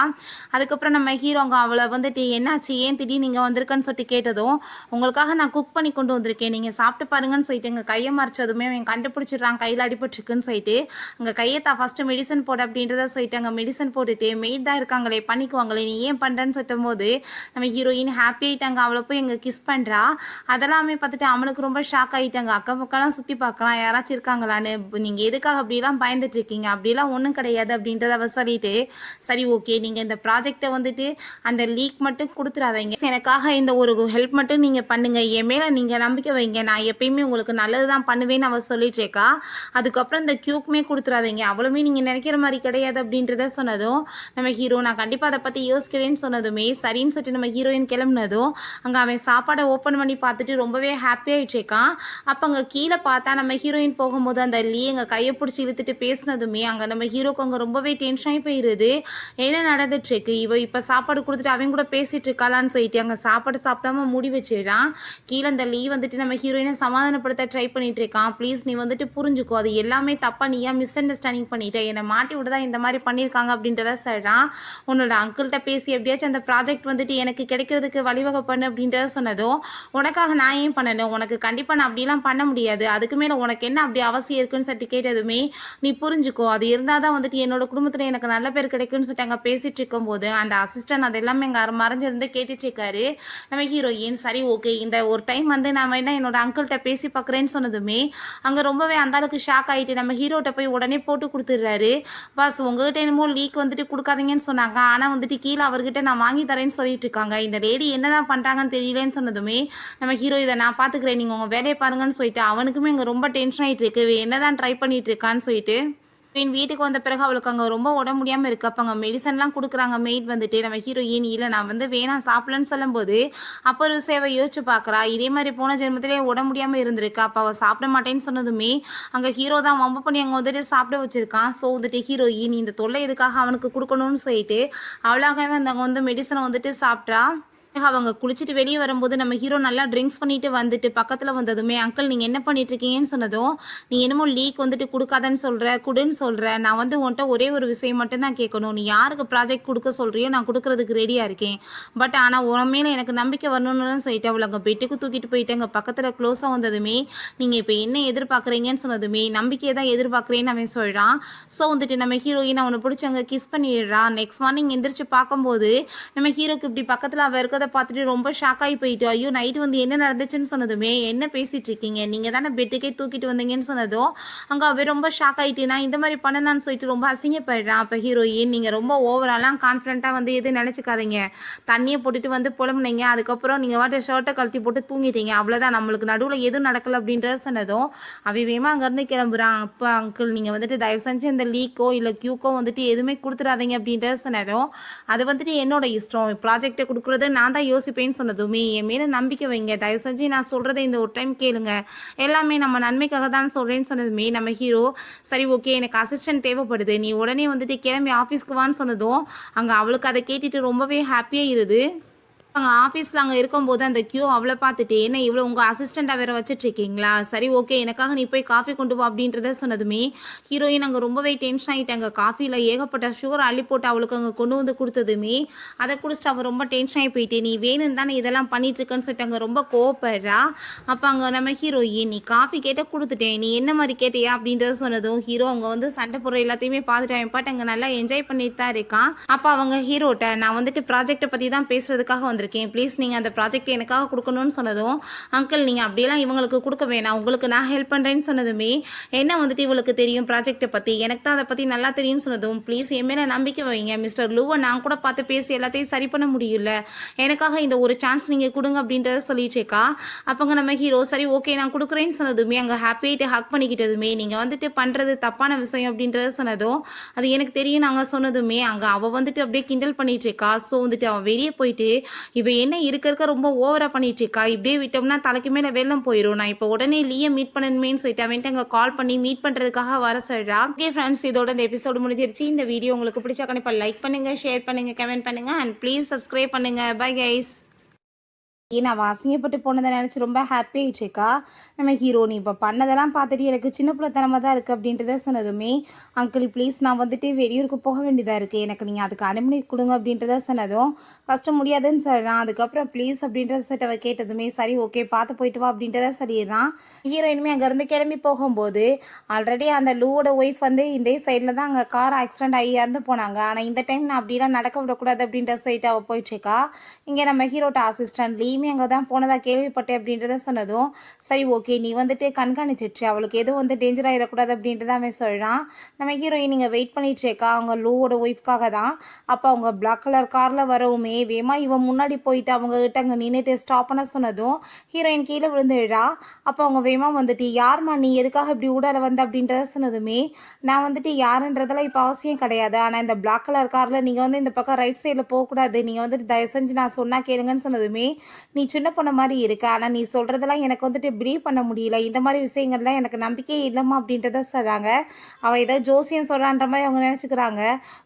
அதுக்கப்புறம் நம்ம ஹீரோங்க அவளை வந்துட்டு என்னாச்சு ஏன் திடீர்னு நீங்க வந்திருக்கன்னு சொல்லிட்டு கேட்டதும், உங்களுக்காக நான் குக் பண்ணி கொண்டு வந்திருக்கேன், நீங்க சாப்பிட்டு பாருங்கன்னு சொல்லிட்டு எங்க கையை மறைச்சதுமே அவன் கண்டுபிடிச்சிடுறான் கையில் அடிபட்டுருக்குன்னு சொல்லிட்டு அங்கே கையை ஃபர்ஸ்ட் மெடிசன் போட அப்படின்றத சொல்லிட்டு அங்கே மெடிசன் போட்டுட்டு மெய்ட் தான் இருக்காங்களே பண்ணிக்குவாங்களே நீ ஏன் பண்ணுறேன்னு சொல்லும் போது நம்ம ஹீரோயின் ஹாப்பி ஆகிட்டாங்க. அவளை போய் எங்க கிஸ் பண்ணுறா. அதெல்லாமே பார்த்துட்டு அவனுக்கு ரொம்ப ஷாக் ஆகிட்டாங்க. அக்கம் பக்கம்லாம் சுற்றி பார்க்கலாம் யாராச்சும் இருக்காங்களான்னு, நீங்கள் எதுக்காக அப்படிலாம் பயந்துட்டு இருக்கீங்க, அப்படிலாம் ஒன்றும் கிடையாது அப்படின்றத அவ சொல்லிட்டு, சரி ஓகே நீங்கள் இந்த ப்ராஜெக்டை வந்துட்டு அந்த லீக் மட்டும் கொடுத்துடாதீங்க, எனக்காக இந்த ஒரு ஹெல்ப் மட்டும் நீங்கள் பண்ணுங்க, என் மேலே நீங்கள் நம்பிக்கை வைங்க, நான் எப்பயுமே உங்களுக்கு நல்லது தான் பண்ணுவேன்னு அவள் சொல்லிட்டு இருக்கா. அதுக்கப்புறம் இந்த கியூக்குமே கொடுத்துடாதீங்க, அவளுமே நீங்கள் நினைக்கிற மாதிரி கிடையாது அப்படின்றத சொன்னதும் நம்ம ஹீரோ நான் கண்டிப்பாக அதை பற்றி யோசிக்கிறேன்னு சொன்னதுமே சரின்னு சொல்லிட்டு நம்ம ஹீரோயின் கிளம்புனதும் அங்கே அவன் சாப்பாடை ஓப்பன் பண்ணி பார்த்துட்டு ரொம்பவே ஹாப்பியாகிட்டு இருக்கான். அப்போ அங்கே கீழே பார்த்தா நம்ம ஹீரோயின் போகும்போது அந்த லீ எங்கள் கையை பிடிச்சி இழுத்துட்டு பேசினதுமே அங்கே நம்ம ஹீரோக்கு அங்கே ரொம்பவே டென்ஷனாகி போயிடுது. என்ன நடந்துட்டுருக்கு, இவ இப்போ சாப்பாடு கொடுத்துட்டு அவங்க கூட பேசிகிட்டு இருக்காளான்னு சொல்லிட்டு அங்கே சாப்பாடு சாப்பிடாம மூடி வச்சிடறான். கீழே அந்த லீ வந்துட்டு நம்ம ஹீரோயினை சமாதானப்படுத்த ட்ரை பண்ணிட்டு இருக்கான். ப்ளீஸ் நீ வந்துட்டு புரிஞ்சுக்கோ, அது எல்லாமே தப்பாக நீயா மிஸ் அண்டர்ஸ்டாண்டிங் பண்ணிட்ட, என்னை மாட்டி விட்டுதான் இந்த மாதிரி பண்ணியிருக்காங்க அப்படின்றத சொல்கிறான். உன்னோட அங்கிள்கிட்ட பேசி எப்படியாச்சும் அந்த ப்ராஜெக்ட் வந்துட்டு எனக்கு கிடைக்கிறதுக்கு வழிவகை பண்ணு அப்படின்றத சொன்னதும், உனக்காக நான் ஏன் பண்ணணும், உனக்கு கண்டிப்பாக நான் அப்படிலாம் பண்ண முடியாது, அதுக்கு மேலே உனக்கு என்ன அப்படி அவசியம் இருக்குன்னு சொல்லிட்டு கேட்டதுமே நீ புரிஞ்சுக்கோ, அது இருந்தால் தான் வந்துட்டு என்னோட குடும்பத்தில் எனக்கு நல்ல பேர் கிடைக்குன்னு சொல்லிட்டு அங்கே பேசிகிட்டு இருக்கும்போது அந்த அசிஸ்டன்ட் அது எல்லாமே எங்கள் மறைஞ்சிருந்து கேட்டுட்டு இருக்காரு. நம்ம ஹீரோயின் சரி ஓகே இந்த ஒரு டைம் வந்து நான் வேணா என்னோட அங்கிள்கிட்ட பேசி பார்க்குறேன்னு சொன்னதுமே அங்கே ரொம்பவே அந்த அளவுக்கு ஷாக் ஆகிட்டு நம்ம ஹீரோட்ட போய் உடனே போட்டு கொடுத்துட்றாரு. பாஸ் உங்ககிட்ட என்னமோ லீக் வந்துட்டு கொடுக்காதீங்கன்னு சொன்னாங்க, ஆனால் வந்துட்டு கீழே அவர்கிட்ட நான் வாங்கி தரேன்னு சொல்லிட்டு இருக்காங்க, இந்த லேடி என்னதான் பண்ணுறாங்கன்னு தெரியலன்னு சொன்னதுமே நம்ம ஹீரோ இதை நான் பார்த்துக்கிறேன் நீங்கள் உங்கள் வேலையை பாருங்கன்னு சொல்லிட்டு அவனுக்குமே இங்கே ரொம்ப டென்ஷன் ஆகிட்டு இருக்கு, என்னதான் ட்ரை பண்ணிட்டு இருக்கான்னு சொல்லிட்டு என் வீட்டுக்கு வந்த பிறகு அவளுக்கு அங்கே ரொம்ப உடம்பு முடியாமல் இருக்குது. அப்போ அங்கே மெடிசன்லாம் கொடுக்குறாங்க மெய்ட் வந்துட்டு நம்ம ஹீரோயின் இல்லை நான் வந்து வேணாம் சாப்பிடலன்னு சொல்லும்போது அப்போ ஒரு சேவை யோசிச்சு பார்க்குறா, இதே மாதிரி போன ஜென்மத்திலே உடம்பு முடியாமல் இருந்திருக்கு, அப்போ அவள் சாப்பிட மாட்டேன்னு சொன்னதுமே அங்கே ஹீரோ தான் வம்பு பண்ணி அங்கே வந்துட்டு சாப்பிட வச்சுருக்கான். ஸோ வந்துட்டு ஹீரோயின் இந்த தொல்லை எதுக்காக அவனுக்கு கொடுக்கணும்னு சொல்லிட்டு அவளாகவே அந்த அங்கே வந்து மெடிசனை வந்துட்டு சாப்பிட்றா. அவங்க குளிச்சுட்டு வெளியே வரும்போது நம்ம ஹீரோ நல்லா ட்ரிங்க்ஸ் பண்ணிட்டு வந்துட்டு பக்கத்தில் வந்ததுமே அங்கிள் நீங்கள் என்ன பண்ணிட்டு இருக்கீங்கன்னு சொன்னதும், நீ என்னமோ லீக் வந்துட்டு கொடுக்காதன்னு சொல்கிற குடுன்னு சொல்கிற, நான் வந்து உன்ட்ட ஒரே ஒரு விஷயம் மட்டும்தான் கேட்கணும், நீ யாருக்கு ப்ராஜெக்ட் கொடுக்க சொல்கிறியோ நான் கொடுக்கறதுக்கு ரெடியாக இருக்கேன், பட் ஆனால் உன் மேலே எனக்கு நம்பிக்கை வரணும்னு சொல்லிட்டு அவளை அங்கே பெட்டுக்கு தூக்கிட்டு போயிட்டு அங்கே பக்கத்தில் க்ளோஸாக வந்ததுமே நீங்கள் இப்போ என்ன எதிர்பார்க்குறீங்கன்னு சொன்னதுமே நம்பிக்கையை தான் எதிர்பார்க்குறேன்னு அவன் சொல்கிறான். ஸோ வந்துட்டு நம்ம ஹீரோயின் அவனை பிடிச்சி அங்கே கிஸ் பண்ணிடுறான். நெக்ஸ்ட் மார்னிங் எந்திரிச்சு பார்க்கும்போது நம்ம ஹீரோக்கு இப்படி பக்கத்தில் அவள் இருக்கிறத பார்த்துட்டு ரொம்ப ஷாக் ஆகி போயிட்டு ஐயோ நைட்டு வந்து என்ன நடந்துச்சுன்னு சொன்னதுமே என்ன பேசிட்டு இருக்கீங்க நீங்கள் தானே பெட்டுக்கே தூக்கிட்டு வந்தீங்கன்னு சொன்னதும் அங்கே அவர் ரொம்ப ஷாக் ஆகிட்டு நான் இந்த மாதிரி பண்ணலான்னு சொல்லிட்டு ரொம்ப அசிங்கப்படுறான். அப்போ ஹீரோயின் நீங்கள் ரொம்ப ஓவராலாம் கான்ஃபிடென்ட்டாக வந்து எதுவும் நினச்சிக்காதீங்க, தண்ணியை போட்டுட்டு வந்து புலம்புனீங்க, அதுக்கப்புறம் நீங்கள் வாட்ட ஷர்ட்டை கழட்டி போட்டு தூங்கிட்டீங்க, அவ்வளோதான், நம்மளுக்கு நடுவில் எதுவும் நடக்கலை அப்படின்றத சொன்னதும் வேகமாக அங்கேருந்து கிளம்புறான். அப்போ அங்கிள் நீங்கள் வந்துட்டு தயவு செஞ்சு இந்த லீக்கோ இல்லை கியூக்கோ வந்துட்டு எதுவுமே கொடுத்துடாதீங்க அப்படின்றத சொன்னதும் அது வந்துட்டு என்னோட இஷ்டம், ப்ராஜெக்டை கொடுக்குறது நான் தான் யோசிப்பேன்னு சொன்னதுமே, என் மேலே நம்பிக்கை வைங்க, தயவு செஞ்சு நான் சொல்கிறத இந்த ஒரு டைம் கேளுங்க, எல்லாமே நம்ம நன்மைக்காக தான் சொல்கிறேன்னு சொன்னதுமே நம்ம ஹீரோ சரி ஓகே எனக்கு அசிஸ்டன்ட் தேவைப்படுது, நீ உடனே வந்துட்டு கிளம்பி ஆஃபீஸ்க்கு வான்னு சொன்னதும் அங்கே அவளுக்கு அதை கேட்டுட்டு ரொம்பவே ஹாப்பியாக இருது. அங்க ஆஃபீஸ்ல அங்க இருக்கும்போது அந்த கியூ அவள பார்த்துட்டு, "என்ன இவ்வளோ உங்க அசிஸ்டண்ட்டா வேற வச்சுட்ருக்கீங்களா? சரி ஓகே. எனக்காக நீ போய் காஃபி கொண்டு வா" அப்படின்றத சொன்னதுமே, ஹீரோயின் அங்க ரொம்பவே டென்ஷன் ஆயிட்டாங்க. காஃபில ஏகப்பட்ட சுகர் அள்ளி போட்டு அவளுக்கு அங்க கொண்டு வந்து குடுத்ததுமே, அத குடிச்சுட்டு அவ ரொம்ப டென்ஷன் ஆயி போயிட்டு, "நீ வேணும்னு தானே இதெல்லாம் பண்ணிட்டு இருக்கன்னு" சொல்லிட்டு அங்க ரொம்ப கோவப்படுறா. அப்ப அங்க நம்ம ஹீரோயின், "நீ காஃபி கேட்டா குடுத்துட்டேன். நீ என்ன மாரி கேட்டியா?" அப்படின்றத சொன்னதும், ஹீரோ அவங்க வந்து சண்டை போடுற எல்லாத்தையுமே பார்த்துட்டு அவன் பாட்டு அங்க நல்லா என்ஜாய் பண்ணிட்டு தான் இருக்கான். அப்ப அவங்க ஹீரோட்ட, "நான் வந்துட்டு ப்ராஜெக்ட்ட பத்தி தான் பேசுறதுக்காக வந்திருக்கேன். ப்ளீஸ் நீங்கள் அந்த ப்ராஜெக்ட் எனக்காக கொடுக்கணும்னு சொன்னதும் அங்கிள் நீங்கள் அப்படியெல்லாம் இவங்களுக்கு கொடுக்க வேணாம், உங்களுக்கு நான் ஹெல்ப் பண்ணுறேன்னு சொன்னதுமே என்ன வந்துட்டு இவளுக்கு தெரியும் ப்ராஜெக்ட்டை பற்றி, எனக்கு தான் அதை பற்றி நல்லா தெரியும்னு சொன்னதும் ப்ளீஸ் என் மேலே நம்பிக்கை வைங்க மிஸ்டர் லூவை நான் கூட பார்த்து பேசி எல்லாத்தையும் சரி பண்ண முடியல, எனக்காக இந்த ஒரு சான்ஸ் நீங்கள் கொடுங்க அப்படின்றத சொல்லிட்டேக்கா. அப்போங்க நம்ம ஹீரோ சரி ஓகே நான் கொடுக்குறேன்னு சொன்னதுமே அங்கே ஹாப்பியாகிட்டு ஹக் பண்ணிக்கிட்டதுமே நீங்கள் வந்துட்டு பண்ணுறது தப்பான விஷயம் அப்படின்றத சொன்னதும் அது எனக்கு தெரியும் நாங்கள் சொன்னதுமே அங்கே அவள் வந்துட்டு அப்படியே கிண்டல் பண்ணிட்டு இருக்கா. ஸோ வந்துட்டு அவள் வெளியே போயிட்டு இவ என்ன இருக்க ரொம்ப ஓவரா பண்ணிட்டு இருக்கா, இப்படியே விட்டோம்னா தலைக்கு மேல வெள்ளம் போயிடும், நான் இப்போ உடனே லீய மீட் பண்ணணுமேன்னு சொல்லிட்டு அவன்ட்டு அங்கே கால் பண்ணி மீட் பண்றதுக்காக வர சொல்றா. ஓகே ஃப்ரெண்ட்ஸ், இதோட இந்த எபிசோடு முடிஞ்சிருச்சு. இந்த வீடியோ உங்களுக்கு பிடிச்சா கண்டிப்பாக லைக் பண்ணுங்க, ஷேர் பண்ணுங்க, கமெண்ட் பண்ணுங்க அண்ட் ப்ளீஸ் சப்ஸ்கிரைப் பண்ணுங்க. Bye guys. ஏன் அவள் அசிங்கப்பட்டு போனதை நினச்சி ரொம்ப ஹாப்பி ஆகிட்டுருக்கா. நம்ம ஹீரோ, நீ இப்போ பண்ணதெல்லாம் பார்த்துட்டு எனக்கு சின்ன பிள்ளைத்தனமாக தான் இருக்குது அப்படின்றத சொன்னதுமே அங்கிள் ப்ளீஸ் நான் வந்துட்டு வெளியூருக்கு போக வேண்டியதாக இருக்குது, எனக்கு நீங்கள் அதுக்கு அனுமதி கொடுங்க அப்படின்றத சொன்னதும் ஃபஸ்ட்டு முடியாதுன்னு சொல்கிறான். அதுக்கப்புறம் ப்ளீஸ் அப்படின்றத செட் அவள் கேட்டதுமே சரி ஓகே பார்த்து போயிட்டு வா அப்படின்றத சொல்லிடுறான். ஹீரோயினுமே அங்கேருந்து கிளம்பி போகும்போது ஆல்ரெடி அந்த லூவோட ஒய்ஃப் வந்து இந்த சைடில் தான் அங்கே கார் ஆக்சிடென்ட் ஆகி இறந்து போனாங்க, ஆனால் இந்த டைம் நான் அப்படிலாம் நடக்க விடக்கூடாது அப்படின்ற சைட்டு அவள் போயிட்டுருக்கா. இங்கே நம்ம ஹீரோட்ட அசிஸ்டன்ட் லீ அங்கே தான் போனதாக கேள்விப்பட்டேன் அப்படின்றத சொன்னதும் சரி ஓகே நீ வந்துட்டு கண்காணிச்சிட்டு அவளுக்கு எதுவும் வந்து டேஞ்சர் ஆகிடக்கூடாது அப்படின்றத அவன் சொல்கிறான். நம்ம ஹீரோயின் நீங்கள் வெயிட் பண்ணிட்டு இருக்கா அவங்க லூவோட ஒய்ஃப்காக தான். அப்போ அவங்க பிளாக் கலர் காரில் வரவுமே வேமா இவன் முன்னாடி போயிட்டு அவங்க கிட்ட அங்கே நின்றுட்டு ஸ்டாப் பண்ண சொன்னதும் ஹீரோயின் கீழே விழுந்துடுறா. அப்போ அவங்க வேமா வந்துட்டு யார்மா நீ எதுக்காக இப்படி ஊடால வந்த அப்படின்றத சொன்னதுமே நான் வந்துட்டு யாருன்றதெல்லாம் இப்போ அவசியம் கிடையாது, ஆனால் இந்த பிளாக் கலர் காரில் நீங்கள் வந்து இந்த பக்கம் ரைட் சைடில் போகக்கூடாது, நீங்கள் வந்துட்டு தயவு செஞ்சு நான் சொன்னால் கேளுங்கன்னு சொன்னதுமே நீ சின்ன பொண்ணு மாதிரி இருக்க, ஆனால் நீ சொல்கிறதெல்லாம் எனக்கு வந்துட்டு பிலீவ் பண்ண முடியல, இந்த மாதிரி விஷயங்கள்லாம் எனக்கு நம்பிக்கையே இல்லைம்மா அப்படின்றத சொல்கிறாங்க. அவள் ஏதோ ஜோசியம் சொல்கிறான்ற மாதிரி அவங்க நினச்சிக்கிறாங்க.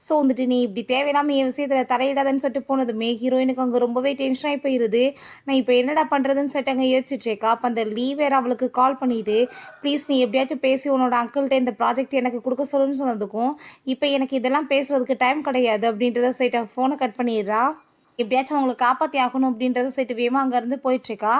ஸோ வந்துட்டு நீ இப்படி தேவையில்லாமல் என் விஷயத்தில் தலையிடாதன்னு சொல்லிட்டு போனதுமே ஹீரோயினுக்கு அங்கே ரொம்பவே டென்ஷன் ஆகி போயிடுது. நான் இப்போ என்னடா பண்ணுறதுன்னு சொல்லிட்டு அங்கே யோசிச்சுட்ருக்கா. அப்போ அந்த லீவேர் அவளுக்கு கால் பண்ணிவிட்டு ப்ளீஸ் நீ எப்படியாச்சும் பேசி உன்னோட அங்கிள்கிட்ட இந்த ப்ராஜெக்ட் எனக்கு கொடுக்க சொல்லுன்னு சொன்னதுக்கும் இப்போ எனக்கு இதெல்லாம் பேசுகிறதுக்கு டைம் கிடையாது அப்படின்றத சொல்லிட்டு ஃபோனை கட் பண்ணிடுறா. எப்படியாச்சும் அவங்களை காப்பாற்றி ஆகணும் அப்படின்றத சொல்லிட்டு வேகமாக அங்கேருந்து போயிட்டுருக்கா.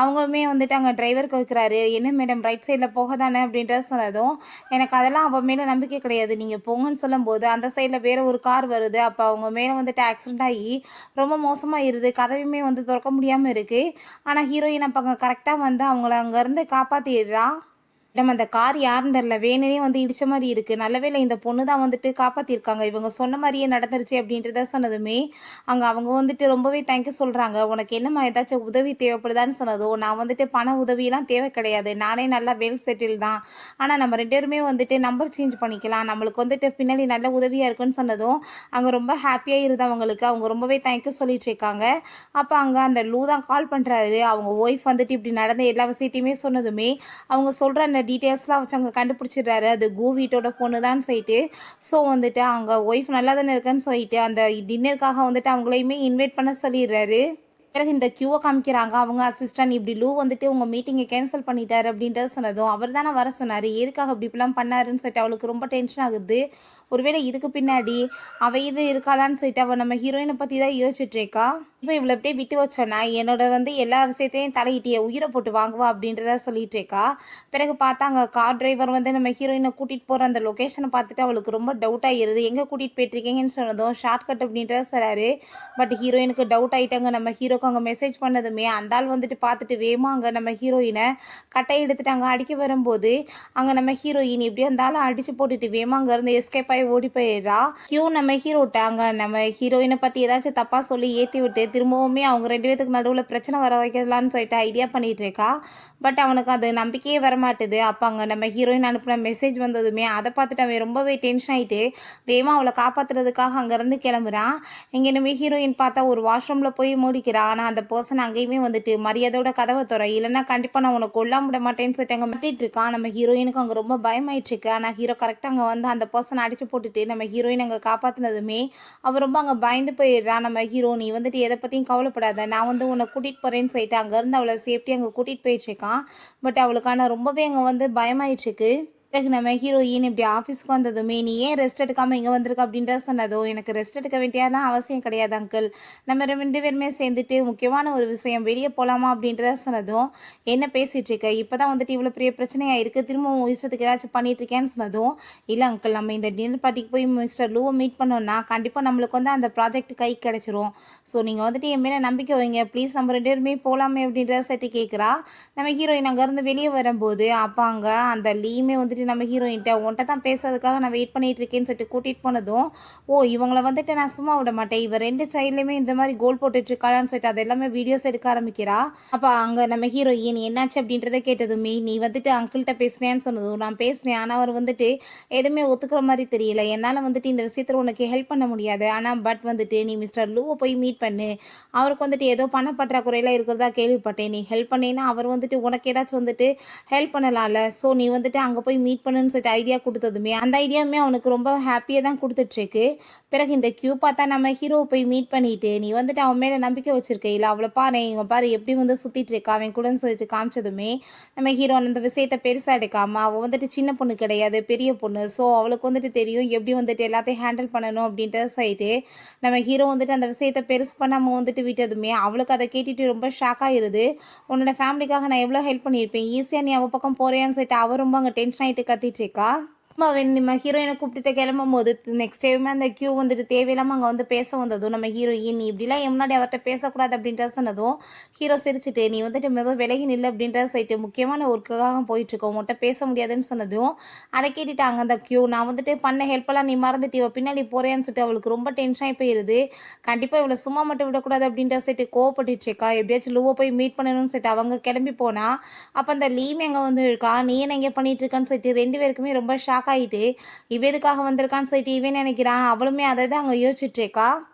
அவங்களுமே வந்துட்டு அங்கே டிரைவர் கேட்குறாரு, என்ன மேடம் ரைட் சைடில் போக தானே அப்படின்றத சொன்னதும் எனக்கு அதெல்லாம் அவள் மேலே நம்பிக்கை கிடையாது, நீங்கள் போங்கன்னு சொல்லும்போது அந்த சைடில் வேறு ஒரு கார் வருது. அப்போ அவங்க மேலே வந்துட்டு ஆக்சிடென்ட் ஆகி ரொம்ப மோசமாகிடுது, கதவுமே வந்து திறக்க முடியாமல் இருக்குது. ஆனால் ஹீரோயின் அப்போ அங்கே கரெக்டாக வந்து அவங்கள அங்கேருந்து காப்பாற்றிடுறா. நம்ம அந்த கார் யாருன்னு தெரில, வேணுனே வந்து இடித்த மாதிரி இருக்குது, நல்லவேளை இந்த பொண்ணு தான் வந்துட்டு காப்பாற்றிருக்காங்க, இவங்க சொன்ன மாதிரியே நடந்துருச்சு அப்படின்றத சொன்னதுமே அங்கே அவங்க வந்துட்டு ரொம்பவே தேங்க்யூ சொல்கிறாங்க. உனக்கு என்னம்மா ஏதாச்சும் உதவி தேவைப்படுதான்னு சொன்னதோ நான் வந்துட்டு பண உதவியெல்லாம் தேவை கிடையாது, நானே நல்லா வெல் செட்டில் தான், ஆனால் நம்ம ரெண்டு பேருமே வந்துட்டு நம்பர் சேஞ்ச் பண்ணிக்கலாம், நம்மளுக்கு வந்துட்டு பின்னாடி நல்ல உதவியாக இருக்குன்னு சொன்னதும் அங்கே ரொம்ப ஹாப்பியாக இருது அவங்களுக்கு. அவங்க ரொம்பவே தேங்க்யூ சொல்லிட்டு இருக்காங்க. அப்போ அங்கே அந்த லூ தான் கால் பண்ணுறாரு. அவங்க ஒய்ஃப் வந்துட்டு இப்படி நடந்த எல்லா விஷயத்தையுமே சொன்னதுமே அவங்க சொல்கிற அந்த டீட்டெயில்ஸ்லாம் வச்சு அங்கே கண்டுபிடிச்சிடுறாரு அது கோ வீட்டோட பொண்ணு தான் சொல்லிட்டு. ஸோ வந்துட்டு அங்கே ஒய்ஃப் நல்லா தானே இருக்குன்னு சொல்லிட்டு அந்த டின்னருக்காக வந்துட்டு அவங்களையுமே இன்வைட் பண்ண சொல்லிடுறாரு. பிறகு இந்த கியூவை காமிக்கிறாங்க. அவங்க அசிஸ்டன்ட் இப்படி லூ வந்துட்டு உங்கள் மீட்டிங்கை கேன்சல் பண்ணிட்டாரு அப்படின்றத சொன்னதும் அவர் தானே வர சொன்னார், எதுக்காக இப்படி இப்படிலாம் பண்ணாருன்னு சொல்லிட்டு அவளுக்கு ரொம்ப டென்ஷன் ஆகுது. ஒருவேளை இதுக்கு பின்னாடி அவள் இது இருக்காளான்னு சொல்லிட்டு அவள் நம்ம ஹீரோயினை பற்றி தான் யோசிச்சுட்ருக்கா. இப்போ இவ்வளோ அப்படியே விட்டு வச்சோன்னா என்னோட வந்து எல்லா விஷயத்தையும் தலையிட்டிய உயிரை போட்டு வாங்குவா அப்படின்றத சொல்லிட்டு இருக்கா. பிறகு பார்த்தா அங்கே கார் டிரைவர் வந்து நம்ம ஹீரோயினை கூட்டிகிட்டு போகிற அந்த லொக்கேஷனை பார்த்துட்டு அவளுக்கு ரொம்ப டவுட் ஆகிடுது. எங்கே கூட்டிகிட்டு போயிட்டுருக்கீங்கன்னு சொன்னதும் ஷார்ட்கட் அப்படின்றத சொல்கிறாரு. பட் ஹீரோயினுக்கு டவுட் ஆகிட்டாங்க. நம்ம ஹீரோக்கு அங்கே மெசேஜ் பண்ணதுமே அந்த ஆள் வந்துட்டு பார்த்துட்டு வேமா அங்கே நம்ம ஹீரோயினை கட்டை எடுத்துட்டு அங்கே அடிக்க வரும்போது அங்கே நம்ம ஹீரோயின் எப்படியோ அந்த ஆளை அடித்து போட்டுட்டு வேமா அங்கேருந்து எஸ்கேப் கடுப்பாய் ஓடி போயிடுறா. நம்ம ஹீரோட்டாங்க நம்ம ஹீரோயினை பற்றி ஏதாச்சும் தப்பாக சொல்லி ஏற்றி விட்டு திரும்பவுமே அவங்க 2 பேத்துக்கு நடுவில் பிரச்சனை வர வைக்கலான்னு சொல்லிட்டு ஐடியா பண்ணிட்டு இருக்கா. பட் அவனுக்கு அது நம்பிக்கையே வரமாட்டுது. அப்போ அங்கே நம்ம ஹீரோயின் அனுப்பின மெசேஜ் வந்ததுமே அதை பார்த்துட்டு அவன் ரொம்பவே டென்ஷன் ஆகிட்டு வேகமாக அவளை காப்பாற்றுறதுக்காக அங்கேருந்து கிளம்புறான். இங்கே நம்ம ஹீரோயின் பார்த்தா ஒரு வாஷ்ரூமில் போய் மூடிக்கிறா. ஆனால் அந்த பர்சன் அங்கேயுமே வந்துட்டு மரியாதையோட கதவை துறை, இல்லைன்னா கண்டிப்பாக நான் உனக்கு கொல்லாம விட மாட்டேன்னு சொல்லிட்டு அங்கே மாட்டிட்டு இருக்கான். நம்ம ஹீரோயினுக்கு அங்கே ரொம்ப பயமாயிட்டு இருக்கு. ஆனால் ஹீரோ கரெக்டாக அங்கே வந்து அந்த பர்சனை அடிச்சு போட்டுட்டு நம்ம ஹீரோயின் அங்கே காப்பாற்றினதுமே அவள் ரொம்ப அங்கே பயந்து போயிடுறான். நம்ம ஹீரோ நீ வந்துட்டு எதை பற்றியும் கவலைப்படாத, நான் வந்து உன்னை கூட்டிகிட்டு போகிறேன்னு சொல்லிட்டு அங்கேருந்து அவளை சேஃப்டி அங்கே கூட்டிகிட்டு போயிட்டுருக்கான். பட் அவளுக்கான ரொம்பவே அங்கே வந்து பயமாயிட்டுருக்கு. பிறகு நம்ம ஹீரோயின் இப்படி ஆஃபீஸ்க்கு வந்ததுமே நீ ஏன் ரெஸ்ட் எடுக்காமல் இங்கே வந்திருக்க அப்படின்ற சொன்னதோ, எனக்கு ரெஸ்ட் எடுக்க வேண்டியதெல்லாம் அவசியம் கிடையாது அங்கிள், நம்ம 2 பேருமே சேர்ந்துட்டு முக்கியமான ஒரு விஷயம் வெளியே போகலாமா அப்படின்றத சொன்னதும், என்ன பேசிகிட்டு இருக்க, இப்போ தான் வந்துட்டு இவ்வளோ பெரிய பிரச்சனையாக இருக்குது, திரும்ப இஷ்டத்துக்கு ஏதாச்சும் பண்ணிட்டு இருக்கேன்னு சொன்னதும், இல்லை அங்கிள் நம்ம இந்த டின்னர் பார்ட்டிக்கு போய் மிஸ்டர் லூவை மீட் பண்ணோன்னா கண்டிப்பாக நம்மளுக்கு வந்து அந்த ப்ராஜெக்ட் கை கிடச்சிரும். ஸோ நீங்கள் வந்துட்டு என் மேலே நம்பிக்கை வைங்க ப்ளீஸ், நம்ம 2 பேருமே போகலாமே அப்படின்றத சட்டி கேட்குறா. நம்ம ஹீரோயின் அங்கேருந்து வெளியே வரும்போது அப்போ அங்கே அந்த லீமே வந்துட்டு நம்ம ஹீரோயின்ட்ட உன்ட்ட தான் பேசுறதுக்காக நான் வெயிட் பண்ணிட்டு இருக்கேன்னு சொல்லிட்டு கூட்டிகிட்டு போனதும், ஓ இவங்களை வந்துட்டு நான் சும்மா விட மாட்டேன், இவ 2 சைட்லையுமே இந்த மாதிரி கோல் போட்டுட்டு இருக்காளான்னு சொல்லிட்டு அது எல்லாமே வீடியோஸ் எடுக்க ஆரம்பிக்கிறா. அப்போ அங்கே நம்ம ஹீரோயின் என்னாச்சு அப்படின்றத கேட்டதுமே நீ வந்துட்டு அங்கிள்கிட்ட பேசுனேன்னு சொன்னதும், நான் பேசினேன் ஆனால் அவர் வந்துட்டு எதுவுமே ஒத்துக்கிற மாதிரி தெரியல, என்னால் வந்துட்டு இந்த விஷயத்தில் உனக்கு ஹெல்ப் பண்ண முடியாது, ஆனால் பட் வந்துட்டு நீ மிஸ்டர் லூவை போய் மீட் பண்ணு, அவருக்கு வந்துட்டு ஏதோ பண பற்றாக்குறையெல்லாம் இருக்கிறதா கேள்விப்பட்டேன், நீ ஹெல்ப் பண்ணேன்னா அவர் வந்துட்டு உனக்கு ஏதாச்சும் வந்துட்டு ஹெல்ப் பண்ணலாம்ல, ஸோ நீ வந்துட்டு அங்கே போய் மீட் பண்ணுன்னு சொல்லிட்டு ஐடியா கொடுத்ததுமே அந்த ஐடியாவுமே அவனுக்கு ரொம்ப ஹாப்பியாக தான் கொடுத்துட்ருக்கு. பிறகு இந்த கியூ பார்த்தா நம்ம ஹீரோவை போய் மீட் பண்ணிட்டு நீ வந்துட்டு அவன் மேலே நம்பிக்கை வச்சிருக்க, இல்லை அவளை பாரு இவன் பாரு எப்படி வந்து சுற்றிட்டு இருக்கா அவன் கூடன்னு சொல்லிட்டு காமிச்சதுமே நம்ம ஹீரோ அந்த விஷயத்தை பெருசாக எடுக்காமல் அவள் வந்துட்டு சின்ன பொண்ணு கிடையாது பெரிய பொண்ணு, ஸோ அவளுக்கு வந்துட்டு தெரியும் எப்படி வந்துட்டு எல்லாத்தையும் ஹேண்டில் பண்ணணும் அப்படின்றத சொல்லிட்டு நம்ம ஹீரோ வந்துட்டு அந்த விஷயத்தை பெருசு பண்ணாமல் வந்துட்டு விட்டதுமே அவளுக்கு அதை கேட்டுட்டு ரொம்ப ஷாக் ஆகிடுது. உன்னோட ஃபேமிலிக்காக நான் எவ்வளோ ஹெல்ப் பண்ணியிருப்பேன், ஈஸியாக நீ அவள் பக்கம் போறியான்னு சொல்லிட்டு அவள் ரொம்ப அங்கே டென்ஷன் ஆகிட்டு கத்திட்டு இருக்கா. நம்ம ஹீரோயினை கூப்பிட்டுட்டு கிளம்பும் போது நெக்ஸ்ட் டைமே அந்த கியூ வந்துட்டு தேவையில்லாமல் அங்கே வந்து பேச வந்ததும் நம்ம ஹீரோயின் நீ இப்படிலாம் முன்னாடி அவர்கிட்ட பேசக்கூடாது அப்படின்றத சொன்னதும் ஹீரோ சிரிச்சுட்டு நீ வந்துட்டு மிகவும் விலகி நில்லை அப்படின்றத சொல்லிட்டு முக்கியமான ஒர்க்குக்காக போயிட்டுருக்கோம் உன்கிட்ட பேச முடியாதுன்னு சொன்னதும் அதை கேட்டுட்டாங்க அந்த கியூ, நான் வந்துட்டு பண்ண ஹெல்ப்பெல்லாம் நீ மறந்துட்டு இவ பின்னாடி போகிறேன்னு சொல்லிட்டு அவளுக்கு ரொம்ப டென்ஷனாகி போயிடுது. கண்டிப்பாக இவ்வளோ சும்மா மட்டும் விடக்கூடாது அப்படின்ற சொல்லிட்டு கோவப்பட்டுருக்கா. எப்படியாச்சும் லூவை போய் மீட் பண்ணணும்னு சொல்லிட்டு அவங்க கிளம்பி போனா அப்போ அந்த லீம் எங்கே வந்து இருக்கா, நீ என்ன எங்கே பண்ணிட்டு இருக்கான்னு சொல்லிட்டு 2 பேருக்குமே ரொம்ப ஷாக் ஆகிட்டு இவ எதுக்காக வந்திருக்கான்னு சொல்லிட்டு இவன் நினைக்கிறான், அவளுமே அதை தான் அங்கே யோசிச்சுட்டு இருக்கா.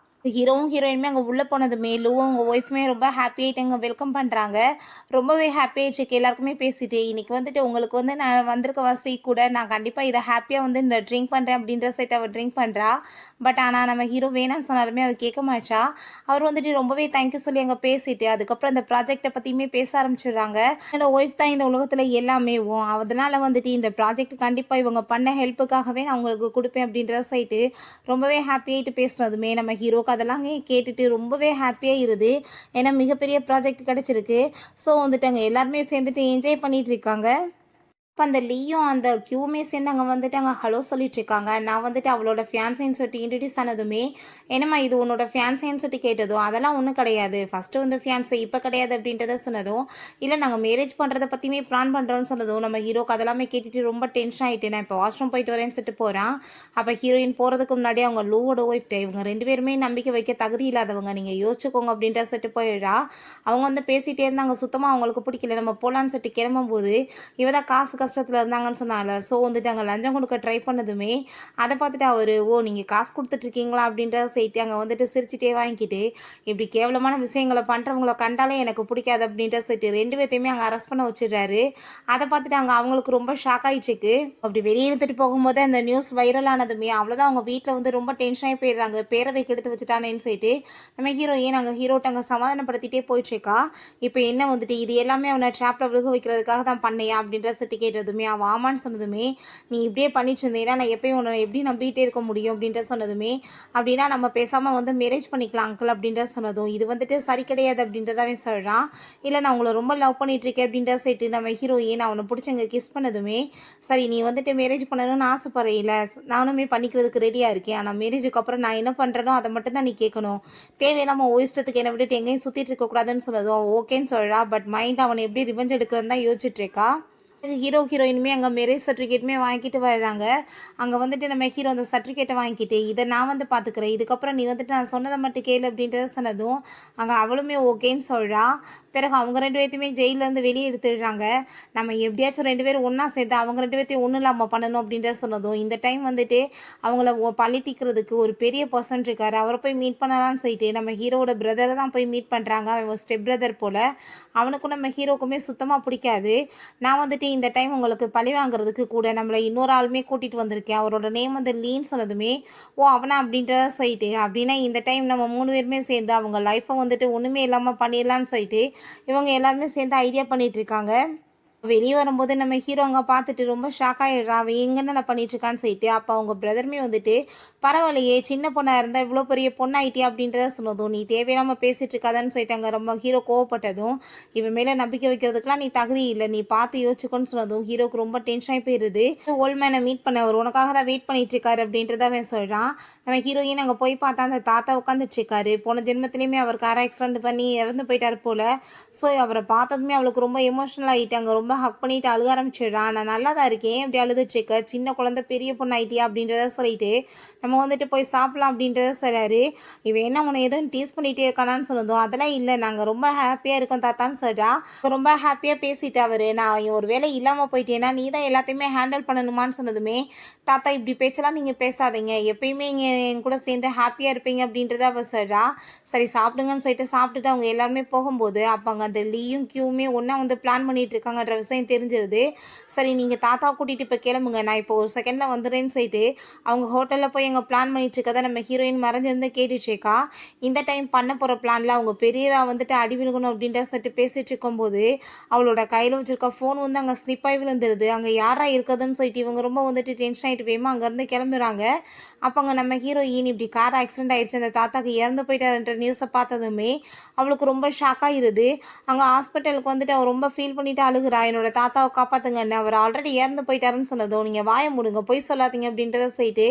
ஹீரோவும் ஹீரோயினுமே அங்கே உள்ளே போனதுமே லூவும் அவங்க ஒய்ஃபுமே ரொம்ப ஹாப்பி ஆகிட்டு அங்கே வெல்கம் பண்ணுறாங்க. ரொம்பவே ஹாப்பி ஆகிடுச்சு எல்லாருக்குமே பேசிட்டு இன்றைக்கி வந்துட்டு உங்களுக்கு வந்து நான் வந்திருக்க வசதி கூட நான் கண்டிப்பாக இதை ஹாப்பியாக வந்து இந்த ட்ரிங்க் பண்ணுறேன் அப்படின்ற சைட் அவள் ட்ரிங்க் பண்ணுறா. பட் ஆனால் நம்ம ஹீரோ வேணான்னு சொன்னாலுமே அவள் கேட்க மாட்டா. அவர் வந்துட்டு ரொம்பவே தேங்க்யூ சொல்லி அங்கே பேசிட்டு அதுக்கப்புறம் இந்த ப்ராஜெக்டை பற்றியுமே பேச ஆரம்பிச்சிடுறாங்க. என்னோட ஒய்ஃப் தான் இந்த உலகத்தில் எல்லாமே அதனால் வந்துட்டு இந்த ப்ராஜெக்ட் கண்டிப்பாக இவங்க பண்ண ஹெல்ப்புக்காகவே நான் உங்களுக்கு கொடுப்பேன் அப்படின்ற சைட்டு ரொம்பவே ஹாப்பி ஆகிட்டு பேசுனதுமே நம்ம ஹீரோக்கு அதெல்லாம் கேட்டுட்டு ரொம்பவே ஹாப்பியாக இருது. ஏன்னா மிகப்பெரிய ப்ராஜெக்ட் கிடச்சிருக்கு. ஸோ வந்துட்டு அங்கே எல்லாருமே சேர்ந்துட்டு என்ஜாய் பண்ணிகிட்டு இருக்காங்க. இப்போ அந்த லீயும் அந்த கியூமே சேர்ந்து அங்கே வந்துட்டு அங்கே ஹலோ சொல்லிட்டு இருக்காங்க. நான் வந்துட்டு அவளோட ஃபியான்சேன்னு சொல்லிட்டு இன்ட்ரடியூஸ் ஆனதுமே என்னம்மா இது உன்னோட ஃபியான்சேன்னு சொல்லிட்டு கேட்டதும் அதெல்லாம் ஒன்றும் கிடையாது, ஃபஸ்ட்டு வந்து ஃபியான்சே இப்போ கிடையாது அப்படின்றத சொன்னதும், இல்லை நாங்கள் மேரேஜ் பண்ணுறதை பற்றியுமே பிளான் பண்ணுறோன்னு சொன்னதும் நம்ம ஹீரோக்கு அதெல்லாமே கேட்டுட்டு ரொம்ப டென்ஷன் ஆகிட்டு நான் இப்போ வாஷ்ரூம் போயிட்டு வரேன்னு சொல்லிட்டு போகிறான். அப்போ ஹீரோயின் போகிறதுக்கு முன்னாடி அவங்க லூவோட ஒய்ஃப்டே இவங்க 2 பேருமே நம்பிக்கை வைக்க தகுதி இல்லாதவங்க, நீங்கள் யோசிச்சுக்கோங்க அப்படின்ற சொல்லிட்டு போயிடா. அவங்க வந்து பேசிகிட்டே இருந்தாங்க, சுத்தமாக அவங்களுக்கு பிடிக்கல. நம்ம போகலான்னு சொல்லிட்டு கிளம்பும்போது இவ தான் காசு கஷ்டத்தில் இருந்தாங்கன்னு சொன்னால. ஸோ வந்துட்டு அங்கே லஞ்சம் கொடுக்க ட்ரை பண்ணதுமே அதை பார்த்துட்டு அவர் ஓ நீங்கள் காசு கொடுத்துட்ருக்கீங்களா அப்படின்றத செய்து அங்கே வந்துட்டு சிரிச்சிட்டே வாங்கிக்கிட்டு இப்படி கேவலமான விஷயங்களை பண்ணுறவங்கள கண்டாலே எனக்கு பிடிக்காது அப்படின்ற சொல்லிட்டு 2 பேர்த்தையுமே அங்கே அரெஸ்ட் பண்ண வச்சிடுறாரு. அதை பார்த்துட்டு அங்கே அவங்களுக்கு ரொம்ப ஷாக் ஆகிட்டுருக்கு. அப்படி வெளியே எடுத்துகிட்டு போகும்போது அந்த நியூஸ் வைரல் ஆனதுமே அவ்வளோதான் அவங்க வீட்டில் வந்து ரொம்ப டென்ஷனாகி போயிடுறாங்க, பேரவைக்கு எடுத்து வச்சுட்டானேன்னு சொல்லிட்டு நம்ம ஹீரோயின் அங்கே ஹீரோட்ட அங்கே சமாதானப்படுத்திட்டே போயிட்டுருக்கா. இப்போ என்ன வந்துட்டு இது எல்லாமே அவனை ட்ராப்பில் விழுக வைக்கிறதுக்காக தான் பண்ணையா அப்படின்ற சொல்லிட்டு கேட்டதுமே அவன் ஆமான்னு சொன்னதுமே நீ இப்படியே பண்ணிட்டு இருந்தீங்கன்னா நான் எப்பயும் உன்னை எப்படி நம்பிக்கிட்டே இருக்க முடியும் அப்படின்ற சொன்னதுமே அப்படின்னா நம்ம பேசாமல் வந்து மேரேஜ் பண்ணிக்கலாம் அங்கிள் அப்படின்ற சொன்னதும் இது வந்துட்டு சரி கிடையாது அப்படின்றதாவே சொல்கிறான். இல்லை நான் உங்களை ரொம்ப லவ் பண்ணிட்டு இருக்கேன் அப்படின்ற சொல்லிட்டு நம்ம ஹீரோயின் அவனை பிடிச்சங்க கிஸ் பண்ணதுமே சரி நீ வந்துட்டு மேரேஜ் பண்ணணும்னு ஆசைப்படுறீல, நானுமே பண்ணிக்கிறதுக்கு ரெடியாக இருக்கேன், ஆனால் மேரேஜுக்கு அப்புறம் நான் என்ன பண்ணுறனோ அதை மட்டும் தான் நீ கேட்கணும், தேவையில்லாமல் இஷ்டத்துக்கு என்னை விட்டுட்டு எங்கேயும் சுற்றிட்டு இருக்கக்கூடாதுன்னு சொன்னதும் ஓகேன்னு சொல்கிறா. பட் மைண்ட் அவனை எப்படி ரிவெஞ்ச் எடுக்கிறன்னு தான் யோசிச்சுட்டு இருக்கா. ஹீரோ ஹீரோயினுமே அங்கே மேரேஜ் சர்டிஃபிகேட்டுமே வாங்கிட்டு வர்றாங்க. அங்கே வந்துட்டு நம்ம ஹீரோ அந்த சர்டிஃபிகேட்டை வாங்கிட்டு, இதை நான் வந்து பார்த்துக்கிறேன், இதுக்கப்புறம் நீ வந்துட்டு நான் சொன்னதை மட்டும் கேளு அப்படின்றத சொன்னதும் அங்கே அவளுமே ஓகேன்னு சொல்கிறா. பிறகு அவங்க 2 பேர்த்தையுமே ஜெயிலேருந்து வெளியே எடுத்துடுறாங்க. நம்ம எப்படியாச்சும் 2 பேரும் ஒன்றா சேர்த்து அவங்க 2 பேர்த்தையும் ஒன்றும் இல்லாமல் பண்ணணும் அப்படின்றத சொன்னதும், இந்த டைம் வந்துட்டு அவங்கள பழி தீர்க்கிறதுக்கு ஒரு பெரிய பர்சன் இருக்கார், அவரை போய் மீட் பண்ணலான்னு சொல்லிட்டு நம்ம ஹீரோவோட பிரதரை தான் போய் மீட் பண்ணுறாங்க. அவன் ஸ்டெப் பிரதர் போல். அவனுக்கும் நம்ம ஹீரோக்குமே சுத்தமாக பிடிக்காது. நான் வந்துட்டு இந்த டைம் உங்களுக்கு பழி வாங்குறதுக்கு கூட நம்மளை இன்னொரு ஆளுமே கூட்டிகிட்டு வந்திருக்கேன், அவரோட நேம் வந்து லீன்னு சொன்னதுமே, ஓ அவனா அப்படின்றத சொல்லிட்டு, அப்படின்னா இந்த டைம் நம்ம 3 பேருமே சேர்ந்து அவங்க லைஃப்பை வந்துட்டு ஒன்றுமே இல்லாமல் பண்ணிடலான்னு சொல்லிட்டு இவங்க எல்லாருமே சேர்ந்து ஐடியா பண்ணிட்டு இருக்காங்க. வெளியே வரும்போது நம்ம ஹீரோ அங்கே பார்த்துட்டு ரொம்ப ஷாக் ஆகிடுறா, அவன் எங்கே என்ன பண்ணிட்டுருக்கான்னு சொல்லிட்டு. அப்போ அவங்க பிரதருமே வந்துட்டு, பரவாயில்லையே சின்ன பொண்ணாக இருந்தால் இவ்வளோ பெரிய பொண்ணாயிட்டியா அப்படின்றத சொன்னதும், நீ தேவையில்லாமல் பேசிகிட்டு இருக்காதான்னு சொல்லிட்டாங்க. ரொம்ப ஹீரோ கோவப்பட்டதும், இவன் மேலே நம்பிக்கை வைக்கிறதுக்குலாம் நீ தகுதி இல்லை, நீ பார்த்து யோசிச்சுக்கோன்னு சொன்னதும் ஹீரோக்கு ரொம்ப டென்ஷன் ஆகி போயிடுது. ஓல்ட் மேனை மீட் பண்ண அவர் உனக்காக தான் வெயிட் பண்ணிட்டு இருக்காரு அப்படின்றத அவன் சொல்கிறான். நம்ம ஹீரோயின் அங்கே போய் பார்த்தா அந்த தாத்தா உட்காந்துட்டு இருக்காரு. போன ஜென்மத்திலையுமே அவர் கார் ஆக்சிடென்ட் பண்ணி இறந்து போயிட்டார் போல். ஸோ அவரை பார்த்ததுமே அவளுக்கு ரொம்ப எமோஷனல் ஆகிட்டாங்க. ரொம்ப ஹக் பண்ணிட்டு அழுக ஆரம்பிச்சிடுறா. நான் நல்லா தான் இருக்கேன், இப்படி அழுதுட்ருக்க, சின்ன குழந்தை பெரிய பொண்ணு ஆயிட்டியா அப்படின்றத சொல்லிட்டு நம்ம வந்துட்டு போய் சாப்பிடலாம் அப்படின்றத சொல்கிறாரு. இவன் என்ன உன்னை எதுவும் டீஸ் பண்ணிகிட்டே இருக்கானான்னு சொன்னதும், அதெல்லாம் இல்லை, நாங்கள் ரொம்ப ஹாப்பியாக இருக்கோம் தாத்தான்னு சொல்கிறா. ரொம்ப ஹாப்பியாக பேசிட்டு அவர், நான் ஒரு வேலை இல்லாமல் போயிட்டேன்னா நீ தான் எல்லாத்தையுமே ஹேண்டில் பண்ணணுமான்னு சொன்னதுமே, தாத்தா இப்படி பேச்செல்லாம் நீங்கள் பேசாதீங்க, எப்பயுமே இங்கே என் கூட சேர்ந்து ஹாப்பியாக இருப்பீங்க அப்படின்றத அவள் சொல்கிறா. சரி சாப்பிடுங்கன்னு சொல்லிட்டு சாப்பிட்டுட்டு அவங்க எல்லாருமே போகும்போது, அப்போ அங்கே அந்த லீயும் கியூமே ஒன்றா வந்து பிளான் பண்ணிகிட்டு இருக்காங்கன்ற விஷயம் தெரிஞ்சிருது. சரி நீங்கள் தாத்தா கூட்டிகிட்டு இப்போ கிளம்புங்க, நான் இப்போ ஒரு செகண்டில் வந்துடுறேன்னு சொல்லிட்டு அவங்க ஹோட்டலில் போய் எங்கள் பிளான் பண்ணிட்டு இருக்கதை நம்ம ஹீரோயின் மறைஞ்சிருந்து கேட்டுட்ருக்கா. இந்த டைம் பண்ண போகிற பிளானில் அவங்க பெரியதாக வந்துட்டு அடி விழுகணும் அப்படின்ற சொல்லிட்டு பேசிகிட்டு இருக்கும்போது அவளோட கையில் வச்சுருக்க ஃபோன் வந்து அங்கே ஸ்லிப்பாகி விழுந்துருது. அங்கே யாரா இருக்குதுன்னு சொல்லிட்டு இவங்க ரொம்ப வந்துட்டு டென்ஷன் ஆகிட்டு வேமா அங்கேருந்து கிளம்புறாங்க. அப்போ அங்கே நம்ம ஹீரோயின் இப்படி கார் ஆக்சிடென்ட் ஆகிடுச்சு, அந்த தாத்தாக்கு இறந்து போயிட்டாருன்ற நியூஸை பார்த்ததுமே அவளுக்கு ரொம்ப ஷாக் ஆகிருது. அங்கே ஹாஸ்பிட்டலுக்கு வந்துட்டு அவள் ரொம்ப ஃபீல் பண்ணிட்டு அழுகுறா, என்னோட தாத்தாவை காப்பாற்றுங்கன்னு, அவர் ஆல்ரெடி இறந்து போயிட்டாருன்னு சொன்னதும், நீங்கள் வாய மூடுங்க, பொய் சொல்லாதீங்க அப்படின்றத சொல்லிட்டு,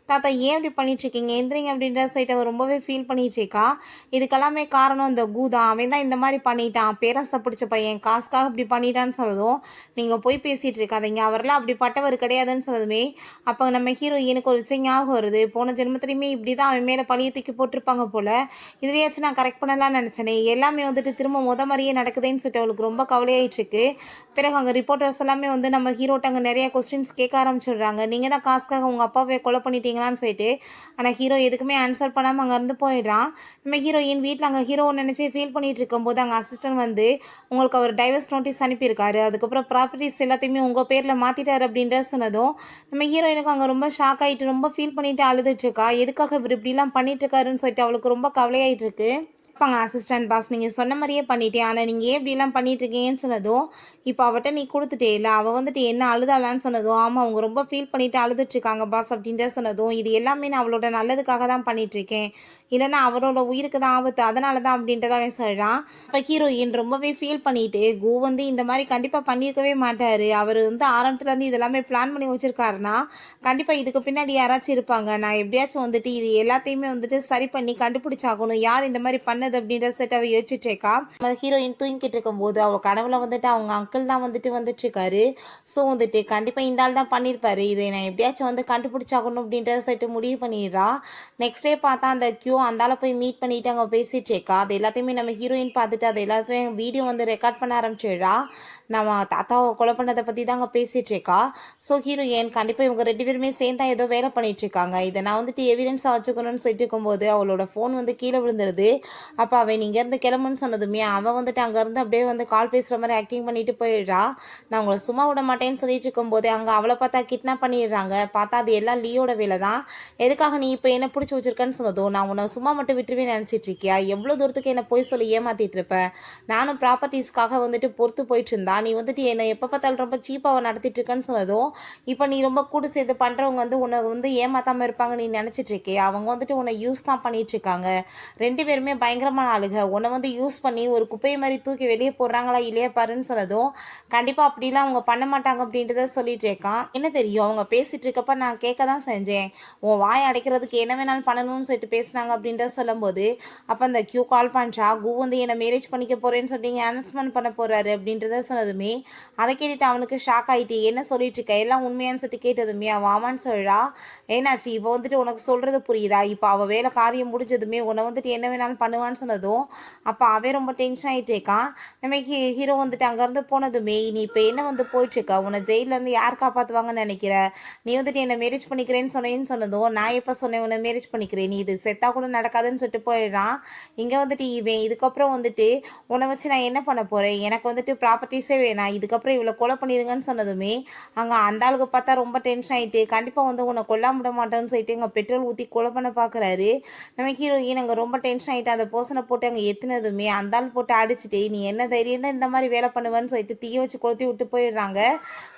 தாத்தா ஏன் இப்படி பண்ணிட்டுருக்கீங்க, எந்திரிங்க அப்படின்றத சொல்லிட்டு அவர் ரொம்பவே ஃபீல் பண்ணிட்டுருக்கா. இதுக்கெல்லாமே காரணம் இந்த கூதா, அவன் தான் இந்த மாதிரி பண்ணிட்டான், பேரரசை பிடிச்ச பையன், காசுக்காக இப்படி பண்ணிட்டான்னு சொன்னதும், நீங்கள் போய் பேசிகிட்டு இருக்காதீங்க, அவரெல்லாம் அப்படி பட்டவர் கிடையாதுன்னு சொன்னதுமே, அப்போ நம்ம ஹீரோயினுக்கு ஒரு விஷயம் ஞாபகம் வருது. போன ஜென்மத்திலையுமே இப்படி தான் அவன் மேலே பழிய தூக்கி போட்டிருப்பாங்க போல், இதுலையாச்சும் நான் கரெக்ட் பண்ணலாம்னு நினச்சேனே, எல்லாமே வந்துட்டு திரும்ப மாதிரியே நடக்குதுன்னு சொல்லிட்டு அவளுக்கு ரொம்ப கவலையாயிட்டுருக்கு. பிறகு அங்கே ரிப்போர்ட்டர்ஸ் எல்லாமே வந்து நம்ம ஹீரோட்ட அங்கே நிறைய கொஸ்டின்ஸ் கேட்க ஆரம்பிச்சிடுறாங்க. நீங்கள் தான் காசுக்காக உங்கள் அப்பாவை கொலை பண்ணிட்டீங்களான்னு சொல்லிட்டு. ஆனால் ஹீரோ எதுக்குமே ஆன்சர் பண்ணாமல் அங்கேருந்து போயிடுறான். நம்ம ஹீரோயின் வீட்டில் அங்கே ஹீரோவை நினச்சி ஃபீல் பண்ணிகிட்டு இருக்கும்போது அங்கே அசிஸ்டன்ட் வந்து உங்களுக்கு அவர் டைவர்ஸ் நோட்டீஸ் அனுப்பியிருக்காரு, அதுக்கப்புறம் ப்ராப்பர்ட்டிஸ் எல்லாத்தையுமே உங்கள் பேரில் மாற்றிட்டார் அப்படின்ற சொன்னதும் நம்ம ஹீரோயினுக்கு அங்கே ரொம்ப ஷாக் ஆகிட்டு ரொம்ப ஃபீல் பண்ணிவிட்டு அழுதுட்டுருக்கா. எதுக்காக இவர் இப்படிலாம் பண்ணிட்டுருக்காருன்னு சொல்லிட்டு அவளுக்கு ரொம்ப கவலையாயிட்டு இருக்கு. பாங்க அசிஸ்டன்ட் பாஸ், நீங்கள் சொன்ன மாதிரியே பண்ணிட்டேன், ஆனால் நீங்கள் ஏன் இப்படிலாம் பண்ணிட்டுருக்கீங்கன்னு சொன்னதும், இப்போ அவட்ட நீ கொடுத்துட்டே இல்லை, அவள் வந்துட்டு என்ன அழுதாளான்னு சொன்னதும், ஆமாம் அவங்க ரொம்ப ஃபீல் பண்ணிவிட்டு அழுதுட்ருக்காங்க பாஸ் அப்படின்ற சொன்னதும், இது எல்லாமே நான் அவளோட நல்லதுக்காக தான் பண்ணிகிட்ருக்கேன், இல்லைனா அவரோட உயிருக்கு தான் ஆபத்து, அதனால தான் அப்படின்றத அவன் சொல்கிறான். இப்போ ஹீரோயின் ரொம்பவே ஃபீல் பண்ணிவிட்டு, கூ வந்து இந்த மாதிரி கண்டிப்பாக பண்ணியிருக்கவே மாட்டார், அவர் வந்து ஆரம்பத்துலேருந்து இதெல்லாமே பிளான் பண்ணி வச்சுருக்காருன்னா கண்டிப்பாக இதுக்கு பின்னாடி யாராச்சும் இருப்பாங்க, நான் எப்படியாச்சும் வந்துட்டு இது எல்லாத்தையுமே வந்துட்டு சரி பண்ணி கண்டுபிடிச்சாகணும், யார் இந்த மாதிரி பண்ணது அப்படின்ற செட் அவ யோசிச்சுட்டேக்கா. ஹீரோயின் தூங்கிட்டு இருக்கும்போது அவள் கனவுல வந்துட்டு அவங்க அங்கிள் தான் வந்துட்டு இருக்காரு. ஸோ வந்துட்டு கண்டிப்பாக இந்த ஆள் தான் பண்ணியிருப்பாரு, இதை நான் எப்படியாச்சும் வந்து கண்டுபிடிச்சாகணும் அப்படின்ற செட்டு முடிவு பண்ணிடுறா. நெக்ஸ்ட் டே பார்த்தா அந்த கியூ அந்த ஆளை போய் மீட் பண்ணிட்டு அங்கே பேசிட்டுருக்கா. அது எல்லாத்தையுமே நம்ம ஹீரோயின் பார்த்துட்டு அது எல்லாத்தையுமே வீடியோ வந்து ரெக்கார்ட் பண்ண ஆரம்பிச்சிடுறா. நம்ம தாத்தாவை கொலை பண்ணதை பற்றி தான் அங்கே பேசிகிட்ருக்கா. ஸோ ஹீரோயின் கண்டிப்பாக இவங்க 2 பேருமே சேர்ந்தா ஏதோ வேலை பண்ணிகிட்ருக்காங்க, இதை நான் வந்துட்டு எவிடன்ஸாக வச்சுக்கணும்னு சொல்லிட்டு இருக்கும்போது அவளோட ஃபோன் வந்து கீழே விழுந்துருது. அப்போ அவன் இங்கேருந்து கிளம்புன்னு சொன்னதுமே அவன் வந்துட்டு அங்கேருந்து அப்படியே வந்து கால் பேசுகிற மாதிரி ஆக்டிங் பண்ணிட்டு போயிடுறா. நான் உங்களை சும்மா விட மாட்டேன்னு சொல்லிட்டு இருக்கும்போதே அங்கே அவளை பார்த்தா கிட்னாப் பண்ணிடுறாங்க. பார்த்தா அது எல்லாம் லீயோட வேலை தான். எதுக்காக நீ இப்போ என்ன பிடிச்சி வச்சிருக்கேன்னு சொன்னதும், நான் உன்னை சும்மா மட்டும் விட்டுருவே நினச்சிட்டு இருக்கியா, எவ்வளோ தூரத்துக்கு என்னை போய் சொல்லி ஏமாற்றிட்டு இருப்பேன், நானும் ப்ராப்பர்ட்டிஸ்க்காக வந்துட்டு பொறுத்து போயிட்டு இருந்தா, நீ வந்துட்டு என்னை எப்போ பார்த்தாலும் ரொம்ப சீப்பாக நடத்திட்டு இருக்கேன்னு சொன்னதும், இப்போ நீ ரொம்ப கூடு சேர்த்து பண்ணுறவங்க வந்து உன்னை வந்து ஏமாத்தாமல் இருப்பாங்க நீ நினச்சிட்டு இருக்கே, அவங்க வந்துட்டு உன்னை யூஸ் தான் பண்ணிட்டு இருக்காங்க, 2 பேருமே பயங்கர பயங்கரமான ஆளுங்க, உன்னை வந்து யூஸ் பண்ணி ஒரு குப்பையை மாதிரி தூக்கி வெளியே போடுறாங்களா இல்லையா பாருன்னு சொன்னதும், கண்டிப்பாக அப்படிலாம் அவங்க பண்ண மாட்டாங்க அப்படின்றத சொல்லிட்டு இருக்கான். என்ன தெரியும், அவங்க பேசிகிட்டு இருக்கப்ப நான் கேட்க தான் செஞ்சேன், உன் வாய் அடைக்கிறதுக்கு என்ன வேணாலும் பண்ணணும்னு சொல்லிட்டு பேசினாங்க அப்படின்றத சொல்லும்போது, அப்போ அந்த கியூ கால் பண்ணுறா, கு வந்து என்னை மேரேஜ் பண்ணிக்க போகிறேன்னு சொல்லிட்டு அனௌன்ஸ்மெண்ட் பண்ண போகிறாரு அப்படின்றத சொன்னதுமே, அதை கேட்டுட்டு அவனுக்கு ஷாக் ஆகிட்டு, என்ன சொல்லிட்டு இருக்க, எல்லாம் உண்மையான்னு சொல்லிட்டு கேட்டதுமே அவள் ஆமான்னு சொல்கிறா. ஏன்னாச்சு இப்போ வந்துட்டு உனக்கு சொல்கிறது புரியுதா, இப்போ அவள் வேலை காரியம் முடிஞ்சதுமே உன்னை வந்துட்டு என்ன வேணாலும் பண்ணுவான்னு சொன்னதும், அப்போ அவன் ரொம்ப டென்ஷன் ஆகிட்டு இருக்கான். நம்ம ஹீரோ வந்துட்டு அங்கேருந்து போனதுமே, நீ இப்போ என்ன வந்து போயிட்டுருக்க, உன்னை ஜெயிலேருந்து யார் காப்பாற்றுவாங்கன்னு நினைக்கிற, நீ வந்துட்டு என்னை மேரேஜ் பண்ணிக்கிறேன்னு சொன்னதும், நான் எப்போ சொன்னேன் உன்னை மேரேஜ் பண்ணிக்கிறேன், நீ இது செத்தா கூட நடக்காதுன்னு சொல்லிட்டு போயிடுறான். இங்கே வந்துட்டு இவன் இதுக்கப்புறம் வந்துட்டு உன்னை வச்சு நான் என்ன பண்ண போகிறேன், எனக்கு வந்துட்டு ப்ராப்பர்ட்டிஸே வேணாம், இதுக்கப்புறம் இவ்வளோ கொலை பண்ணிடுங்கன்னு சொன்னதுமே, அங்கே அந்த ஆளுக்கு பார்த்தா ரொம்ப டென்ஷன் ஆகிட்டு, கண்டிப்பாக வந்து உன்னை கொல்லாம விட மாட்டேன்னு சொல்லிட்டு எங்கள் பெட்ரோல் ஊற்றி கொலை பண்ண பார்க்குறாரு. நம்ம ஹீரோயின் அங்கே ரொம்ப டென்ஷன் ஆகிட்டு அந்த பர்சனை போட்டு அங்கே எத்துனதுமே அந்த ஆள் போட்டு அடிச்சுட்டு, நீ என்ன தைரியம் தான் இந்த மாதிரி வேலை பண்ணுவேன்னு சொல்லிட்டு தீய வச்சு கொளுத்தி விட்டு போயிடுறாங்க.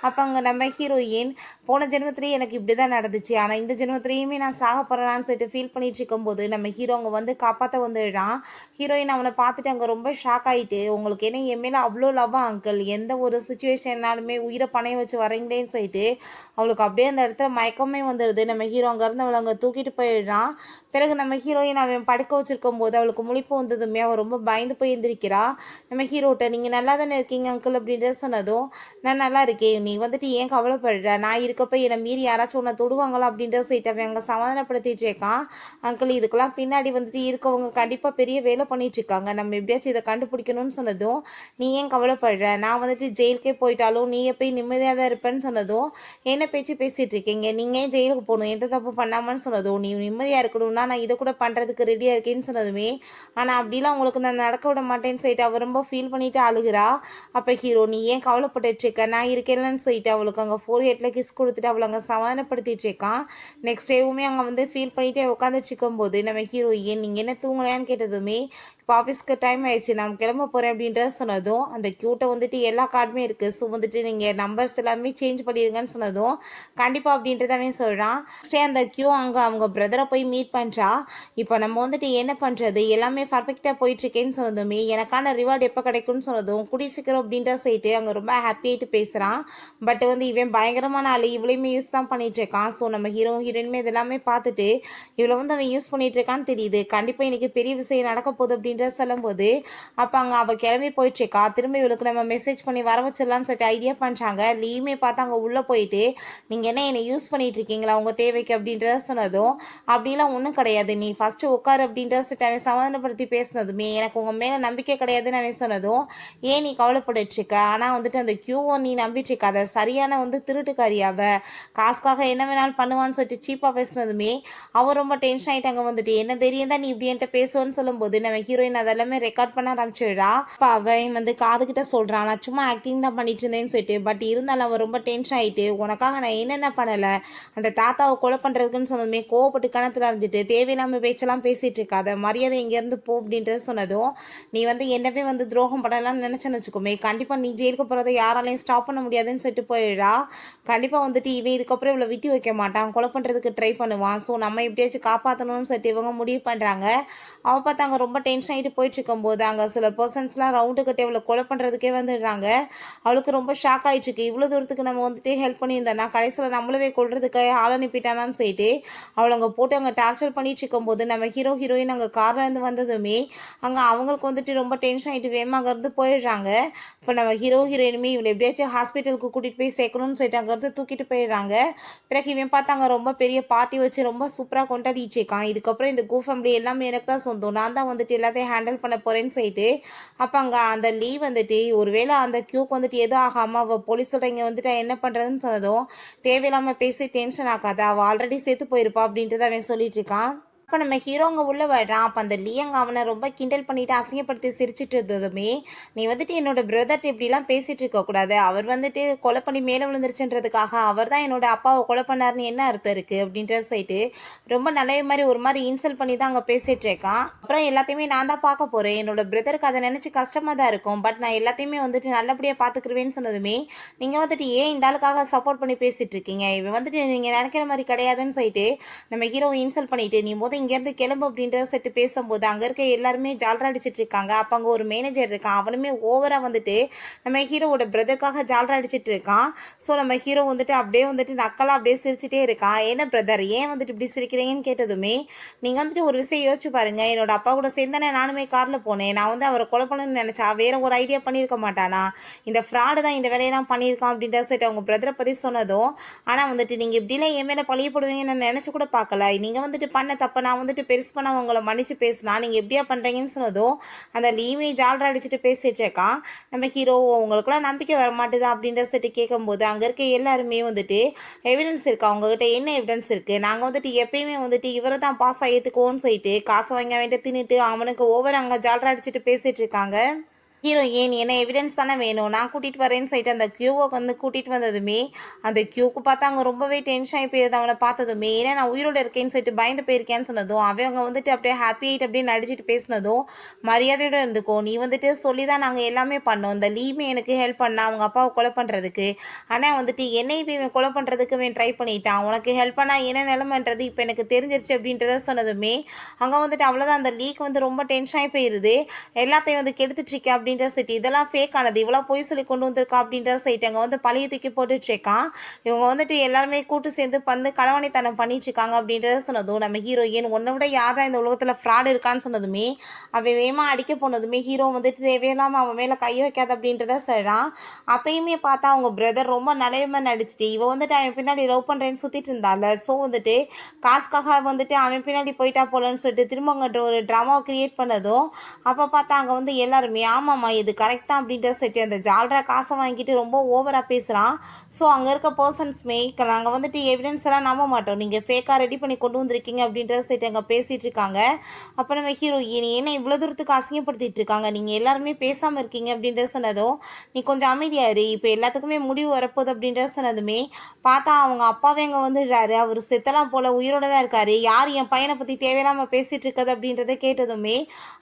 அப்போ அங்கே நம்ம ஹீரோயின், போன ஜென்மத்திலேயே எனக்கு இப்படி தான் நடந்துச்சு, ஆனால் இந்த ஜென்மத்திலேயுமே நான் சாக போகிறேன்னு சொல்லிட்டு ஃபீல் பண்ணிட்டு இருக்கும்போது நம்ம ஹீரோ அங்கே வந்து காப்பாற்ற வந்துடுறான். ஹீரோயின் அவனை பார்த்துட்டு அங்கே ரொம்ப ஷாக் ஆகிட்டு, உங்களுக்கு என்ன என் மேலே அவ்வளோ லவ்வா அங்கிள், எந்த ஒரு சுச்சுவேஷன்னாலுமே உயிரை பணைய வச்சு வரீங்களேன்னு சொல்லிட்டு அவளுக்கு அப்படியே அந்த இடத்துல மயக்கமே வந்துடுது. நம்ம ஹீரோ அங்கேருந்து அவளை அங்கே தூக்கிட்டு போயிடுறான். பிறகு நம்ம ஹீரோயின் அவன் படுக்க வச்சிருக்கும் போது அவளுக்கு முழிப்பு வந்ததுமே அவள் ரொம்ப பயந்து போய் எழுந்திருக்கிறா. நம்ம ஹீரோட்ட, நீங்கள் நல்லா தானே இருக்கீங்க அங்கிள் அப்படின்றத சொன்னதும், நான் நல்லா இருக்கேன், நீ வந்துட்டு ஏன் கவலைப்படுற, நான் இருக்கப்ப என்னை மீறி யாராச்சும் உன்னை தொடுவாங்களா அப்படின்றத சொல்லிட்டு அவன் அங்கே சமாதானப்படுத்திட்டு இருக்கான். அங்கிள், இதுக்கெல்லாம் பின்னாடி வந்துட்டு இருக்கவங்க கண்டிப்பாக பெரிய வேலை பண்ணிட்டு இருக்காங்க, நம்ம எப்படியாச்சும் இதை கண்டுபிடிக்கணும்னு சொன்னதும், நீ ஏன் கவலைப்படுற, நான் வந்துட்டு ஜெயிலுக்கே போயிட்டாலும் நீ போய் நிம்மதியாக தான் இருப்பேன்னு சொன்னதும், என்ன பேச்சு பேசிகிட்டு இருக்கீங்க, நீங்கள் ஏன் ஜெயிலுக்கு போகணும், எந்த தப்பு பண்ணாமன்னு சொன்னதும், நீ நிம்மதியாக இருக்கணும்னா நான் இதை கூட பண்ணுறதுக்கு ரெடியாக இருக்கேன்னு சொன்னதுமே, ஆனால் அப்படிலாம் உங்களுக்கு நான் நடக்க விட மாட்டேன்னு சொல்லிட்டு அவள் ரொம்ப ஃபீல் பண்ணிட்டு அழுகிறா. அப்போ ஹீரோ, நீ ஏன் கவலைப்பட்டுருக்க, நான் இருக்கேன்னு சொல்லிட்டு அவளுக்கு அங்கே 4 கிஸ் கொடுத்துட்டு அவளை அங்கே சமாதானப்படுத்திட்டு இருக்கான். நெக்ஸ்ட் டேவுமே அங்கே வந்து ஃபீல் பண்ணிகிட்டே உட்காந்துட்டு இருக்கும்போது நம்ம ஹீரோ, ஏன் நீங்கள் என்ன தூங்கலையான்னு கேட்டதுமே, இப்போ ஆஃபீஸ்க்கு டைம் ஆயிடுச்சு நான் கிளம்ப போகிறேன் அப்படின்றத சொன்னதும், அந்த க்யூட்டை வந்துட்டு எல்லா கார்டுமே இருக்குது, ஸோ வந்துட்டு நீங்கள் நம்பர்ஸ் எல்லாமே சேஞ்ச் பண்ணிடுங்கன்னு சொன்னதும், கண்டிப்பாக அப்படின்றதாவே சொல்கிறான். ஸ்டே அந்த க்யூ அங்கே அவங்க பிரதரை போய் மீட் பண்ணுறா. இப்போ நம்ம வந்துட்டு என்ன பண்ணுறது, எல்லாமே பர்ஃபெக்டாக போயிட்டுருக்கேன்னு சொன்னதுமே, எனக்கான ரிவார்டு எப்போ கிடைக்கும்னு சொன்னதும், குடி சீக்கிரம் அப்படின்ற சைட்டு அங்கே ரொம்ப ஹாப்பியாகிட்டு பேசுகிறான். பட் வந்து இவன் பயங்கரமான ஆள், இவளையுமே யூஸ் தான் பண்ணிகிட்டு இருக்கான். ஸோ நம்ம ஹீரோயினுமே இதெல்லாமே பார்த்துட்டு இவளை வந்து அவன் யூஸ் பண்ணிகிட்டு இருக்கான்னு தெரியுது, கண்டிப்பாக இன்றைக்கி பெரிய விஷயம் நடக்க போகுது அப்படின்றத சொல்லும்போது, அப்போ அங்கே அவள் கிளம்பி போயிட்டுருக்கா. திரும்ப இவளுக்கு நம்ம மெசேஜ் பண்ணி வர வச்சிடலான்னு சொல்லிட்டு ஐடியா பண்ணுறாங்க. லீவுமே பார்த்தா அங்கே உள்ளே போயிட்டு, நீங்கள் என்ன என்னை யூஸ் பண்ணிகிட்டு இருக்கீங்களா உங்கள் தேவைக்கு அப்படின்றத சொன்னதும், அப்படிலாம் ஒன்றும் கிடையாது, நீ ஃபஸ்ட்டு உட்காரு அப்படின்றத சொல்லிட்டு அவன் சமாதானப்படுத்தி பேசினதுமே, எனக்கு உங்கள் மேலே நம்பிக்கை கிடையாதுன்னு அவன் சொன்னதும், ஏன் நீ கவலைப்பட்டுருக்க, ஆனால் வந்துட்டு அந்த க்யூவை நீ நம்பிட்டு இருக்காத, சரியான வந்து திருட்டுக்காரியாவ, காசுக்காக என்ன வேணாலும் பண்ணுவான்னு சொல்லிட்டு சீப்பாக பேசினதுமே அவன் ரொம்ப டென்ஷன் ஆகிட்டாங்க. வந்துட்டு என்ன தெரியும் தான் நீ இப்படி என்கிட்ட பேசுவேன்னு சொல்லும்போது நம்ம ஹீரோயின் அதெல்லாமே ரெக்கார்ட் பண்ண ஆரம்பிச்சிடுறா. அப்போ அவன் வந்து காதுகிட்ட சொல்கிறான், நான் சும்மா ஆக்டிங் தான் பண்ணிட்டு இருந்தேன்னு சொல்லிட்டு. பட் இருந்தாலும் அவன் ரொம்ப டென்ஷன் ஆகிட்டு, உனக்காக நான் என்னென்ன பண்ணலை, அந்த தாத்தாவை கொலை பண்ணுறதுக்குன்னு சொன்னதுமே கோவப்பட்டு கணத்தில் அறிஞ்சிட்டு தேவையில்லாமல் பேச்செல்லாம் பேசிகிட்டு இருக்காத, மரியாதை இங்கேருந்து போ அப்படின்றது சொன்னதும், நீ வந்து என்னவே வந்து துரோகம் பண்ணலாம்னு நினச்சேன்னு வச்சுக்கோமே, கண்டிப்பாக நீ ஜெயிலுக்கு போகிறத யாராலையும் ஸ்டாப் பண்ண முடியாதுன்னு சொல்லிட்டு போயிடுறா. கண்டிப்பாக வந்துட்டு இவன் இதுக்கப்புறம் இவ்வளோ விட்டு வைக்க மாட்டான், கொலை பண்ணுறதுக்கு ட்ரை பண்ணுவான், ஸோ நம்ம எப்படியாச்சும் காப்பாற்றணும்னு சொல்லிட்டு இவங்க முடிவு பண்ணுறாங்க. அவன் பார்த்து அங்கே ரொம்ப டென்ஷன் ஆகிட்டு போயிட்டு இருக்கும்போது அங்கே சில பர்சன்ஸ்லாம் ரவுண்டு கட்டி அவளை கொலை பண்ணுறதுக்கே வந்துடுறாங்க. அவளுக்கு ரொம்ப ஷாக் ஆகிட்டுருக்கு, இவ்வளோ தூரத்துக்கு நம்ம வந்துட்டு ஹெல்ப் பண்ணியிருந்தேன்னா கடைசியில் நம்மளவே கொள்றதுக்கு ஆள் அனுப்பிட்டானான்னு சொல்லிட்டு அவளை அங்கே போட்டு அங்கே டார்ச்சர் பண்ணிட்டு இருக்கும்போது நம்ம ஹீரோயின் அங்கே காரில் இருந்து வந்ததுமே அங்கே அவங்களுக்கு வந்துட்டு ரொம்ப டென்ஷன் ஆகிட்டு வேகமாக அங்கேருந்து போயிடுறாங்க. இப்போ நம்ம ஹீரோயினுமே இவளை எப்படியாச்சும் ஹாஸ்பிட்டலுக்கு கூட்டிகிட்டு போய் சேர்க்கணும்னு சொல்லிட்டு அங்கேருந்து தூக்கிட்டு போயிடுறாங்க. பிறகு இவன் பார்த்தாங்க ரொம்ப பெரிய பார்ட்டி வச்சு ரொம்ப சூப்பராக கொண்டாடிட்டு இருக்கான். இதுக்கப்புறம் இந்த கூ ஃபேமிலி எல்லாமே எனக்கு தான் சொந்தம், நான் தான் வந்துட்டு எல்லாத்தையும் ஹேண்டில் பண்ண போகிறேன்னு சொல்லிட்டு அப்போ அங்கே அந்த லீவ் வந்துட்டு ஒருவேளை அந்த க்யூக்கு வந்துட்டு எதுவும் ஆகாமல் அவள் போலீஸோட இங்கே வந்துட்டு என்ன பண்ணுறதுன்னு சொன்னதும், தேவையில்லாமல் பேசி டென்ஷன் ஆகாத, அவள் ஆல்ரெடி சேர்த்து போயிருப்பா அப்படின்றத அவன் சொல்லிட்டு இருக்கான். அப்போ நம்ம ஹீரோங்க உள்ளே வர்றான். அப்போ அந்த லியங்க அவனை ரொம்ப கிண்டல் பண்ணிவிட்டு அசிங்கப்படுத்தி சிரிச்சிட்டு இருந்ததுமே, நீ வந்துட்டு என்னோட பிரதர்கிட்ட இப்படிலாம் பேசிகிட்டு இருக்கக்கூடாது, அவர் வந்துட்டு கொலை பண்ணி மேலே விழுந்துருச்சுன்றதுக்காக அவர் தான் என்னோட அப்பாவை கொலை பண்ணாருன்னு என்ன அர்த்தம் இருக்குது அப்படின்ற சைட்டு ரொம்ப நல்ல மாதிரி ஒரு மாதிரி இன்சல்ட் பண்ணி தான் அங்கே பேசிகிட்டு இருக்கான். அப்புறம் எல்லாத்தையுமே நான் தான் பார்க்க போகிறேன், என்னோட பிரதருக்கு அதை நினச்சி கஷ்டமாக தான் இருக்கும், பட் நான் எல்லாத்தையுமே வந்துட்டு நல்லபடியாக பார்த்துக்குருவேன்னு சொன்னதுமே, நீங்கள் வந்துட்டு ஏன் இந்த ஆளுக்காக சப்போர்ட் பண்ணி பேசிகிட்டு இருக்கீங்க, இவன் வந்துட்டு நீங்கள் நினைக்கிற மாதிரி கிடையாதுன்னு சொல்லிட்டு நம்ம ஹீரோ இன்சல்ட் பண்ணிவிட்டு, நீ இங்கேருந்து கிளம்பு அப்படின்றத சொல்லிட்டு பேசும்போது அங்கே இருக்க எல்லாருமே ஜால்ரா அடிச்சிட்டு இருக்காங்க. அப்போ அங்கே ஒரு மேனேஜர் இருக்கான். அவனுமே ஓவராக வந்துட்டு நம்ம ஹீரோவோட பிரதருக்காக ஜால்ரா அடிச்சிட்டு இருக்கான். ஸோ நம்ம ஹீரோ வந்துட்டு அப்படியே வந்துட்டு நக்கலாக அப்படியே சிரிச்சிட்டே இருக்கான். என்ன பிரதர் ஏன் வந்துட்டு இப்படி சிரிக்கிறீங்கன்னு கேட்டதுமே, நீங்கள் வந்துட்டு ஒரு விஷயம் யோசிச்சு பாருங்க, என்னோட அப்பா கூட சேர்ந்தானே நானுமே காரில் போனேன். நான் வந்து அவரை கொலை பண்ணணும்னு நினச்சா வேற ஒரு ஐடியா பண்ணியிருக்க மாட்டானா? இந்த ஃப்ராடு தான் இந்த வேலையெல்லாம் பண்ணியிருக்கான் அப்படின்ற சொல்லிட்டு அவங்க பிரதரை பற்றி சொன்னதும், ஆனால் வந்துட்டு நீங்கள் இப்படிலாம் என் மேலே பழிய போடுவீங்கன்னு நான் நினச்சி கூட பார்க்கல. நீங்கள் வந்துட்டு பண்ண தப்ப நான் வந்துட்டு பெருசு பண்ண உங்களை மன்னிச்சு பேசினா நீங்கள் எப்படியா பண்ணுறீங்கன்னு சொன்னதும் அந்த லீமே ஜால்ரா அடிச்சுட்டு பேசிட்டு இருக்கான். நம்ம ஹீரோ உங்களுக்குலாம் நம்பிக்கை வர மாட்டேதா அப்படின்ற சொல்லிட்டு கேட்கும்போது அங்கே இருக்க எல்லாருமே வந்துட்டு எவிடன்ஸ் இருக்கா உங்ககிட்ட, என்ன எவிடன்ஸ் இருக்குது? நாங்கள் வந்துட்டு எப்பயுமே வந்துட்டு இவரை தான் பாஸ் ஏற்றுக்குவோன்னு சொல்லிட்டு காசை வாங்க வேண்டிய தின்னுட்டு அவனுக்கு ஓவர் அங்கே ஜால்ரா அடிச்சுட்டு பேசிகிட்டு இருக்காங்க. ஹீரோ ஏன் என்ன எவிடன்ஸ் தானே வேணும், நான் கூட்டிகிட்டு வரேன்னு சொல்லிட்டு அந்த க்யூவை வந்து கூட்டிகிட்டு வந்ததுமே அந்த க்யூக்கு பார்த்தா அவங்க ரொம்பவே டென்ஷன் ஆகி போயிருது அவனை பார்த்ததுமே. ஏன்னா நான் உயிரோடு இருக்கேன்னு சொல்லிட்டு பயந்து போயிருக்கேன்னு சொன்னதும் அவங்க வந்துட்டு அப்படியே ஹாப்பி ஆகிட்டு அப்படியே நடிச்சிட்டு பேசினதும், மரியாதையோடு இருந்துக்கோ, நீ வந்துட்டு சொல்லி தான் நாங்கள் எல்லாமே பண்ணோம். இந்த லீமே எனக்கு ஹெல்ப் பண்ணா அவங்க அப்பாவை கொலை பண்ணுறதுக்கு. ஆனால் வந்துட்டு என்னை இவன் கொலை பண்ணுறதுக்கு இவன் ட்ரை பண்ணிட்டான். உனக்கு ஹெல்ப் பண்ணால் என்ன நிலைமைன்றது இப்போ எனக்கு தெரிஞ்சிருச்சு அப்படின்றத சொன்னதுமே அங்கே வந்துட்டு அவ்வளோதான், அந்த லீக் வந்து ரொம்ப டென்ஷன் ஆகி போயிடுது. எல்லாத்தையும் வந்து கெடுத்துட்ருக்கேன் அப்படின்ற சைட்டு இதெல்லாம் ஃபேக் ஆனது, இவ்வளோ பொய் சொல்லி கொண்டு வந்திருக்கா அப்படின்ற சைட்டு அங்கே வந்து பழைய தூக்கி போட்டுட்ருக்கான். இவங்க வந்துட்டு எல்லாருமே கூட்டு சேர்ந்து வந்து களவாணித்தனம் பண்ணிட்டு இருக்காங்க அப்படின்றத சொன்னதும் நம்ம ஹீரோயின் உன்னை விட யாரா இந்த உலகத்தில் ஃப்ராட் இருக்கான்னு சொன்னதுமே அவன் வேகமா அடிக்க போனதுமே ஹீரோ வந்துட்டு தேவையில்லாமல் அவன் மேலே கை வைக்காது அப்படின்றத சொல்கிறான். அப்பயுமே பார்த்தா அவங்க பிரதர் ரொம்ப நிலையமாக நடிச்சுட்டு இவன் வந்துட்டு அவன் பின்னாடி லவ் பண்ணுறேன்னு சுற்றிட்டு இருந்தால. ஸோ வந்துட்டு காசுக்காக வந்துட்டு அவன் பின்னாடி போயிட்டா போலன்னு சொல்லிட்டு திரும்ப அங்கே ஒரு ட்ராமாவை கிரியேட் பண்ணதும் அப்போ பார்த்தா அங்கே வந்து எல்லாருமே ஆமாம்மா இது கரெக்ட் தான் அப்படின்ற சொல்லிட்டு அந்த ஜால்ரா காசை வாங்கிட்டு ரொம்ப ஓவராக பேசுகிறான். ஸோ அங்கே இருக்க பர்சன்ஸ்மே நாங்கள் வந்துட்டு எவிடன்ஸ் எல்லாம் நம்ப மாட்டோம், நீங்கள் ஃபேக்காக ரெடி பண்ணி கொண்டு வந்திருக்கீங்க அப்படின்ற சொல்லிட்டு அங்கே பேசிகிட்டு இருக்காங்க. அப்போ நம்ம ஹீரோ என்ன இவ்வளோ தூரத்துக்கு அசிங்கப்படுத்திட்டு இருக்காங்க, நீங்கள் எல்லாருமே பேசாமல் இருக்கீங்க அப்படின்ற சொன்னதும் நீ கொஞ்சம் அமைதியாரு, இப்போ எல்லாத்துக்குமே முடிவு வரப்போகுது அப்படின்ற சொன்னதுமே பார்த்தா அவங்க அப்பாவே அங்கே வந்துடுறாரு. அவர் செத்தலாம் போல் உயிரோட தான் இருக்காரு. யார் என் பையனை பற்றி தேவையில்லாமல் பேசிகிட்டு இருக்குது அப்படின்றத கேட்டதுமே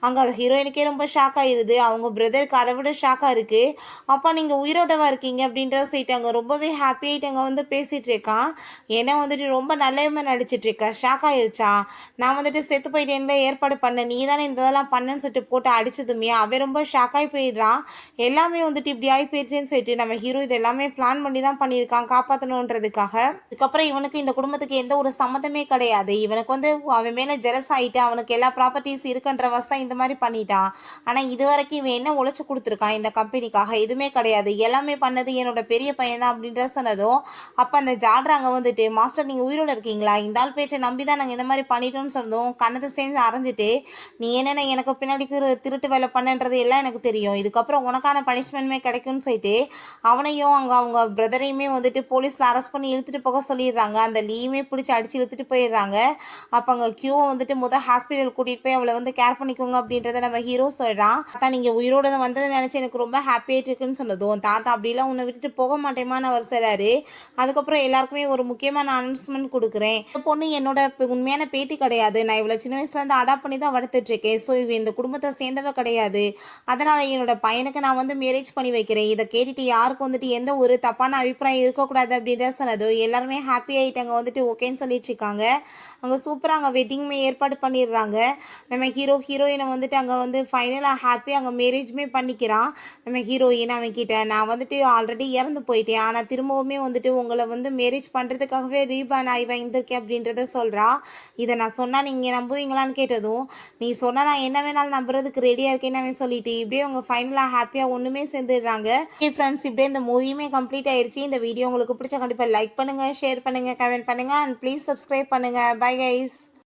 அங்கே ஹீரோயினுக்கே ரொம்ப ஷாக் ஆகிடுது. அவங்க பிரதருக்கு அதை விட ஷாக்காக இருக்குது. அப்பா நீங்கள் உயிரோடவா இருக்கீங்க அப்படின்றத சொல்லிட்டாங்க. ரொம்பவே ஹாப்பி ஆகிட்டு அங்கே வந்து பேசிகிட்டு இருக்கான். ஏன்னா வந்துட்டு ரொம்ப நல்லவமாக நடிச்சிட்டு இருக்கா. ஷாக் ஆகிடுச்சா, நான் வந்துட்டு செத்து போயிட்டேன்ல ஏற்பாடு பண்ணேன், நீ தானே இந்த இதெல்லாம் பண்ணேன்னு சொல்லிட்டு போட்டு அடிச்சதுமே அவன் ரொம்ப ஷாக் ஆகி போயிடுறான். எல்லாமே வந்துட்டு இப்படி ஆகி போயிடுச்சேன்னு சொல்லிட்டு நம்ம ஹீரோ இது எல்லாமே பிளான் பண்ணி தான் பண்ணியிருக்கான் காப்பாற்றணுன்றதுக்காக. அதுக்கப்புறம் இவனுக்கு இந்த குடும்பத்துக்கு எந்த ஒரு சம்மந்தமே கிடையாது. இவனுக்கு வந்து அவன் மேலே ஜெலஸ் ஆகிட்டு அவனுக்கு எல்லா ப்ராப்பர்ட்டிஸ் இருக்குன்ற வசதி இந்த மாதிரி பண்ணிட்டான். ஆனால் இது வரைக்கும் இவன் என்ன உழைச்சி கொடுத்துருக்கான் இந்த கம்பெனிக்காக? எதுவுமே கிடையாது. எல்லாமே பண்ணது என்னோட பெரிய பையன் தான் அப்படின்ற சொன்னதும் அப்போ அந்த ஜால்ராங்க வந்துட்டு மாஸ்டர் நீங்கள் உயிரோடு இருக்கீங்களா, இந்த ஆள் பேச்சை நம்பி தான் நாங்கள் இந்த மாதிரி பண்ணிட்டோம்னு சொன்னதும் கண்ணத்தை சேர்ந்து அரைஞ்சிட்டு நீ என்னென்ன எனக்கு பின்னாடி திருட்டு வேலை பண்ணுன்றது எல்லாம் எனக்கு தெரியும், இதுக்கப்புறம் உனக்கான பனிஷ்மெண்ட்மே கிடைக்கும்னு சொல்லிட்டு அவனையும் அங்கே அவங்க பிரதரையுமே வந்துட்டு போலீஸில் அரெஸ்ட் பண்ணி இழுத்துட்டு போக சொல்லிடுறாங்க. அந்த லீவுமே பிடிச்சி அடித்து இழுத்துட்டு போயிடுறாங்க. அப்போ அங்கே கியூவை வந்துட்டு ஹாஸ்பிட்டல் கூட்டிகிட்டு போய் அவளை வந்து கேர் பண்ணிக்கோங்க அப்படின்றத நம்ம ஹீரோ சொல்கிறான். அதான் நீங்கள் உயிரோட வந்ததை நினச்சி எனக்கு ரொம்ப ஹாப்பியாகிட்டு இருக்குன்னு சொன்னதும் தாத்தா அப்படிலாம் உன்னை விட்டுட்டு போக மாட்டேமான்னு அவர் சொல்கிறாரு. அதுக்கப்புறம் எல்லாருக்குமே ஒரு முக்கியமான அனௌன்ஸ்மெண்ட் கொடுக்குறேன், இந்த பொண்ணு என்னோட உண்மையான பேத்தி கிடையாது, நான் இவ்வளோ சின்ன வயசுலேருந்து அடாப்ட் பண்ணி தான் வளர்த்துட்ருக்கேன். ஸோ இவ இந்த குடும்பத்தை சேர்ந்தவ கிடையாது, அதனால் என்னோட பையனுக்கு நான் வந்து மேரேஜ் பண்ணி வைக்கிறேன். இதை கேட்டுட்டு யாருக்கும் வந்துட்டு எந்த ஒரு தப்பான அபிப்பிராயம் இருக்கக்கூடாது அப்படின்ற சொன்னது எல்லாருமே ஹாப்பி ஆகிட்டாங்க வந்துட்டு ஓகேன்னு சொல்லிட்டு இருக்காங்க. அங்கே சூப்பராக அங்கே வெட்டிங்குமே ஏற்பாடு பண்ணிடுறாங்க. நம்ம ஹீரோயினை வந்துட்டு அங்கே வந்து ஃபைனலாக ஹாப்பியாக அங்கே மேரேஜுமே பண்ணிக்கிறான். நம்ம ஹீரோயின் அவன்கிட்ட நான் வந்துட்டு ஆல்ரெடி இறந்து போயிட்டேன், ஆனால் திரும்பவுமே வந்துட்டு உங்களை வந்து மேரேஜ் பண்ணுறதுக்காகவே ரீபான் ஆகி வந்திருக்கேன் அப்படின்றத சொல்கிறா. இதை நான் சொன்னால் நீங்கள் நம்புவீங்களான்னு கேட்டதும் நீ சொன்னால் நான் என்ன வேணாலும் நம்புறதுக்கு ரெடியாக இருக்கேன்னு அவன் சொல்லிட்டு இப்படியே அவங்க ஃபைனலாக ஹாப்பியாக ஒன்றுமே சேர்ந்துடுறாங்க. ஓகே ஃப்ரெண்ட்ஸ், இப்படியே இந்த மூவியுமே கம்ப்ளீட் ஆயிடுச்சு. இந்த வீடியோ உங்களுக்கு பிடிச்ச கண்டிப்பாக லைக் பண்ணுங்கள், ஷேர் பண்ணுங்கள், கமெண்ட் பண்ணுங்கள் அண்ட் ப்ளீஸ் சப்ஸ்கிரைப் பண்ணுங்கள். Bye guys.